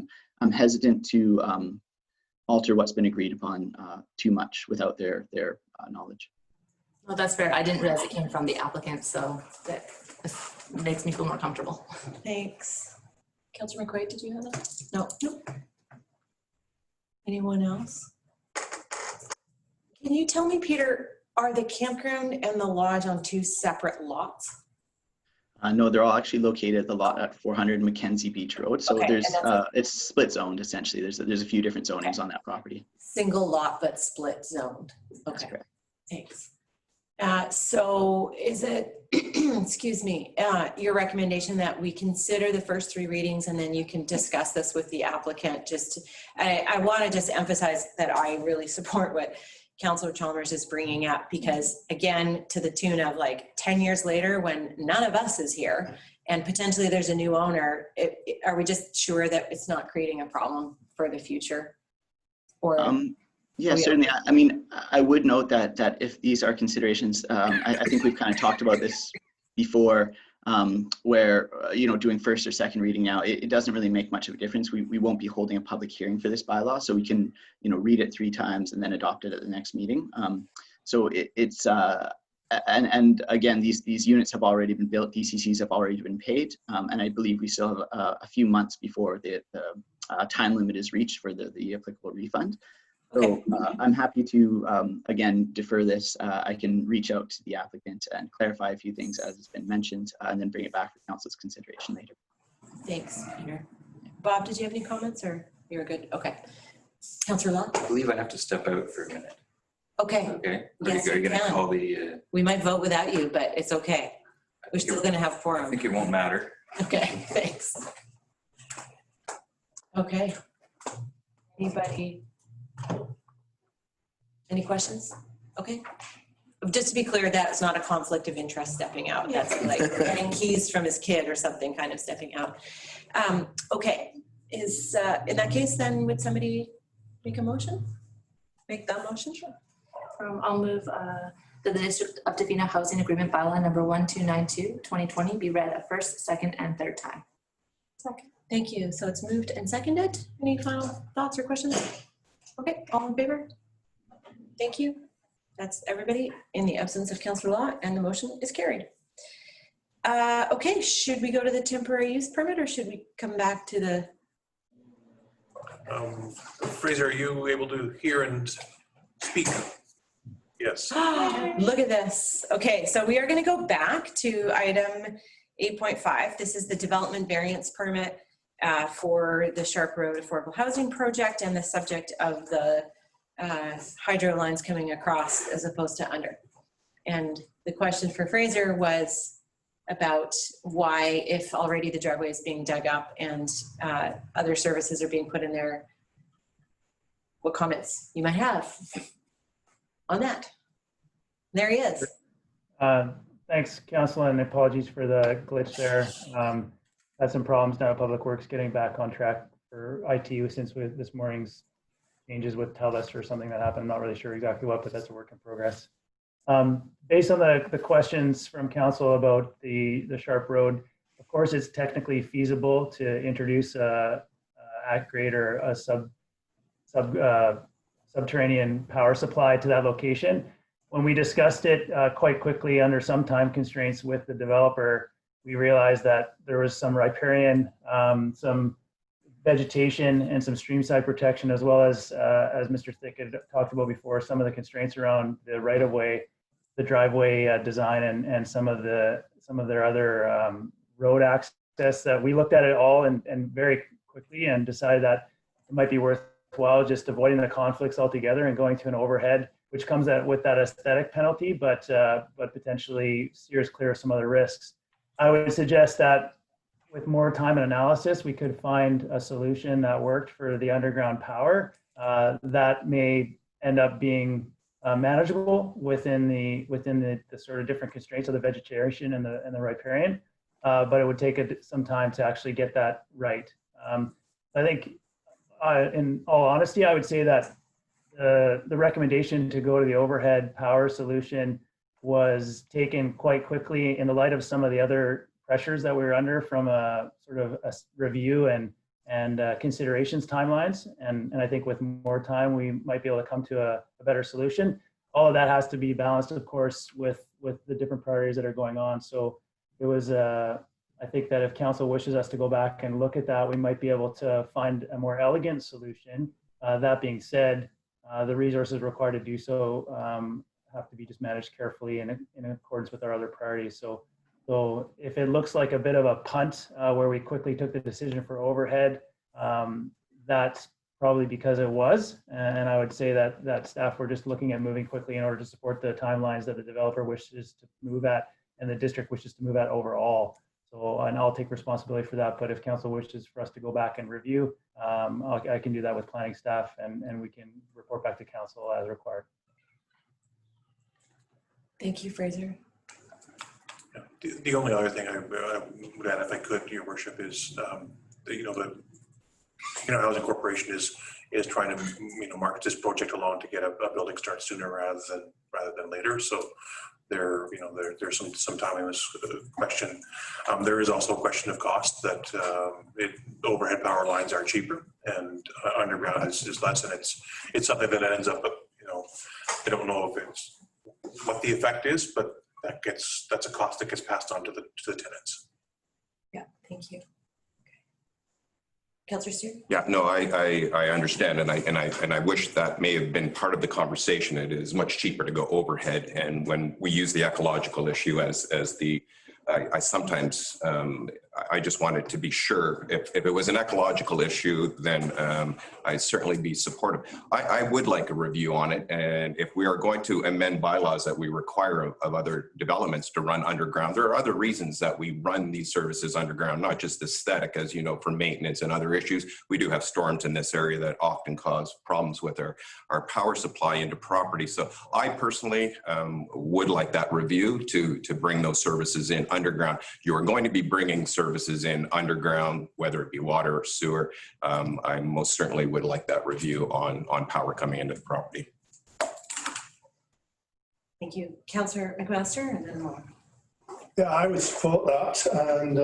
I'm hesitant to alter what's been agreed upon too much without their knowledge. Well, that's fair. I didn't realize it came from the applicant, so that makes me feel more comfortable. Thanks. Councillor McQuaid, did you have that? No. Anyone else? Can you tell me, Peter, are the campground and the lodge on two separate lots? No, they're all actually located at the lot at 400 Mackenzie Beach Road. So Okay, there's it's split zoned essentially. There's a few different zonings on that property. Single lot but split zoned. That's Okay, correct. thanks. So is it, excuse me, your recommendation that we consider the first three readings and then you can discuss this with the applicant? I want to just emphasize that I really support what Councillor Chalmers is bringing up, because again, to the tune of like 10 years later when none of us is here and potentially there's a new owner, are we just sure that it's not creating a problem for the future? Or yeah, certainly. I mean, I would note that if these are considerations, I think we've kind of talked about this before, where, you know, doing first or second reading now, it doesn't really make much of a difference. We won't be holding a public hearing for this bylaw, so we can, you know, read it 3 times and then adopt it at the next meeting. So it's, and again, these units have already been built, DCCs have already been paid, and I believe we still have a few months before the time limit is reached for the applicable refund. So I'm happy to, again, defer this. I can reach out to the applicant and clarify a few things as has been mentioned, and then bring it back for council's consideration later. Thanks, Peter. Bob, did you have any comments or you're good? Okay. Councillor Locke? I believe I have to step out for a minute. Okay. Okay. Yes, Are you going to can. call the? We might vote without you, but it's okay. We're still going to have I quorum. think it won't matter. Okay, thanks. Okay. Anybody? Any questions? Okay. Just to be clear, that's not a conflict of interest stepping out. That's like getting keys from his kid or something, kind of stepping out. Okay, is, in that case, then would somebody make a motion? Make that motion? Sure. I'll move that the District of Tofino Housing Agreement Bylaw number 1292/2020 be read a first, second, and third time. Second. Thank you. So it's moved and seconded. Any final thoughts or questions? Okay, all in favor? Thank you. That's everybody in the absence of Councillor Law, and the motion is carried. Okay, should we go to the temporary use permit, or should we come back to the? Fraser, are you able to hear and speak? Yes. Look at this. Okay, so we are going to go back to item 8.5. This is the development variance permit for the Sharp Road Affordable Housing Project, and the subject of the hydro lines coming across as opposed to under. And the question for Fraser was about why, if already the driveway is being dug up and other services are being put in there, what comments you might have on that. There he is. Thanks, Council, and apologies for the glitch there. Had some problems now, Public Works getting back on track for ITU since with this morning's changes with TELUS or something that happened. I'm not really sure exactly what, but that's a work in progress. Based on the questions from Council about the Sharp Road, of course, it's technically feasible to introduce a at-grade or a subterranean power supply to that location. When we discussed it quite quickly under some time constraints with the developer, we realized that there was some riparian, some vegetation, and some streamside protection, as well as Mr. Thick had talked about before, some of the constraints around the right-of-way, the driveway design, and some of their other road access. That we looked at it all and very quickly and decided that it might be worthwhile just avoiding the conflicts altogether and going to an overhead, which comes with that aesthetic penalty, but potentially steers clear of some other risks. I would suggest that with more time and analysis, we could find a solution that worked for the underground power that may end up being manageable within the sort of different constraints of the vegetation and the riparian, but it would take some time to actually get that right. I think, in all honesty, I would say that the recommendation to go to the overhead power solution was taken quite quickly in the light of some of the other pressures that we were under from a sort of a review and considerations timelines. And I think with more time, we might be able to come to a better solution. All of that has to be balanced, of course, with the different priorities that are going on. So it was, I think that if council wishes us to go back and look at that, we might be able to find a more elegant solution. That being said, the resources required to do so have to be just managed carefully in accordance with our other priorities. So if it looks like a bit of a punt where we quickly took the decision for overhead, that's probably because it was. And I would say that staff were just looking at moving quickly in order to support the timelines that the developer wishes to move at and the district wishes to move at overall. So, and I'll take responsibility for that. But if council wishes for us to go back and review, I can do that with planning staff and we can report back to council as required. Thank you, Fraser. Yeah. The only other thing I would add, if I could, Your Worship, is the Housing Corporation is trying to market this project along to get a building start sooner rather than later. So there's some time in this question. There is also a question of cost that overhead power lines are cheaper and underground is less, and it's something that ends up, I don't know if it's what the effect is, but that's a cost that gets passed on to the tenants. Yeah, thank you. Councillor Stewart? Yeah, no, I understand, and I wish that may have been part of the conversation. It is much cheaper to go overhead, and when we use the ecological issue as the, I sometimes I just wanted to be sure if it was an ecological issue, then I'd certainly be supportive. I would like a review on it, and if we are going to amend bylaws that we require of other developments to run underground, there are other reasons that we run these services underground, not just aesthetic, as you know, for maintenance and other issues. We do have storms in this area that often cause problems with our power supply into property. So I personally would like that review to bring those services in underground. You are going to be bringing services services in underground, whether it be water or sewer. I most certainly would like that review on power coming into the property. Thank you. Councillor McMaster and then more. Yeah, I would support that, and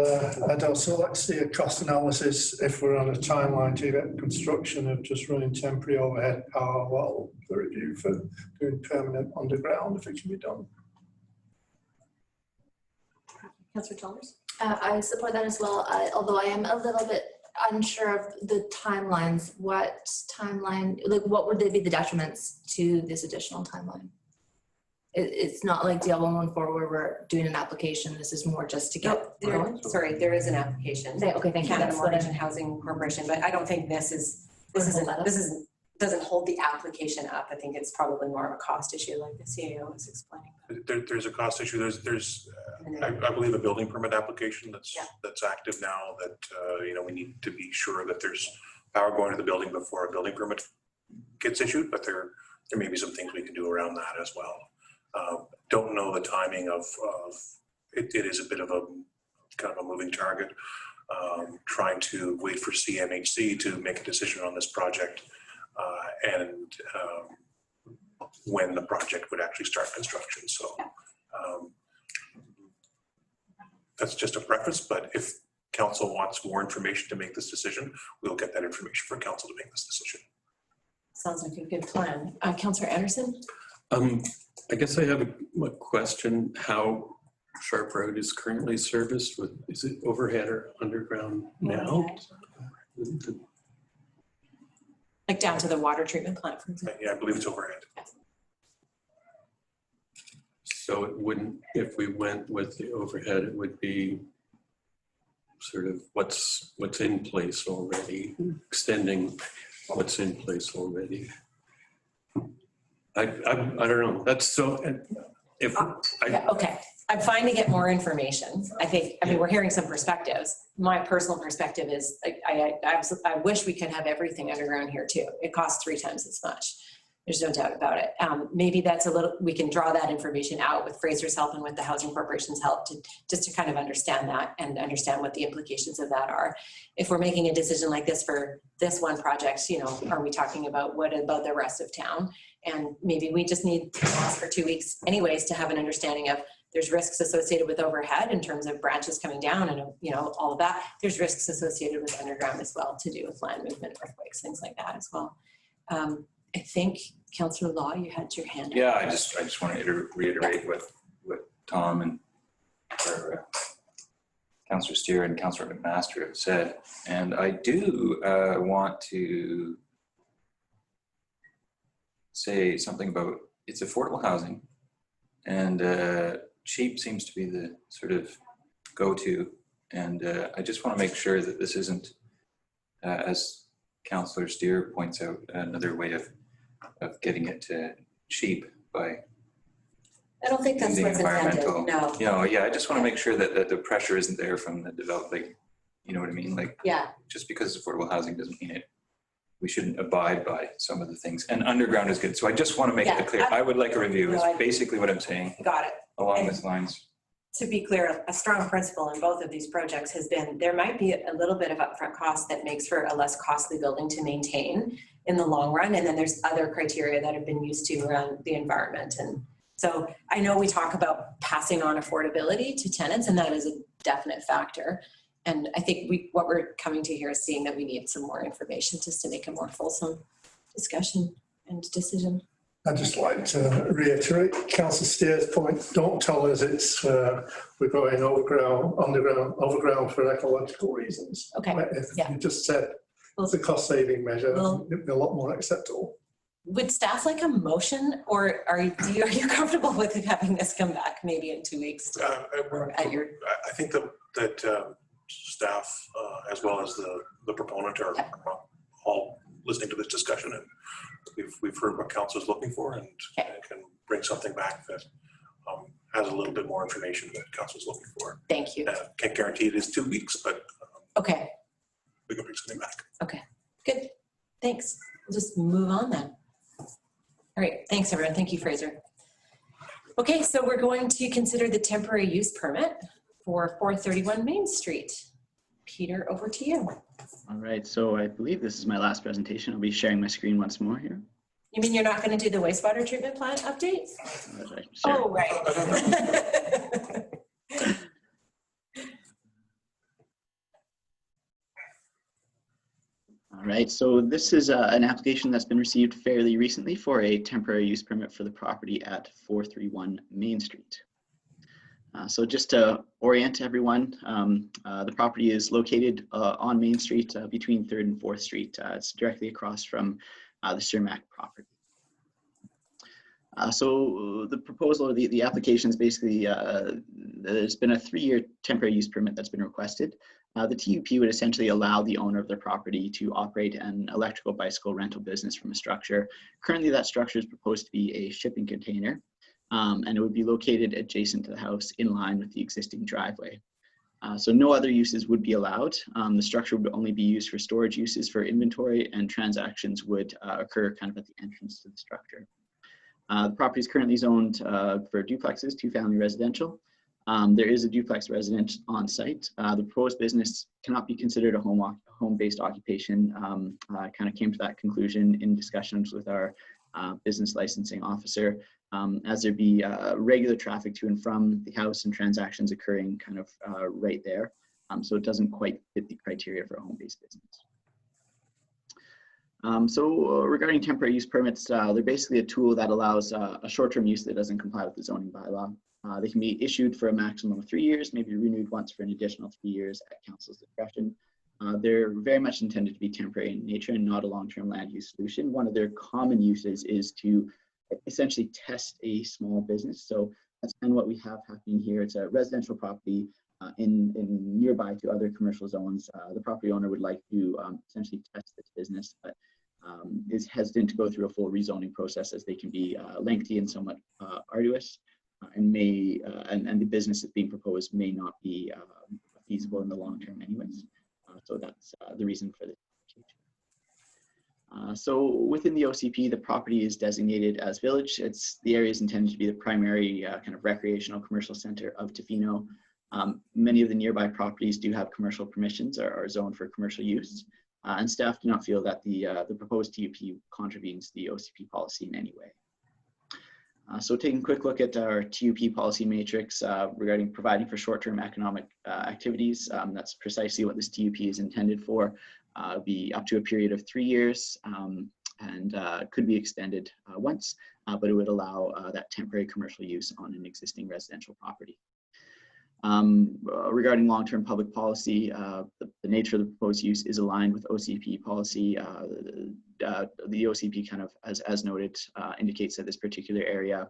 I'd also like to see a cost analysis if we're on a timeline to get construction of just running temporary overhead power while the review for doing permanent underground, if it can be done. Councillor Chalmers? I support that as well, although I am a little bit unsure of the timelines. What timeline, like what would they be the detriments to this additional timeline? It's not like DL 114 where we're doing an application. This is more just to get going. Sorry, there is an application. Okay, thank you. Canada Mortgage and Housing Corporation, but I don't think doesn't hold the application up. I think it's probably more of a cost issue, like the CAO was explaining. There's a cost issue. There's I believe a building permit application that's active now that we need to be sure that there's power going to the building before a building permit gets issued, but there may be some things we can do around that as well. Don't know the timing of it. It is a bit of a kind of a moving target. Trying to wait for CMHC to make a decision on this project and when the project would actually start construction. So that's just a preface, but if council wants more information to make this decision, we'll get that information for council to make this decision. Sounds like a good plan. Councillor Anderson? I guess I have a question. How Sharp Road is currently serviced with, is it overhead or underground now? Like down to the water treatment plant, for example? Yeah, I believe it's overhead. So it wouldn't, if we went with the overhead, it would be sort of what's in place already, extending what's in place already. I don't know. That's so. Okay. I'm fine to get more information. I mean, we're hearing some perspectives. My personal perspective is I wish we could have everything underground here too. It costs 3 times as much. There's no doubt about it. Maybe that's we can draw that information out with Fraser's help and with the Housing Corporation's help just to kind of understand that and understand what the implications of that are. If we're making a decision like this for this one project, are we talking about what about the rest of town? And maybe we just need to pause for 2 weeks anyways to have an understanding of there's risks associated with overhead in terms of branches coming down and all of that. There's risks associated with underground as well to do with land movement, earthquakes, things like that as well. I think Councillor Law, you had your hand up. Yeah, I just want to reiterate what Tom and Councillor Steer and Councillor McMaster have said, and I do want to say something about it's affordable housing, and cheap seems to be the sort of go-to, and I just want to make sure that this isn't, as Councillor Steer points out, another way of getting it to cheap by I don't think that's what's intended, no. Yeah, I just want to make sure that the pressure isn't there from the developing, you know what I mean? Like, just because it's affordable housing doesn't mean we shouldn't abide by some of the things. And underground is good. So I just want to make it clear. I would like a review is basically what I'm saying. Got it. Along these lines. To be clear, a strong principle in both of these projects has been there might be a little bit of upfront cost that makes for a less costly building to maintain in the long run. And then there's other criteria that have been used to around the environment. And so I know we talk about passing on affordability to tenants, and that is a definite factor. And I think what we're coming to here is seeing that we need some more information just to make a more fulsome discussion and decision. I'd just like to reiterate Councillor Steer's point. Don't tell us it's we're going overground for ecological reasons. Okay. If you just said it's a cost-saving measure, it'd be a lot more acceptable. Would staff like a motion, or are you comfortable with having this come back maybe in 2 weeks? I think that staff, as well as the proponent, are all listening to this discussion, and we've heard what council is looking for, and can bring something back that has a little bit more information that council is looking for. Thank you. Can't guarantee it is 2 weeks, but okay, we can bring something back. Okay, good. Thanks. We'll just move on then. All right, thanks everyone. Thank you, Fraser. Okay, so we're going to consider the temporary use permit for 431 Main Street. Peter, over to you. All right, so I believe this is my last presentation. I'll be sharing my screen once more here. You mean you're not going to do the wastewater treatment plant update? Sure. Oh, right. All right, so this is an application that's been received fairly recently for a temporary use permit for the property at 431 Main Street. So just to orient everyone, the property is located on Main Street between 3rd and 4th Street. It's directly across from the Cermak property. So the proposal, or the application is basically, there's been a 3-year temporary use permit that's been requested. The TUP would essentially allow the owner of the property to operate an electrical bicycle rental business from a structure. Currently, that structure is proposed to be a shipping container, and it would be located adjacent to the house in line with the existing driveway. So no other uses would be allowed. The structure would only be used for storage uses for inventory, and transactions would occur kind of at the entrance to the structure. The property is currently zoned for duplexes, 2-family residential. There is a duplex residence on site. The proposed business cannot be considered a home-based occupation. I kind of came to that conclusion in discussions with our business licensing officer, as there be regular traffic to and from the house and transactions occurring kind of right there. So it doesn't quite fit the criteria for a home-based business. So regarding temporary use permits, they're basically a tool that allows a short-term use that doesn't comply with the zoning bylaw. They can be issued for a maximum of 3 years, maybe renewed once for an additional 3 years at council's discretion. They're very much intended to be temporary in nature and not a long-term land use solution. One of their common uses is to essentially test a small business. So that's kind of what we have happening here. It's a residential property in nearby to other commercial zones. The property owner would like to essentially test this business, but is hesitant to go through a full rezoning process, as they can be lengthy and somewhat arduous, and the business that's being proposed may not be feasible in the long term anyways. So that's the reason for this application. So within the OCP, the property is designated as village. The area is intended to be the primary kind of recreational commercial center of Tofino. Many of the nearby properties do have commercial permissions or are zoned for commercial use, and staff do not feel that the proposed TUP contravenes the OCP policy in any way. So taking a quick look at our TUP policy matrix regarding providing for short-term economic activities, that's precisely what this TUP is intended for. Be up to a period of 3 years, and could be extended once, but it would allow that temporary commercial use on an existing residential property. Regarding long-term public policy, the nature of the proposed use is aligned with OCP policy. The OCP kind of, as noted, indicates that this particular area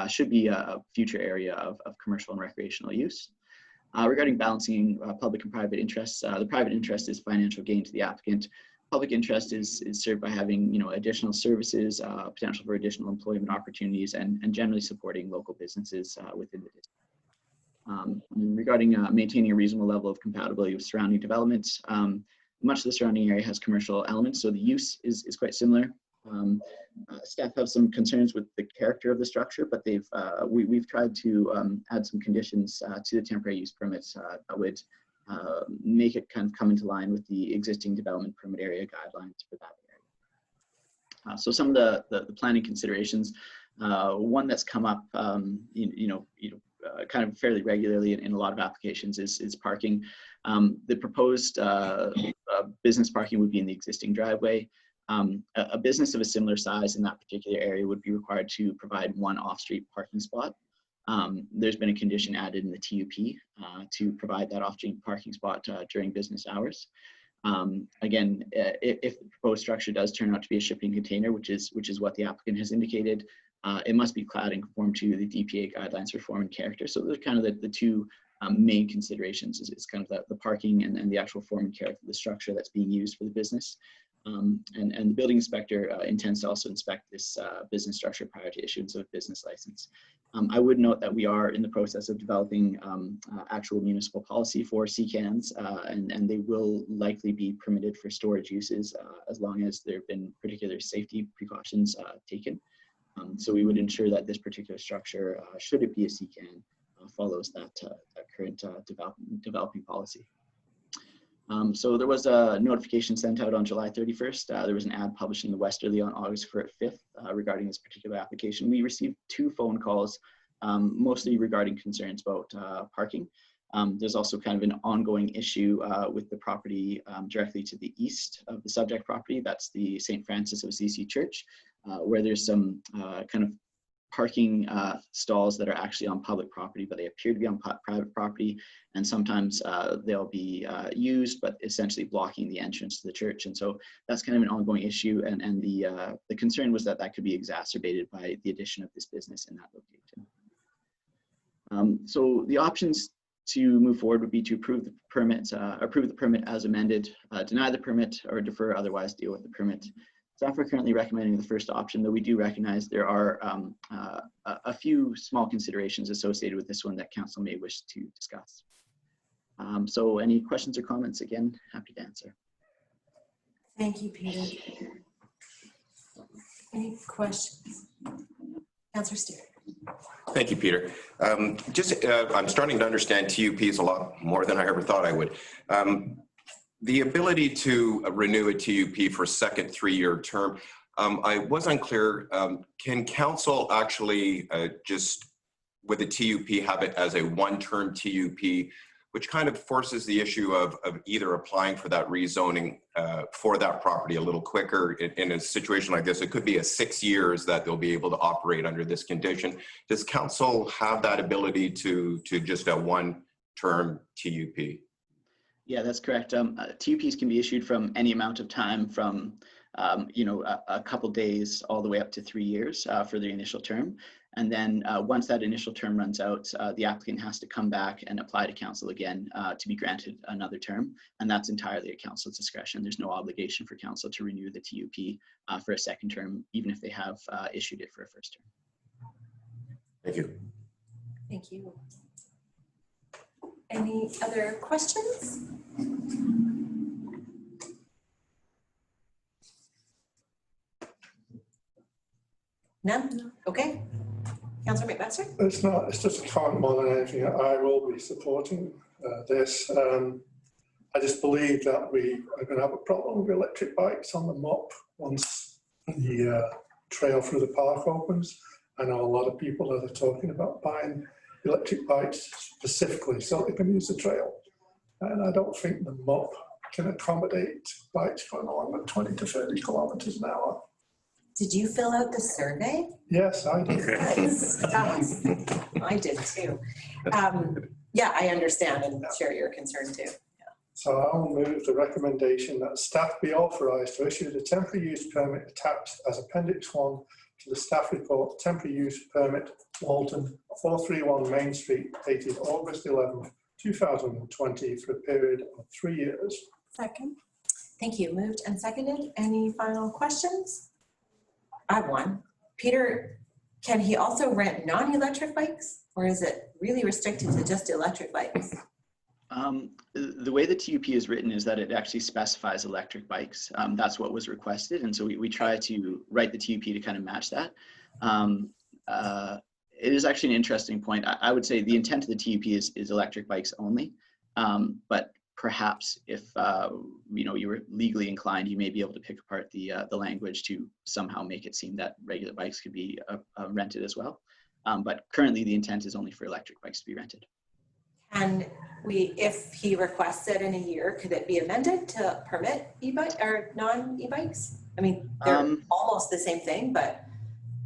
should be a future area of commercial and recreational use. Regarding balancing public and private interests, the private interest is financial gain to the applicant. Public interest is served by having additional services, potential for additional employment opportunities, and generally supporting local businesses within the district. Regarding maintaining a reasonable level of compatibility with surrounding developments, much of the surrounding area has commercial elements, so the use is quite similar. Staff have some concerns with the character of the structure, but we've tried to add some conditions to the temporary use permits that would make it kind of come into line with the existing development permit area guidelines for that area. So some of the planning considerations, one that's come up, kind of fairly regularly in a lot of applications is parking. The proposed business parking would be in the existing driveway. A business of a similar size in that particular area would be required to provide one off-street parking spot. There's been a condition added in the TUP to provide that off-street parking spot during business hours. Again, if the proposed structure does turn out to be a shipping container, which is what the applicant has indicated, it must be clad and conform to the DPA guidelines for form and character. So those are kind of the two main considerations. Is kind of the parking and the actual form and character of the structure that's being used for the business. And the building inspector intends to also inspect this business structure prior to issuance of a business license. I would note that we are in the process of developing actual municipal policy for CCANs, and they will likely be permitted for storage uses as long as there have been particular safety precautions taken. So we would ensure that this particular structure, should it be a CCAN, follows that current developing policy. So there was a notification sent out on July 31st. There was an ad published in the Westerly on August 5th regarding this particular application. We received 2 phone calls, mostly regarding concerns about parking. There's also kind of an ongoing issue with the property directly to the east of the subject property. That's the St. Francis of Assisi Church, where there's some kind of parking stalls that are actually on public property, but they appear to be on private property. And sometimes they'll be used, but essentially blocking the entrance to the church. And so that's kind of an ongoing issue. And the concern was that that could be exacerbated by the addition of this business in that location. So the options to move forward would be to approve the permit as amended, deny the permit, or defer, otherwise deal with the permit. Staff are currently recommending the first option, though we do recognize there are a few small considerations associated with this one that council may wish to discuss. So any questions or comments? Again, happy to answer. Thank you, Peter. Any questions? Councillor Steer. Thank you, Peter. I'm starting to understand TUPs a lot more than I ever thought I would. The ability to renew a TUP for a second 3-year term, I was unclear. Can council actually just, with a TUP, have it as a 1-term TUP, which kind of forces the issue of either applying for that rezoning for that property a little quicker? In a situation like this, it could be 6 years that they'll be able to operate under this condition. Does council have that ability to just a 1-term TUP? Yeah, that's correct. TUPs can be issued from any amount of time, from a couple days all the way up to 3 years for the initial term. And then once that initial term runs out, the applicant has to come back and apply to council again to be granted another term. And that's entirely at council's discretion. There's no obligation for council to renew the TUP for a second term, even if they have issued it for a first term. Thank you. Thank you. Any other questions? None? Okay. Councillor McMaster? It's just a comment more than anything. I will be supporting this. I just believe that we are going to have a problem with electric bikes on the MOP once the trail through the park opens. I know a lot of people that are talking about buying electric bikes specifically so they can use the trail. And I don't think the MOP can accommodate bikes going along at 20 to 30 kilometers an hour. Did you fill out the survey? Yes, I did. I did too. Yeah, I understand and share your concern too. So I'll move the recommendation that staff be authorised to issue the temporary use permit attached as Appendix 1 to the staff report, temporary use permit, Walton, 431 Main Street, dated August 11th, 2020, for a period of 3 years. Second. Thank you. Moved and seconded. Any final questions? I have one. Peter, can he also rent non-electric bikes, or is it really restricted to just electric bikes? The way the TUP is written is that it actually specifies electric bikes. That's what was requested, and so we try to write the TUP to kind of match that. It is actually an interesting point. I would say the intent of the TUP is electric bikes only, but perhaps if you were legally inclined, you may be able to pick apart the language to somehow make it seem that regular bikes could be rented as well. But currently, the intent is only for electric bikes to be rented. And if he requests it in a year, could it be amended to permit e-bike or non-e-bikes? I mean, they're almost the same thing, but.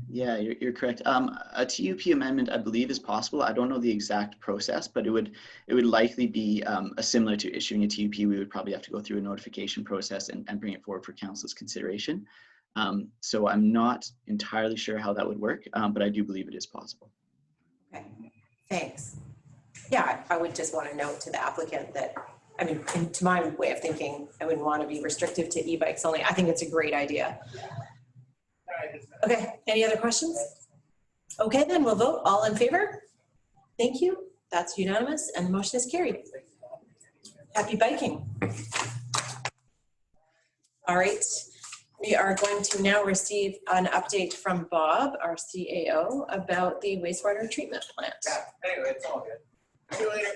Yeah, you're correct. A TUP amendment, I believe, is possible. I don't know the exact process, but it would likely be similar to issuing a TUP. We would probably have to go through a notification process and bring it forward for council's consideration. So I'm not entirely sure how that would work, but I do believe it is possible. Okay, thanks. Yeah, I would just want to note to the applicant that, I mean, to my way of thinking, I wouldn't want to be restrictive to e-bikes only. I think it's a great idea. Okay, any other questions? Okay, then we'll vote. All in favor? Thank you. That's unanimous and the motion is carried. Happy biking. All right, We are going to now receive an update from Bob, our CAO, about the wastewater treatment plant. Yeah, anyway, it's all good. See you later.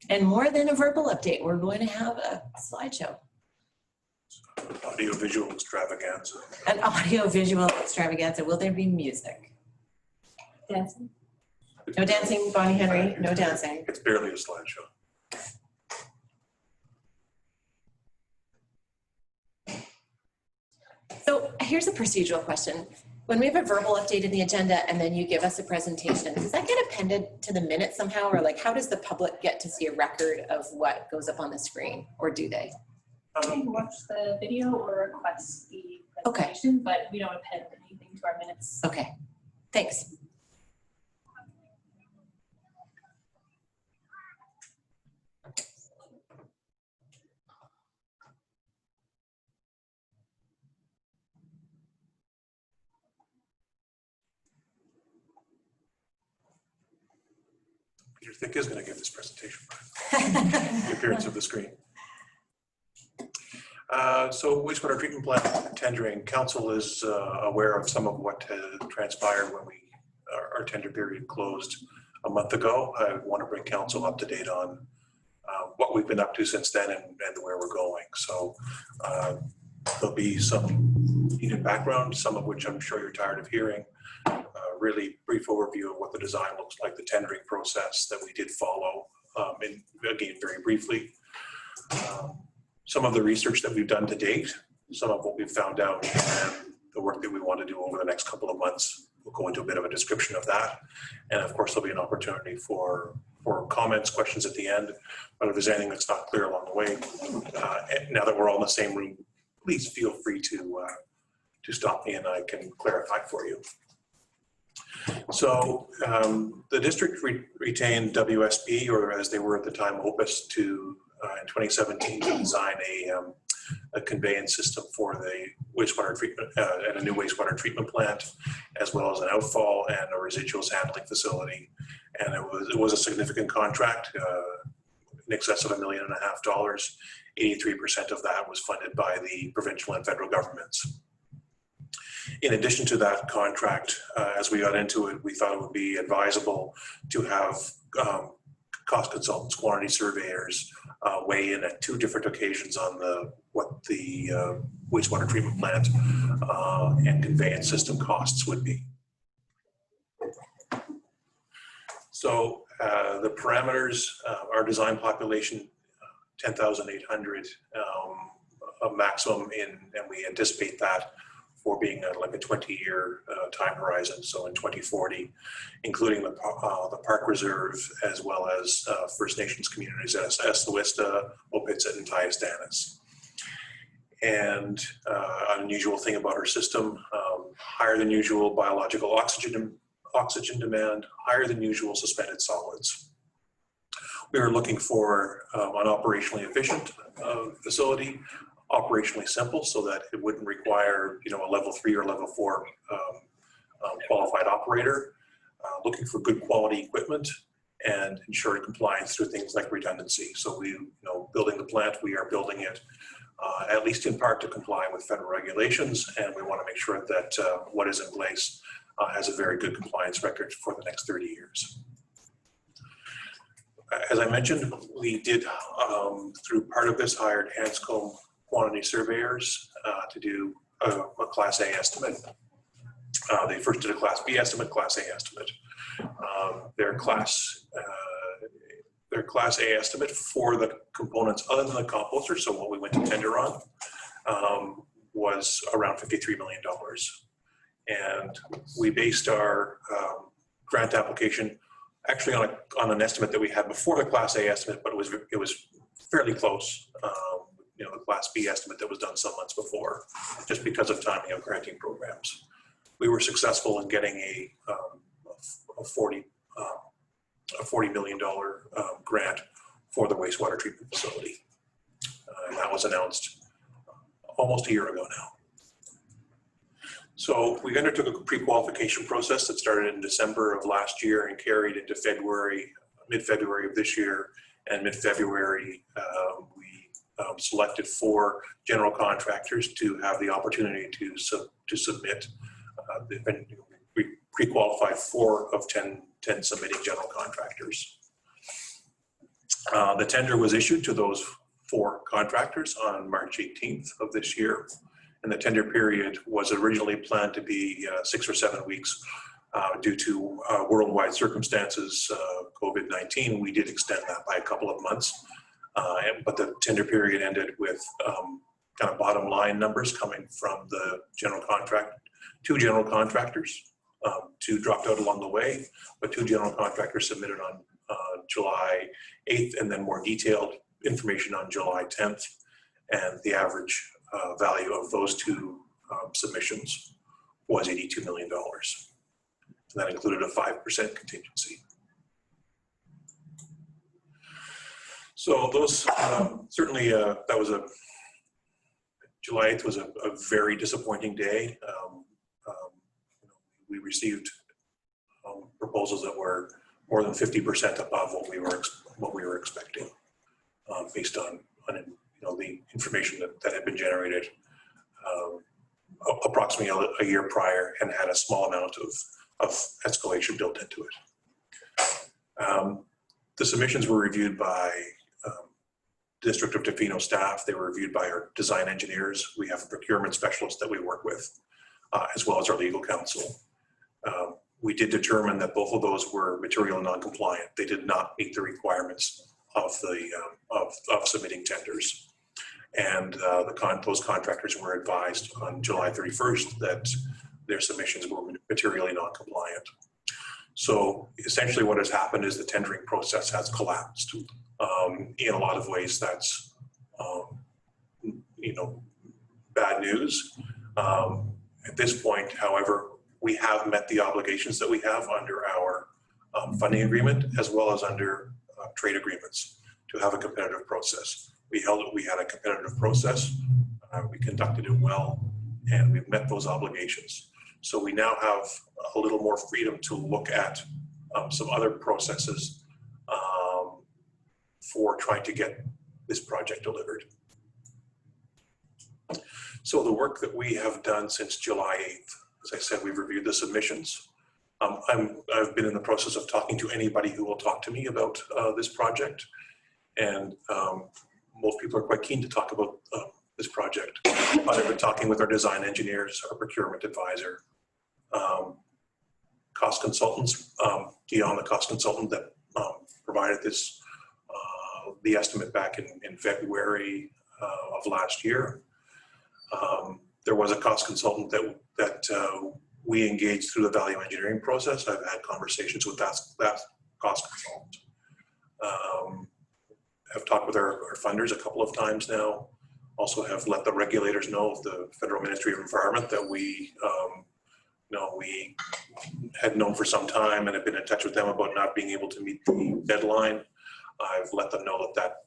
And more than a verbal update, we're going to have a slideshow. Audio-visual extravaganza. An audio-visual extravaganza. Will there be music? Dancing? No dancing, Bonnie Henry, no dancing. It's barely a slideshow. So here's a procedural question. When we have a verbal update in the agenda and then you give us a presentation, does that get appended to the minutes somehow? Or like, how does the public get to see a record of what goes up on the screen, or do they? You can watch the video or request the presentation, but we don't append anything to our minutes. Okay, thanks. Peter Thick is going to give this presentation, the appearance of the screen. So wastewater treatment plant tendering, council is aware of some of what transpired when our tender period closed a month ago. I want to bring council up to date on what we've been up to since then and where we're going. So there'll be some needed background, some of which I'm sure you're tired of hearing. Really brief overview of what the design looks like, the tendering process that we did follow, and again, very briefly. Some of the research that we've done to date, some of what we've found out, and the work that we want to do over the next couple of months. We'll go into a bit of a description of that. And of course, there'll be an opportunity for comments, questions at the end. But if there's anything that's not clear along the way, now that we're all in the same room, please feel free to stop me and I can clarify for you. So the district retained WSP, or as they were at the time, Opus, in 2017 to design a conveyance system for the wastewater treatment and a new wastewater treatment plant, as well as an outfall and a residuals handling facility. And it was a significant contract, in excess of $1.5 million. 83% of that was funded by the provincial and federal governments. In addition to that contract, as we got into it, we thought it would be advisable to have cost consultants, quantity surveyors weigh in at two different occasions on what the wastewater treatment plant and conveyance system costs would be. So the parameters, our design population, 10,800, a maximum and we anticipate that for being like a 20-year time horizon. So in 2040, including the park reserve, as well as First Nations communities as Esthawista, Opitsit, and Tla-o-qui-aht. And an unusual thing about our system, higher than usual biological oxygen demand, higher than usual suspended solids. We were looking for an operationally efficient facility, operationally simple, so that it wouldn't require, a level 3 or level 4 qualified operator. Looking for good quality equipment and ensuring compliance through things like redundancy. So building the plant, we are building it at least in part to comply with federal regulations, and we want to make sure that what is in place has a very good compliance record for the next 30 years. As I mentioned, we did, through part of this, hired Hanscom quantity surveyors to do a Class A estimate. They first did a Class B estimate, Class A estimate. Their Class A estimate for the components other than the composter, so what we went to tender on, was around $53 million. And we based our grant application actually on an estimate that we had before the Class A estimate, but it was fairly close. The Class B estimate that was done some months before, just because of timing of granting programs. We were successful in getting a $40 million grant for the wastewater treatment facility. And that was announced almost a year ago now. So we undertook a pre-qualification process that started in December of last year and carried into mid-February of this year. And mid-February, we selected 4 general contractors to have the opportunity to submit. We pre-qualified 4 of 10 submitting general contractors. The tender was issued to those 4 contractors on March 18th of this year. And the tender period was originally planned to be 6 or 7 weeks. Due to worldwide circumstances, COVID-19, we did extend that by a couple of months. But the tender period ended with kind of bottom line numbers coming from the general contract, 2 general contractors. 2 dropped out along the way, but 2 general contractors submitted on July 8th, and then more detailed information on July 10th. And the average value of those 2 submissions was $82 million. And that included a 5% contingency. So those certainly, that was July 8th was a very disappointing day. We received proposals that were more than 50% above what we were expecting, based on the information that had been generated approximately a year prior and had a small amount of escalation built into it. The submissions were reviewed by District of Tofino staff. They were reviewed by our design engineers. We have a procurement specialist that we work with, as well as our legal counsel. We did determine that both of those were material non-compliant. They did not meet the requirements of submitting tenders. And those contractors were advised on July 31st that their submissions were materially non-compliant. So essentially what has happened is the tendering process has collapsed. In a lot of ways, that's bad news. At this point, however, we have met the obligations that we have under our funding agreement, as well as under trade agreements, to have a competitive process. We had a competitive process, we conducted it well, and we've met those obligations. So we now have a little more freedom to look at some other processes for trying to get this project delivered. So the work that we have done since July 8th, as I said, we've reviewed the submissions. I've been in the process of talking to anybody who will talk to me about this project. And most people are quite keen to talk about this project. But I've been talking with our design engineers, our procurement advisor, cost consultants, Dion, the cost consultant that provided this, the estimate back in February of last year. There was a cost consultant that we engaged through the value engineering process. I've had conversations with that cost consultant. I've talked with our funders a couple of times now. Also have let the regulators know of the Federal Ministry of Environment that we had known for some time and have been in touch with them about not being able to meet the deadline. I've let them know that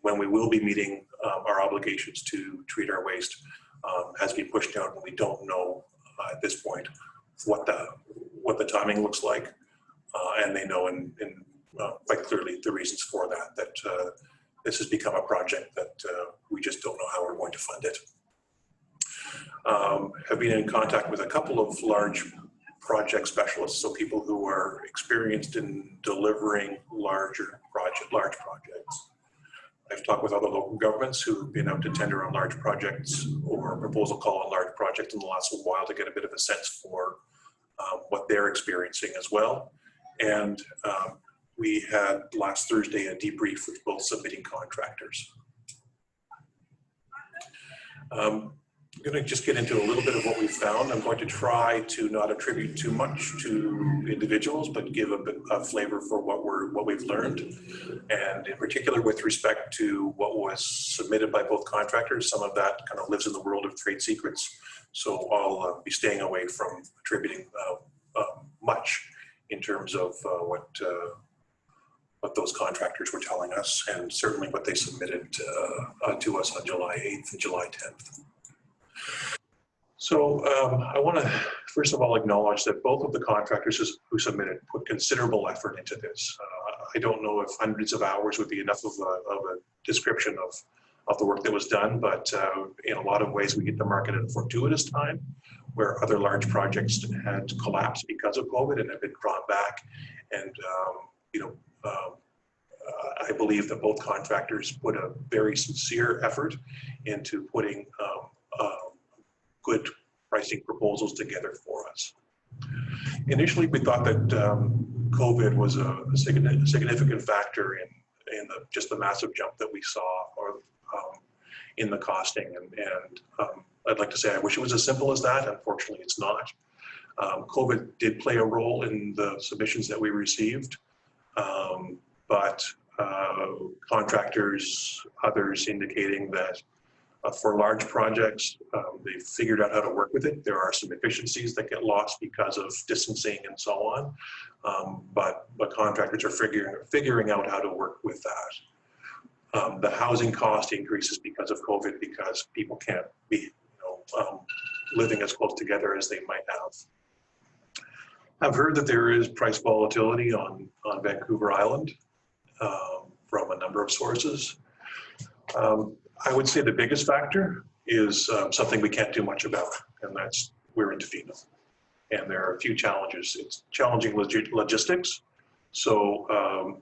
when we will be meeting our obligations to treat our waste has been pushed out, and we don't know at this point what the timing looks like, and they know in quite clearly the reasons for that this has become a project that we just don't know how we're going to fund it. Have been in contact with a couple of large project specialists, so people who are experienced in delivering large projects. I've talked with other local governments who've been out to tender on large projects or proposal call on large projects in the last little while to get a bit of a sense for what they're experiencing as well. And we had last Thursday a debrief with both submitting contractors. I'm going to just get into a little bit of what we found. I'm going to try to not attribute too much to individuals, but give a bit of flavor for what we've learned. And in particular, with respect to what was submitted by both contractors, some of that kind of lives in the world of trade secrets. So I'll be staying away from attributing much in terms of what those contractors were telling us, and certainly what they submitted to us on July 8th and July 10th. So I want to first of all acknowledge that both of the contractors who submitted put considerable effort into this. I don't know if hundreds of hours would be enough of a description of the work that was done, but in a lot of ways we hit the market at a fortuitous time where other large projects had collapsed because of COVID and have been drawn back. And I believe that both contractors put a very sincere effort into putting good pricing proposals together for us. Initially, we thought that COVID was a significant factor in just the massive jump that we saw in the costing. And I'd like to say I wish it was as simple as that. Unfortunately, it's not. COVID did play a role in the submissions that we received, but contractors, others indicating that for large projects, they've figured out how to work with it. There are some efficiencies that get lost because of distancing and so on, but contractors are figuring out how to work with that. The housing cost increases because of COVID because people can't be living as close together as they might have. I've heard that there is price volatility on Vancouver Island from a number of sources. I would say the biggest factor is something we can't do much about, and that's we're in Tofino. And there are a few challenges. It's challenging logistics. So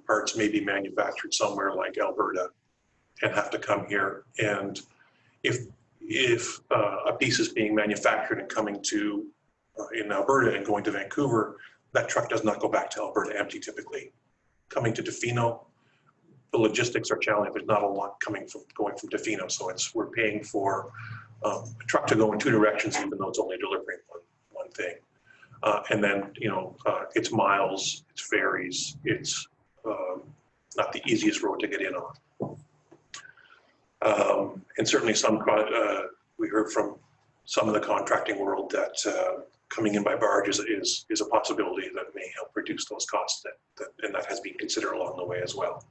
parts may be manufactured somewhere like Alberta and have to come here. And if a piece is being manufactured and coming to in Alberta and going to Vancouver, that truck does not go back to Alberta empty typically. Coming to Tofino, the logistics are challenging. There's not a lot going from Tofino, so we're paying for a truck to go in two directions, even though it's only delivering one thing. And then it's miles, it's ferries, it's not the easiest road to get in on. And certainly we heard from some of the contracting world that coming in by barge is a possibility that may help reduce those costs, and that has been considered along the way as well.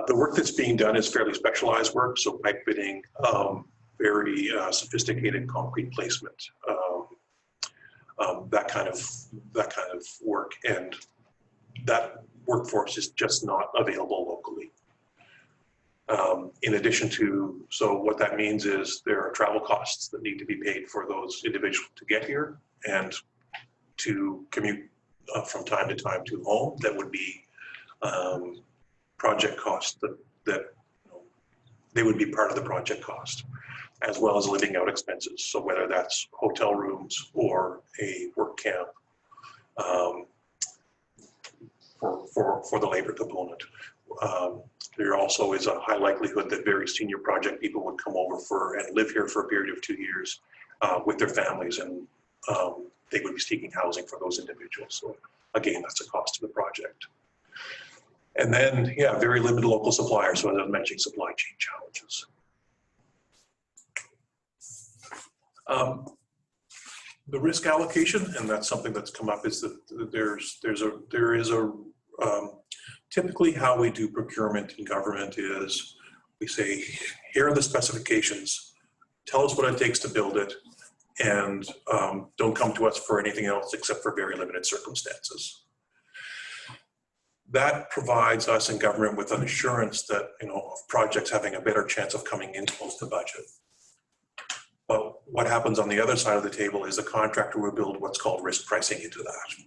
The work that's being done is fairly specialized work, so pipe fitting, very sophisticated concrete placement, that kind of work, and that workforce is just not available locally. In addition to, so what that means is there are travel costs that need to be paid for those individuals to get here and to commute from time to time to home. That would be project costs that they would be part of the project cost, as well as living out expenses. So whether that's hotel rooms or a work camp for the labor component. There also is a high likelihood that very senior project people would come over and live here for a period of 2 years with their families, and they would be seeking housing for those individuals. So again, that's a cost to the project. And then, yeah, very limited local suppliers. So as I was mentioning, supply chain challenges. The risk allocation, and that's something that's come up, is that there is a typically how we do procurement in government is we say, here are the specifications, tell us what it takes to build it, and don't come to us for anything else except for very limited circumstances. That provides us in government with an assurance that, of projects having a better chance of coming in close to budget. But what happens on the other side of the table is the contractor will build what's called risk pricing into that.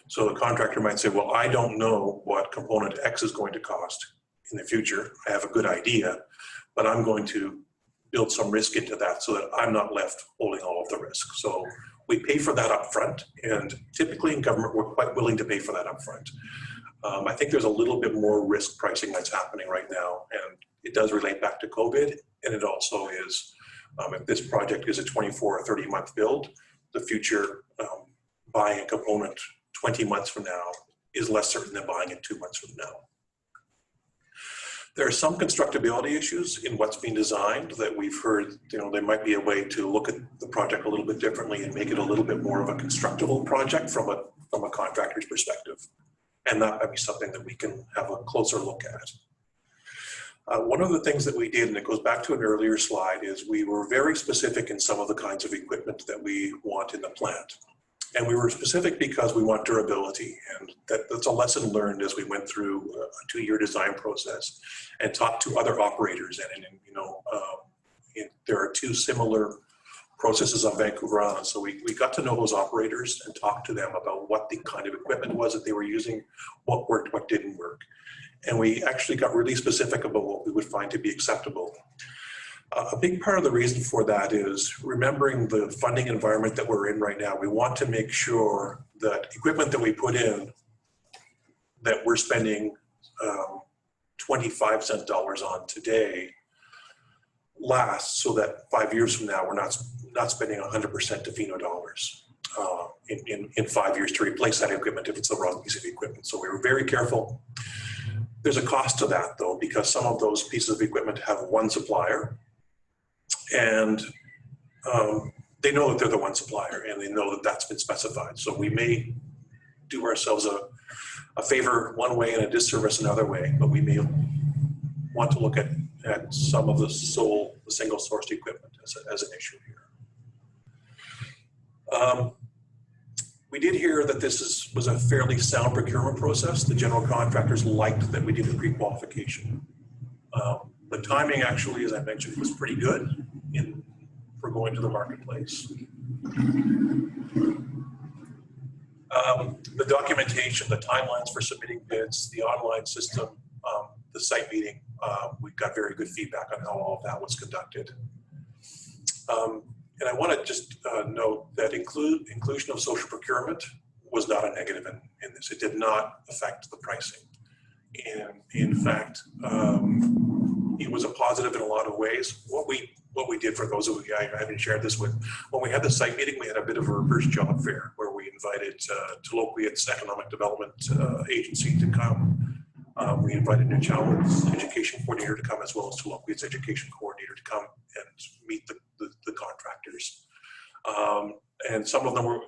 So the contractor might say, well, I don't know what component X is going to cost in the future. I have a good idea, but I'm going to build some risk into that so that I'm not left holding all of the risk. So we pay for that up front, and typically in government, we're quite willing to pay for that up front. I think there's a little bit more risk pricing that's happening right now, and it does relate back to COVID, and it also is, if this project is a 24 or 30-month build, the future buying a component 20 months from now is less certain than buying it 2 months from now. There are some constructability issues in what's being designed that we've heard, there might be a way to look at the project a little bit differently and make it a little bit more of a constructible project from a contractor's perspective. And that might be something that we can have a closer look at. One of the things that we did, and it goes back to an earlier slide, is we were very specific in some of the kinds of equipment that we want in the plant. And we were specific because we want durability, and that's a lesson learned as we went through a 2-year design process and talked to other operators. And you know, there are 2 similar processes on Vancouver Island. So we got to know those operators and talked to them about what the kind of equipment was that they were using, what worked, what didn't work. And we actually got really specific about what we would find to be acceptable. A big part of the reason for that is remembering the funding environment that we're in right now. We want to make sure that equipment that we put in, that we're spending 25 cent dollars on today, lasts, so that 5 years from now, we're not spending 100% Tofino dollars in 5 years to replace that equipment if it's the wrong piece of equipment. So we were very careful. There's a cost to that though, because some of those pieces of equipment have one supplier, and they know that they're the one supplier, and they know that that's been specified. So we may do ourselves a favor one way and a disservice another way, but we may want to look at some of the single sourced equipment as an issue here. We did hear that this was a fairly sound procurement process. The general contractors liked that we did the pre-qualification. The timing actually, as I mentioned, was pretty good for going to the marketplace. The documentation, the timelines for submitting bids, the online system, the site meeting, we got very good feedback on how all of that was conducted. And I want to just note that inclusion of social procurement was not a negative in this. It did not affect the pricing. And in fact, it was a positive in a lot of ways. What we did, for those of you I haven't shared this with, when we had the site meeting, we had a bit of a reverse job fair where we invited Tla-o-qui-aht's economic development agency to come. We invited Newchow's education coordinator to come, as well as Tla-o-qui-aht's education coordinator to come and meet the contractors. And some of them were,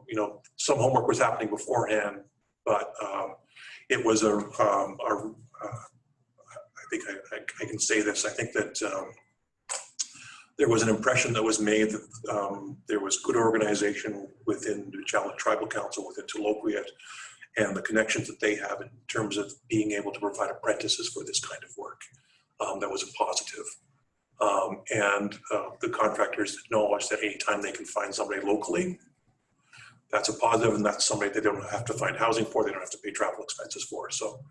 you know, some homework was happening beforehand, but it was I think I can say this. I think that there was an impression that was made that there was good organization within the Tribal Council, within Tla-o-qui-aht, and the connections that they have in terms of being able to provide apprentices for this kind of work. That was a positive. And the contractors acknowledge that anytime they can find somebody locally, that's a positive, and that's somebody they don't have to find housing for, they don't have to pay travel expenses for. So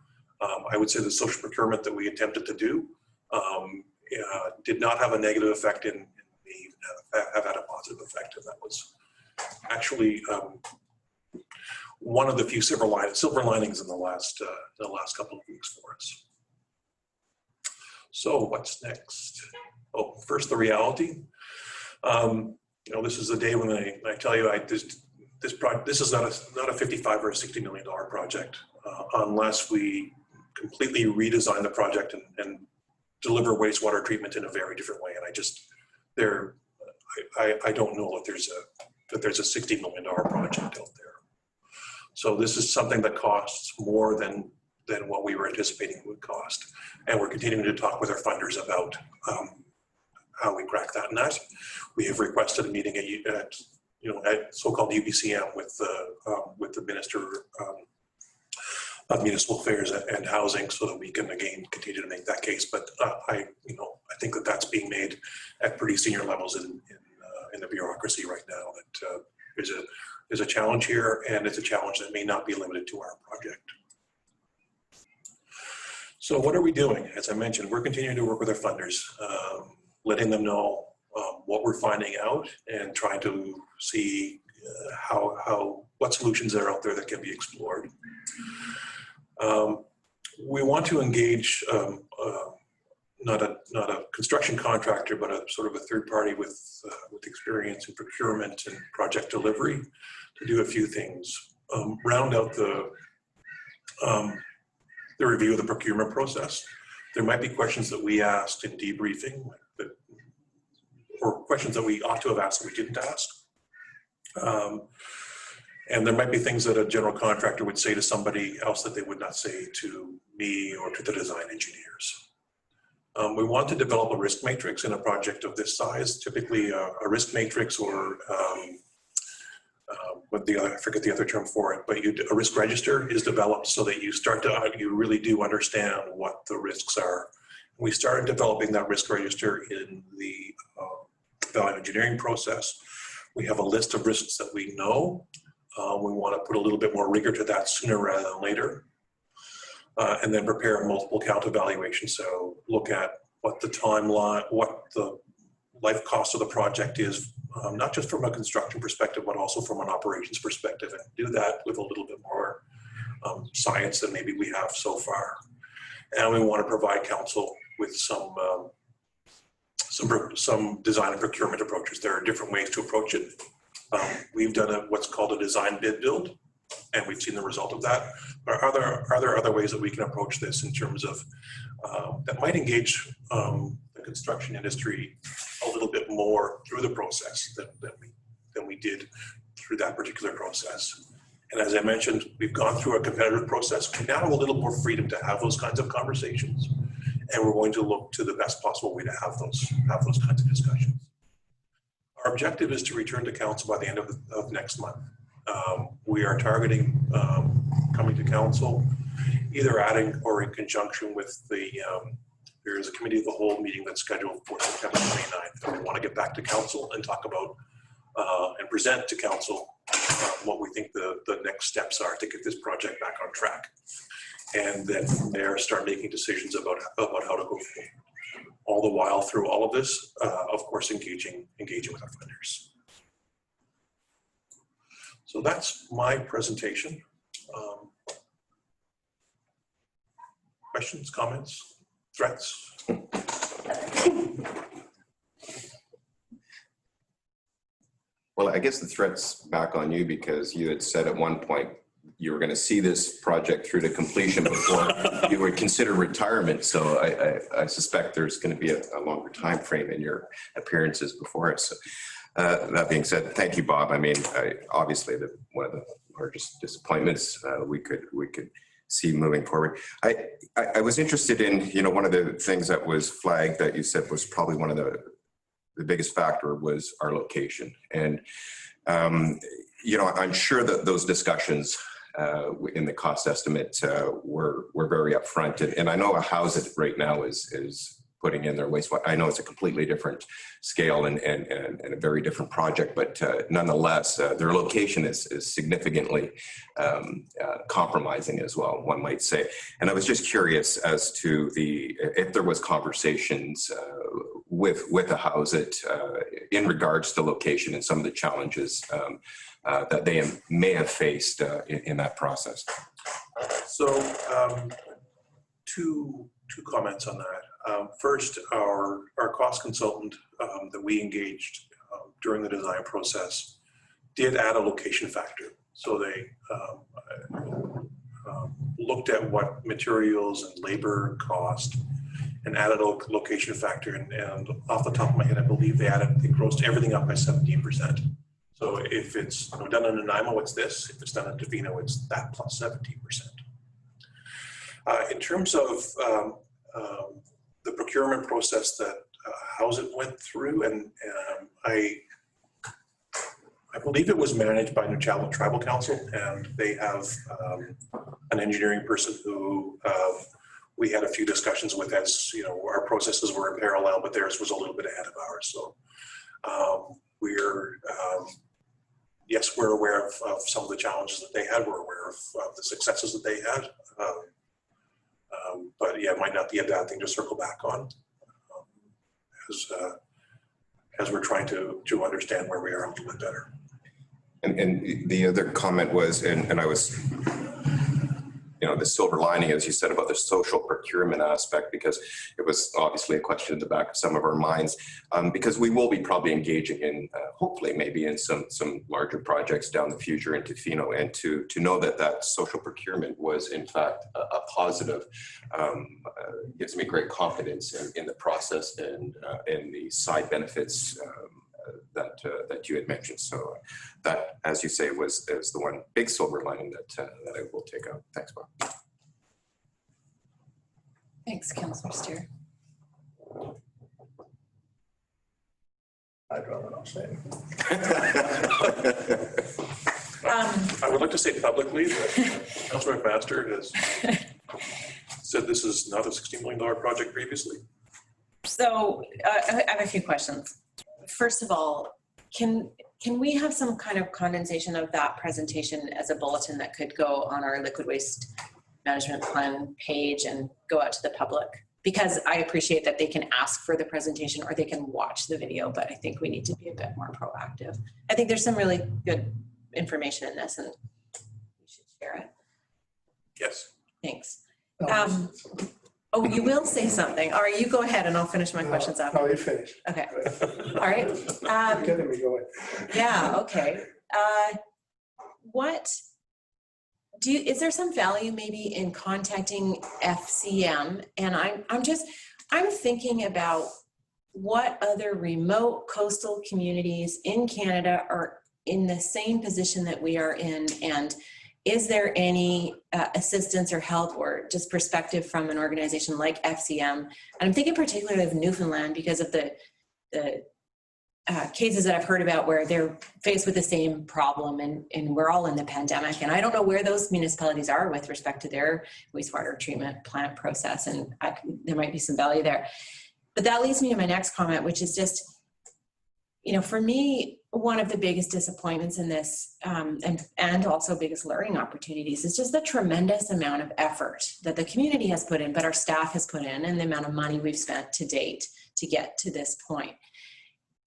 I would say the social procurement that we attempted to do did not have a negative effect in me, have had a positive effect, and that was actually one of the few silver linings in the last couple of weeks for us. So what's next? Oh, first the reality. You know, this is the day when I tell you this is not a $55 or a $60 million project unless we completely redesign the project and deliver wastewater treatment in a very different way. And I don't know that there's a $60 million project out there. So this is something that costs more than what we were anticipating it would cost. And we're continuing to talk with our funders about how we crack that nut. We have requested a meeting at so-called UBCM with the Minister of Municipal Affairs and Housing, so that we can again continue to make that case. But I think that that's being made at pretty senior levels in the bureaucracy right now. That there's a challenge here, and it's a challenge that may not be limited to our project. So what are we doing? As I mentioned, we're continuing to work with our funders, letting them know what we're finding out and trying to see what solutions are out there that can be explored. We want to engage not a construction contractor, but a sort of a third party with experience in procurement and project delivery to do a few things. Round out the review of the procurement process. There might be questions that we asked in debriefing, or questions that we ought to have asked that we didn't ask. And there might be things that a general contractor would say to somebody else that they would not say to me or to the design engineers. We want to develop a risk matrix in a project of this size, typically a risk matrix or I forget the other term for it, but a risk register is developed so that you really do understand what the risks are. We started developing that risk register in the value engineering process. We have a list of risks that we know. We want to put a little bit more rigor to that sooner rather than later. And then prepare a multiple count evaluation. So look at what the timeline, what the life cost of the project is, not just from a construction perspective, but also from an operations perspective, and do that with a little bit more science than maybe we have so far. And we want to provide council with some design and procurement approaches. There are different ways to approach it. We've done what's called a design bid build, and we've seen the result of that. But are there other ways that we can approach this in terms of that might engage the construction industry a little bit more through the process than we did through that particular process? And as I mentioned, we've gone through a competitive process. We now have a little more freedom to have those kinds of conversations, and we're going to look to the best possible way to have those kinds of discussions. Our objective is to return to council by the end of next month. We are targeting coming to council, either adding or in conjunction with there is a committee of the whole meeting that's scheduled for September 29th. And we want to get back to council and talk about and present to council what we think the next steps are to get this project back on track. And then from there, start making decisions about how to go forward. All the while through all of this, of course, engaging with our funders. So that's my presentation. Questions, comments, threats? Well, I guess the threat's back on you because you had said at one point you were going to see this project through to completion before you would consider retirement. So I suspect there's going to be a longer time frame in your appearances before it. So that being said, thank you, Bob. I mean, obviously one of the largest disappointments we could see moving forward. I was interested in, one of the things that was flagged that you said was probably one of the biggest factor was our location. And, I'm sure that those discussions in the cost estimate were very upfront. And I know how it right now is putting in their wastewater. I know it's a completely different scale and a very different project, but nonetheless, their location is significantly compromising as well, one might say. And I was just curious as to if there was conversations with the Houseit in regards to location and some of the challenges that they may have faced in that process. So two comments on that. First, our cost consultant that we engaged during the design process did add a location factor. So they looked at what materials and labor cost and added a location factor. And off the top of my head, I believe they grossed everything up by 17%. So if it's done in Nanaimo, it's this. If it's done in Tofino, it's that plus 17%. In terms of the procurement process that Houseit went through, and I believe it was managed by Nunavut Tribal Council, and they have an engineering person who we had a few discussions with as, our processes were in parallel, but theirs was a little bit ahead of ours. So yes, we're aware of some of the challenges that they had. We're aware of the successes that they had. But yeah, it might not be a bad thing to circle back on as we're trying to understand where we are a little bit better. And the other comment was, and I was, the silver lining, as you said, about the social procurement aspect, because it was obviously a question in the back of some of our minds, because we will be probably engaging in, hopefully maybe in some larger projects down the future in Tofino, and to know that social procurement was in fact a positive gives me great confidence in the process and in the side benefits that you had mentioned. So that, as you say, is the one big silver lining that I will take out. Thanks, Bob. Thanks, Councillor Steer. I'd rather not say anything. I would like to say publicly that Councilor McMaster has said this is not a $60 million project previously. So I have a few questions. First of all, can we have some kind of condensation of that presentation as a bulletin that could go on our liquid waste management plan page and go out to the public? Because I appreciate that they can ask for the presentation or they can watch the video, but I think we need to be a bit more proactive. I think there's some really good information in this and we should share it. Yes. Thanks. Oh, you will say something. All right, you go ahead and I'll finish my questions after. No, you finish. Okay. All right. You're getting me going. Yeah, okay. Is there some value maybe in contacting FCM? And I'm thinking about what other remote coastal communities in Canada are in the same position that we are in, and is there any assistance or help or just perspective from an organization like FCM? And I'm thinking particularly of Newfoundland because of the cases that I've heard about where they're faced with the same problem, and we're all in the pandemic. And I don't know where those municipalities are with respect to their wastewater treatment plant process, and there might be some value there. But that leads me to my next comment, which is just, you know, for me, one of the biggest disappointments in this and also biggest learning opportunities is just the tremendous amount of effort that the community has put in, but our staff has put in, and the amount of money we've spent to date to get to this point.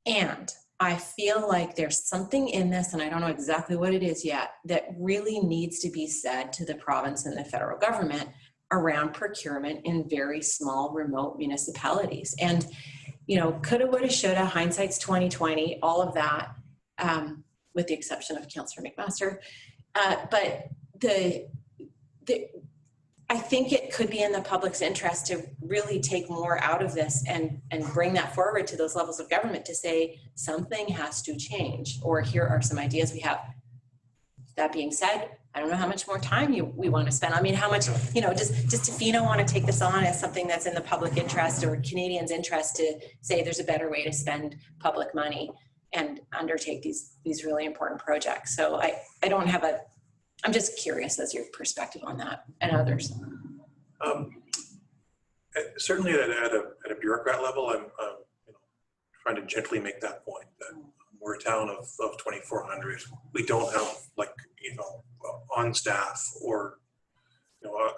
And I feel like there's something in this, and I don't know exactly what it is yet, that really needs to be said to the province and the federal government around procurement in very small remote municipalities. And you know, coulda, woulda, shoulda, hindsight's 2020, all of that, with the exception of Councillor McMaster. But I think it could be in the public's interest to really take more out of this and bring that forward to those levels of government to say something has to change, or here are some ideas we have. That being said, I don't know how much more time we want to spend. I mean, how much, you know, does Tofino want to take this on as something that's in the public interest or Canadians' interest to say there's a better way to spend public money and undertake these really important projects? So I don't have I'm just curious as your perspective on that and others. Certainly at a bureaucrat level, I'm you know, trying to gently make that point that we're a town of 2,400. We don't have, like, you know, on staff or, you know,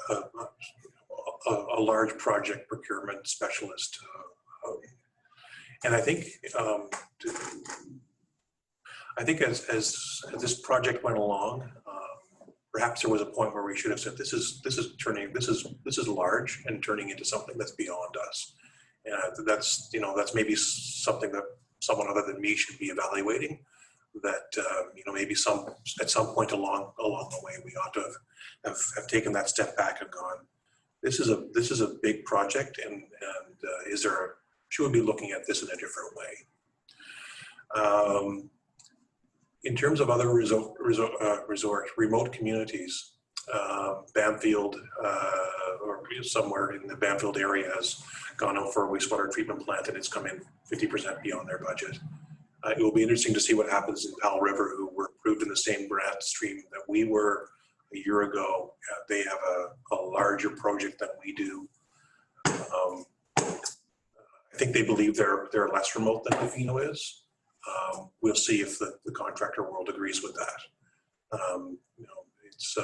a large project procurement specialist. And I think as this project went along, perhaps there was a point where we should have said, this is large and turning into something that's beyond us. And that's, you know, that's maybe something that someone other than me should be evaluating. That you know, maybe at some point along the way we ought to have taken that step back and gone, this is a big project, and should we be looking at this in a different way? In terms of other remote communities, Bamfield or somewhere in the Bamfield area has gone out for a wastewater treatment plant, and it's come in 50% beyond their budget. It will be interesting to see what happens in Powell River, who were approved in the same grant stream that we were a year ago. They have a larger project than we do. I think they believe they're less remote than Tofino is. We'll see if the contractor world agrees with that. You know, it's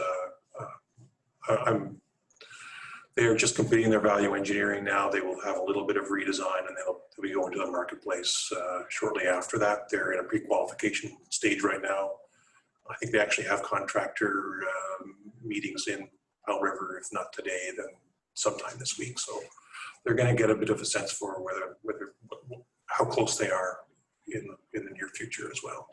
they're just completing their value engineering now. They will have a little bit of redesign, and they'll be going to the marketplace shortly after that. They're in a pre-qualification stage right now. I think they actually have contractor meetings in Powell River, if not today, then sometime this week. So they're going to get a bit of a sense for how close they are in the near future as well.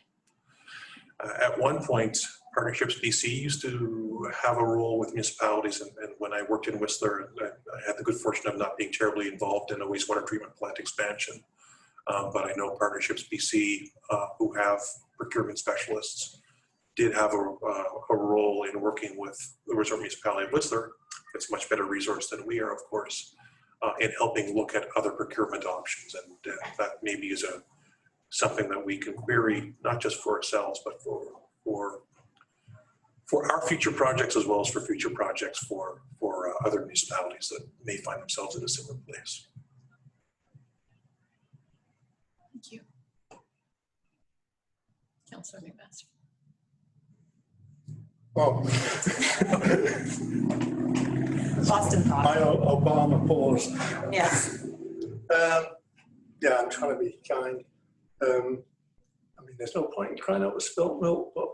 At one point, Partnerships BC used to have a role with municipalities, and when I worked in Whistler, I had the good fortune of not being terribly involved in a wastewater treatment plant expansion. But I know Partnerships BC, who have procurement specialists, did have a role in working with the resort municipality of Whistler. It's a much better resource than we are, of course, in helping look at other procurement options, and that maybe is something that we can query, not just for ourselves, but for our future projects as well as for future projects for other municipalities that may find themselves in a similar place. Thank you. Councilor McMaster. Well, Boston thought. my Obama pause. Yes. Yeah, I'm trying to be kind. I mean, there's no point in crying out with spilt milk, but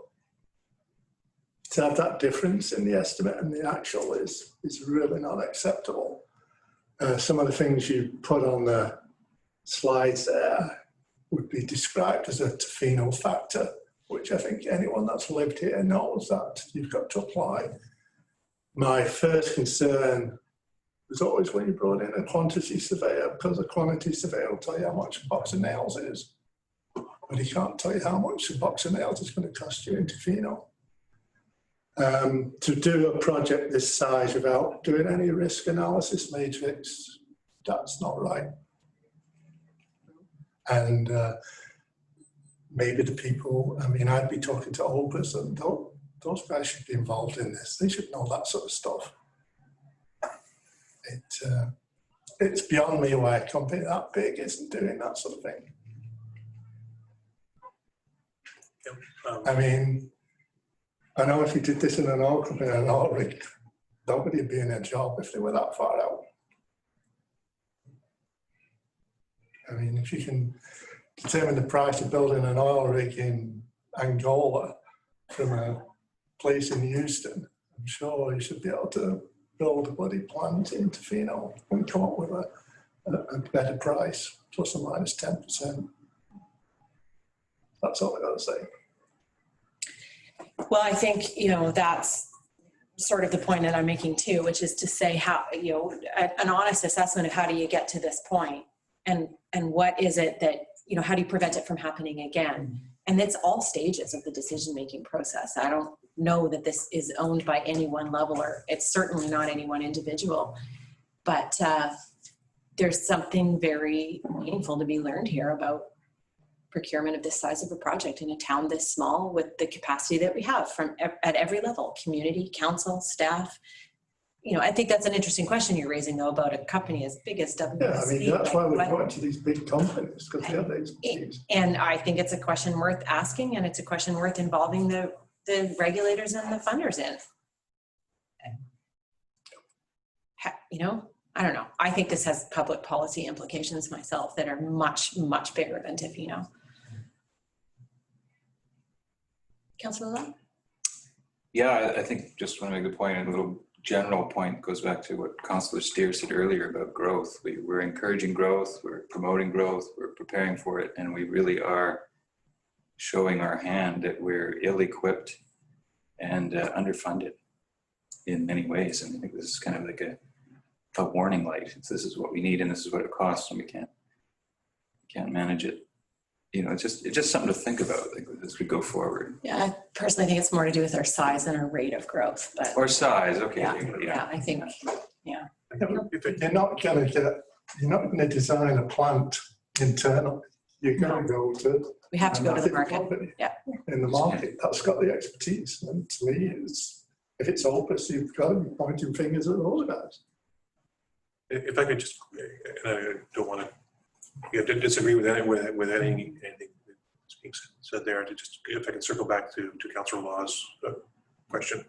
to have that difference in the estimate and the actual is really not acceptable. Some of the things you put on the slides there would be described as a Tofino factor, which I think anyone that's lived here knows that you've got to apply. My first concern was always when you brought in a quantity surveyor, because a quantity surveyor will tell you how much a box of nails is, but he can't tell you how much a box of nails is going to cost you in Tofino. To do a project this size without doing any risk analysis matrix, that's not right. And maybe the people, I mean, I'd be talking to Opus, and those guys should be involved in this. They should know that sort of stuff. It's beyond me why a company that big isn't doing that sort of thing. I mean, I know if you did this in an oil company and an oil rig, nobody would be in their job if they were that far out. I mean, if you can determine the price of building an oil rig in Angola from a place in Houston, I'm sure you should be able to build a bloody plant in Tofino and come up with a better price, plus or minus 10%. That's all I got to say. Well, I think, you know, that's sort of the point that I'm making too, which is to say how, you know, an honest assessment of how do you get to this point, and what is it that, you know, how do you prevent it from happening again? And it's all stages of the decision-making process. I don't know that this is owned by any one level, or it's certainly not any one individual, but there's something very meaningful to be learned here about procurement of this size of a project in a town this small with the capacity that we have from at every level, community, council, staff. You know, I think that's an interesting question you're raising though about a company as big as WSP. Yeah, I mean, that's why we're going to these big companies, because they have the expertise. And I think it's a question worth asking, and it's a question worth involving the regulators and the funders in. You know, I don't know. I think this has public policy implications myself that are much, much bigger than Tofino. Councillor Law? Yeah, I think just want to make a point, and a little general point goes back to what Councillor Steer said earlier about growth. We're encouraging growth, we're promoting growth, we're preparing for it, and we really are showing our hand that we're ill-equipped and underfunded in many ways. And I think this is kind of like a warning light. This is what we need, and this is what it costs, and we can't manage it. You know, it's just something to think about, like, as we go forward. Yeah, I personally think it's more to do with our size and our rate of growth. But or size, okay. Yeah, I think, yeah. You're not going to design a plant internally. You're going to go to. We have to go to the market. Yeah. In the market, that's got the expertise. And to me, if it's Opus, you've got to be pointing fingers at those guys. If I could just, and I don't want to disagree with anything that's being said there, to just, if I can circle back to Councillor Law's question.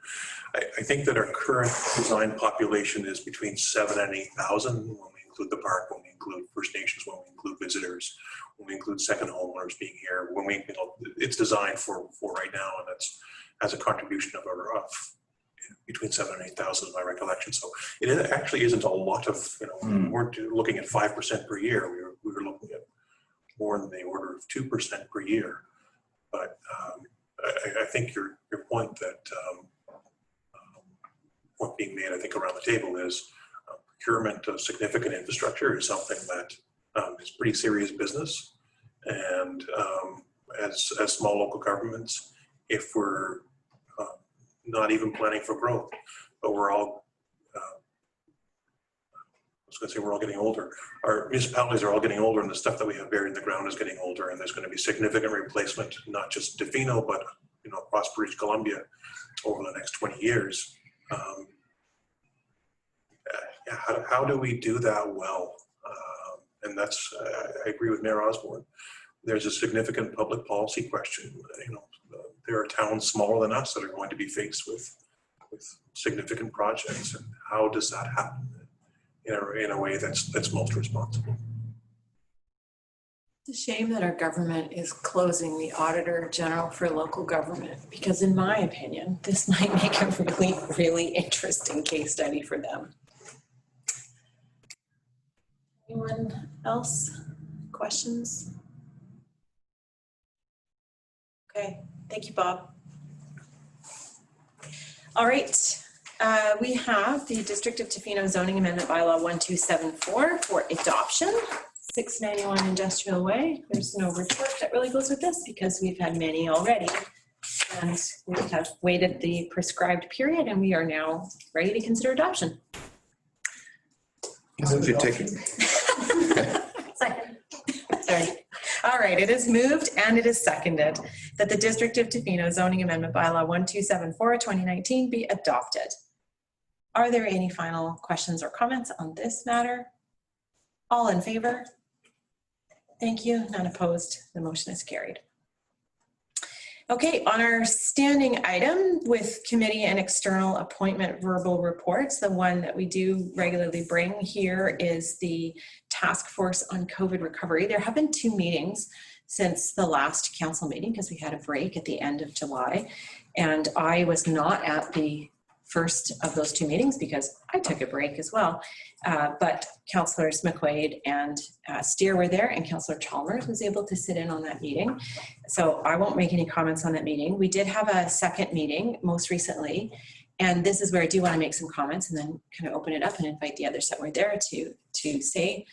I think that our current design population is between 7,000 and 8,000 when we include the park, when we include First Nations, when we include visitors, when we include second homeowners being here. When we, you know, it's designed for right now, and that's has a contribution of between 7,000 and 8,000 is my recollection. So it actually isn't a lot of, you know, we weren't looking at 5% per year. We were looking at more in the order of 2% per year. But I think your point that what being made, I think, around the table is procurement of significant infrastructure is something that is pretty serious business. And as small local governments, if we're not even planning for growth, but we're all was going to say we're all getting older. Our municipalities are all getting older, and the stuff that we have buried in the ground is getting older, and there's going to be significant replacement, not just Tofino, but across British Columbia over the next 20 years. How do we do that well? And that's, I agree with Mayor Osborne. There's a significant public policy question. There are towns smaller than us that are going to be faced with significant projects, and how does that happen in a way that's most responsible? It's a shame that our government is closing the Auditor General for local government, because in my opinion, this might make a really, really interesting case study for them. Anyone else? Questions? Okay, thank you, Bob. All right, we have the District of Tofino Zoning Amendment Bylaw 1274 for adoption. 691 Industrial Way. There's no report that really goes with this because we've had many already, and we have waited the prescribed period, and we are now ready to consider adoption. You take it. Sorry. All right, it is moved and it is seconded that the District of Tofino Zoning Amendment Bylaw 1274 2019 be adopted. Are there any final questions or comments on this matter? All in favor? Thank you. None opposed. The motion is carried. Okay, on our standing item with committee and external appointment verbal reports, the one that we do regularly bring here is the Task Force on COVID Recovery. There have been 2 meetings since the last council meeting because we had a break at the end of July, and I was not at the first of those 2 meetings because I took a break as well. But Councillors McQuaid and Steer were there, and Councillor Chalmers was able to sit in on that meeting. So I won't make any comments on that meeting. We did have a second meeting most recently, and this is where I do want to make some comments and then kind of open it up and invite the others that were there to say.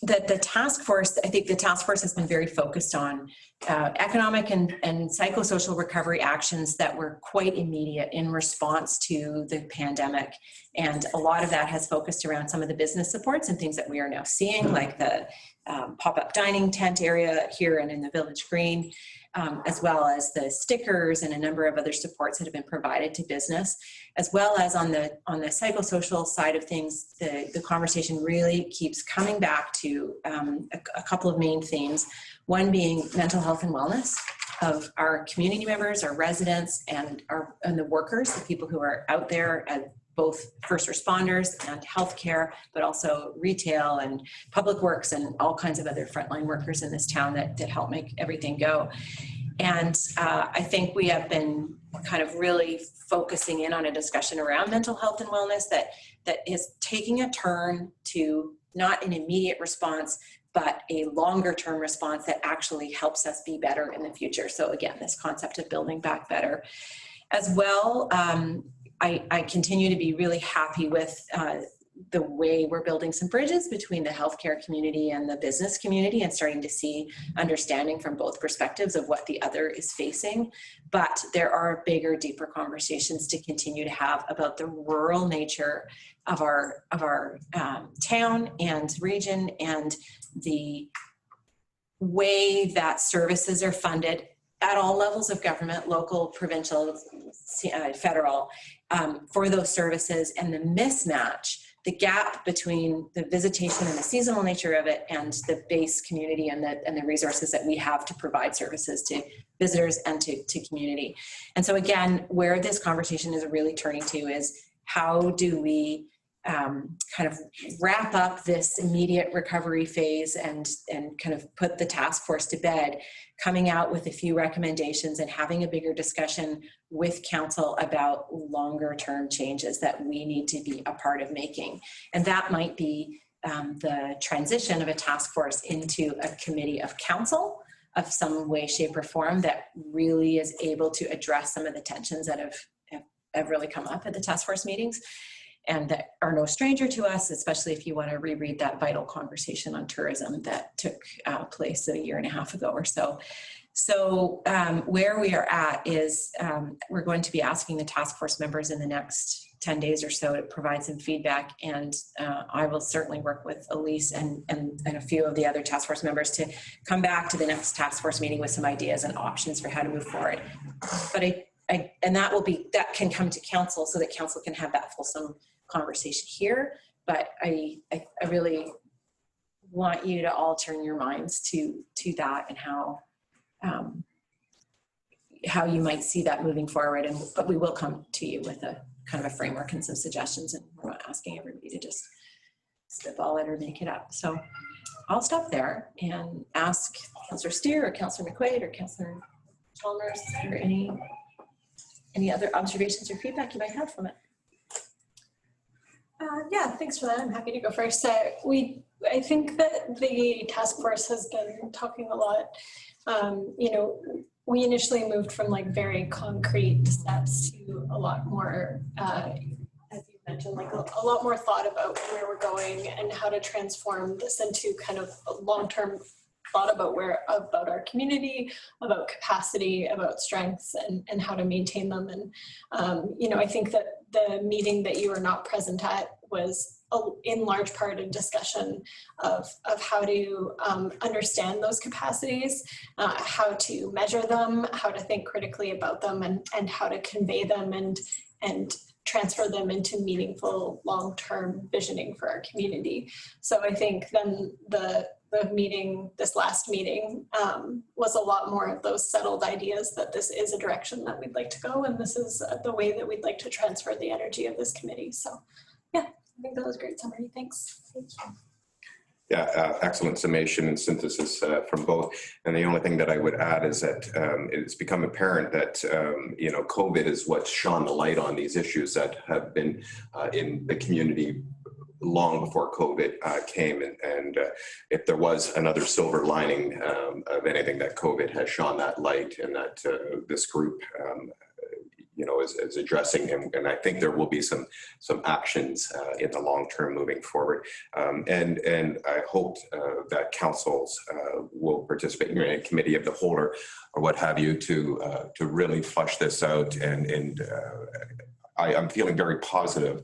That the task force, I think the task force has been very focused on economic and psychosocial recovery actions that were quite immediate in response to the pandemic. And a lot of that has focused around some of the business supports and things that we are now seeing, like the pop-up dining tent area here and in the Village Green, as well as the stickers and a number of other supports that have been provided to business, as well as on the psychosocial side of things. The conversation really keeps coming back to a couple of main themes. One being mental health and wellness of our community members, our residents, and the workers, the people who are out there, both first responders and healthcare, but also retail and public works and all kinds of other frontline workers in this town that help make everything go. And I think we have been kind of really focusing in on a discussion around mental health and wellness that is taking a turn to not an immediate response, but a longer term response that actually helps us be better in the future. So again, this concept of building back better. As well, I continue to be really happy with the way we're building some bridges between the healthcare community and the business community, and starting to see understanding from both perspectives of what the other is facing. But there are bigger, deeper conversations to continue to have about the rural nature of our town and region, and the way that services are funded at all levels of government, local, provincial, federal, for those services, and the mismatch, the gap between the visitation and the seasonal nature of it and the base community and the resources that we have to provide services to visitors and to community. And so again, where this conversation is really turning to is how do we kind of wrap up this immediate recovery phase and kind of put the task force to bed, coming out with a few recommendations and having a bigger discussion with council about longer term changes that we need to be a part of making. And that might be the transition of a task force into a committee of council of some way, shape, or form that really is able to address some of the tensions that have really come up at the task force meetings, and that are no stranger to us, especially if you want to reread that vital conversation on tourism that took place a year and a half ago or so. So where we are at is we're going to be asking the task force members in the next 10 days or so to provide some feedback. And I will certainly work with Elise and a few of the other task force members to come back to the next task force meeting with some ideas and options for how to move forward. But and that can come to council so that council can have that fulsome conversation here. But I really want you to all turn your minds to that and how you might see that moving forward. But we will come to you with a kind of a framework and some suggestions, and we're not asking everybody to just spitball it or make it up. So I'll stop there and ask Councillor Steer or Councillor McQuaid or Councillor Chalmers or any other observations or feedback you might have from it. Yeah, thanks for that. I'm happy to go first. I think that the task force has been talking a lot. You know, we initially moved from like very concrete steps to a lot more, as you mentioned, like a lot more thought about where we're going and how to transform this into kind of a long-term thought about our community, about capacity, about strengths, and how to maintain them. And you know, I think that the meeting that you were not present at was in large part a discussion of how to understand those capacities, how to measure them, how to think critically about them, and how to convey them and transfer them into meaningful long-term visioning for our community. So I think then this last meeting was a lot more of those settled ideas that this is a direction that we'd like to go, and this is the way that we'd like to transfer the energy of this committee. So yeah, I think that was a great summary. Thanks. Thank you. Yeah, excellent summation and synthesis from both. And the only thing that I would add is that it's become apparent that, you know, COVID is what shone the light on these issues that have been in the community long before COVID came. And if there was another silver lining of anything, that COVID has shone that light, and that this group you know, is addressing him. And I think there will be some actions in the long term moving forward. And I hope that councils will participate in a committee of the whole or what have you to really flush this out. And I'm feeling very positive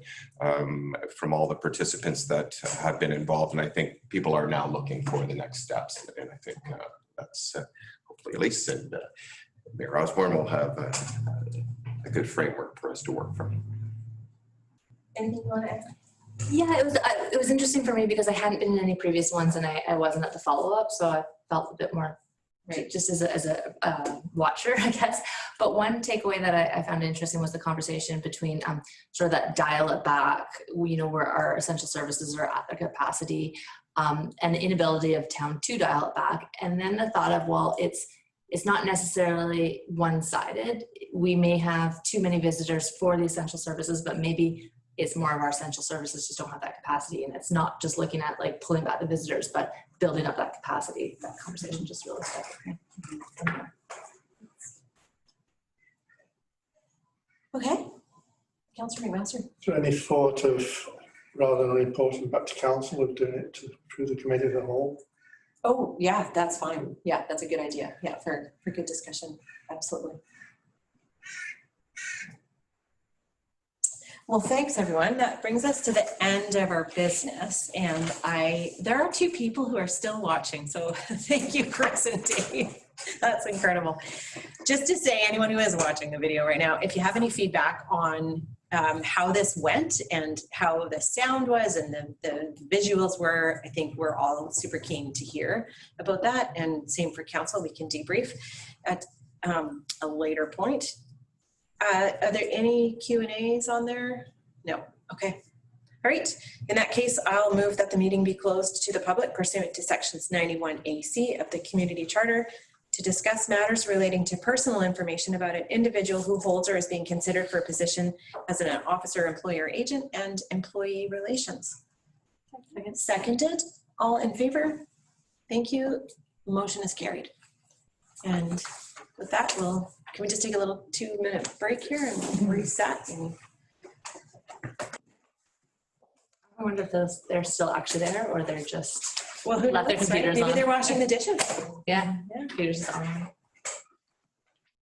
from all the participants that have been involved. And I think people are now looking for the next steps. And I think that's hopefully Elise and Mayor Osborne will have a good framework for us to work from. Anything you want to add? Yeah, it was interesting for me because I hadn't been in any previous ones, and I wasn't at the follow-up, so I felt a bit more just as a watcher, I guess. But one takeaway that I found interesting was the conversation between sort of that dial it back, you know, where our essential services are at their capacity, and the inability of town to dial it back, and then the thought of, well, it's not necessarily one-sided. We may have too many visitors for the essential services, but maybe it's more of our essential services just don't have that capacity. And it's not just looking at like pulling back the visitors, but building up that capacity. That conversation just really stuck with me. Okay. Councillor McMaster. Is there any thought of, rather than reporting back to council, of doing it through the committee of the whole? Oh, yeah, that's fine. Yeah, that's a good idea. Yeah, for good discussion. Absolutely. Well, thanks everyone. That brings us to the end of our business. And there are 2 people who are still watching. So thank you, Chris and Dave. That's incredible. Just to say, anyone who is watching the video right now, if you have any feedback on how this went and how the sound was and the visuals were, I think we're all super keen to hear about that. And same for council, we can debrief at a later point. Are there any Q&As on there? No. Okay. All right. In that case, I'll move that the meeting be closed to the public pursuant to sections 91AC of the Community Charter to discuss matters relating to personal information about an individual who holds or is being considered for a position as an officer, employer, agent, and employee relations. Seconded. All in favor? Thank you. Motion is carried. And with that, can we just take a little 2-minute break here and reset? And I wonder if they're still actually there or they're just who left their knows, computers right? Maybe on. they're washing the dishes. Yeah, computers is on.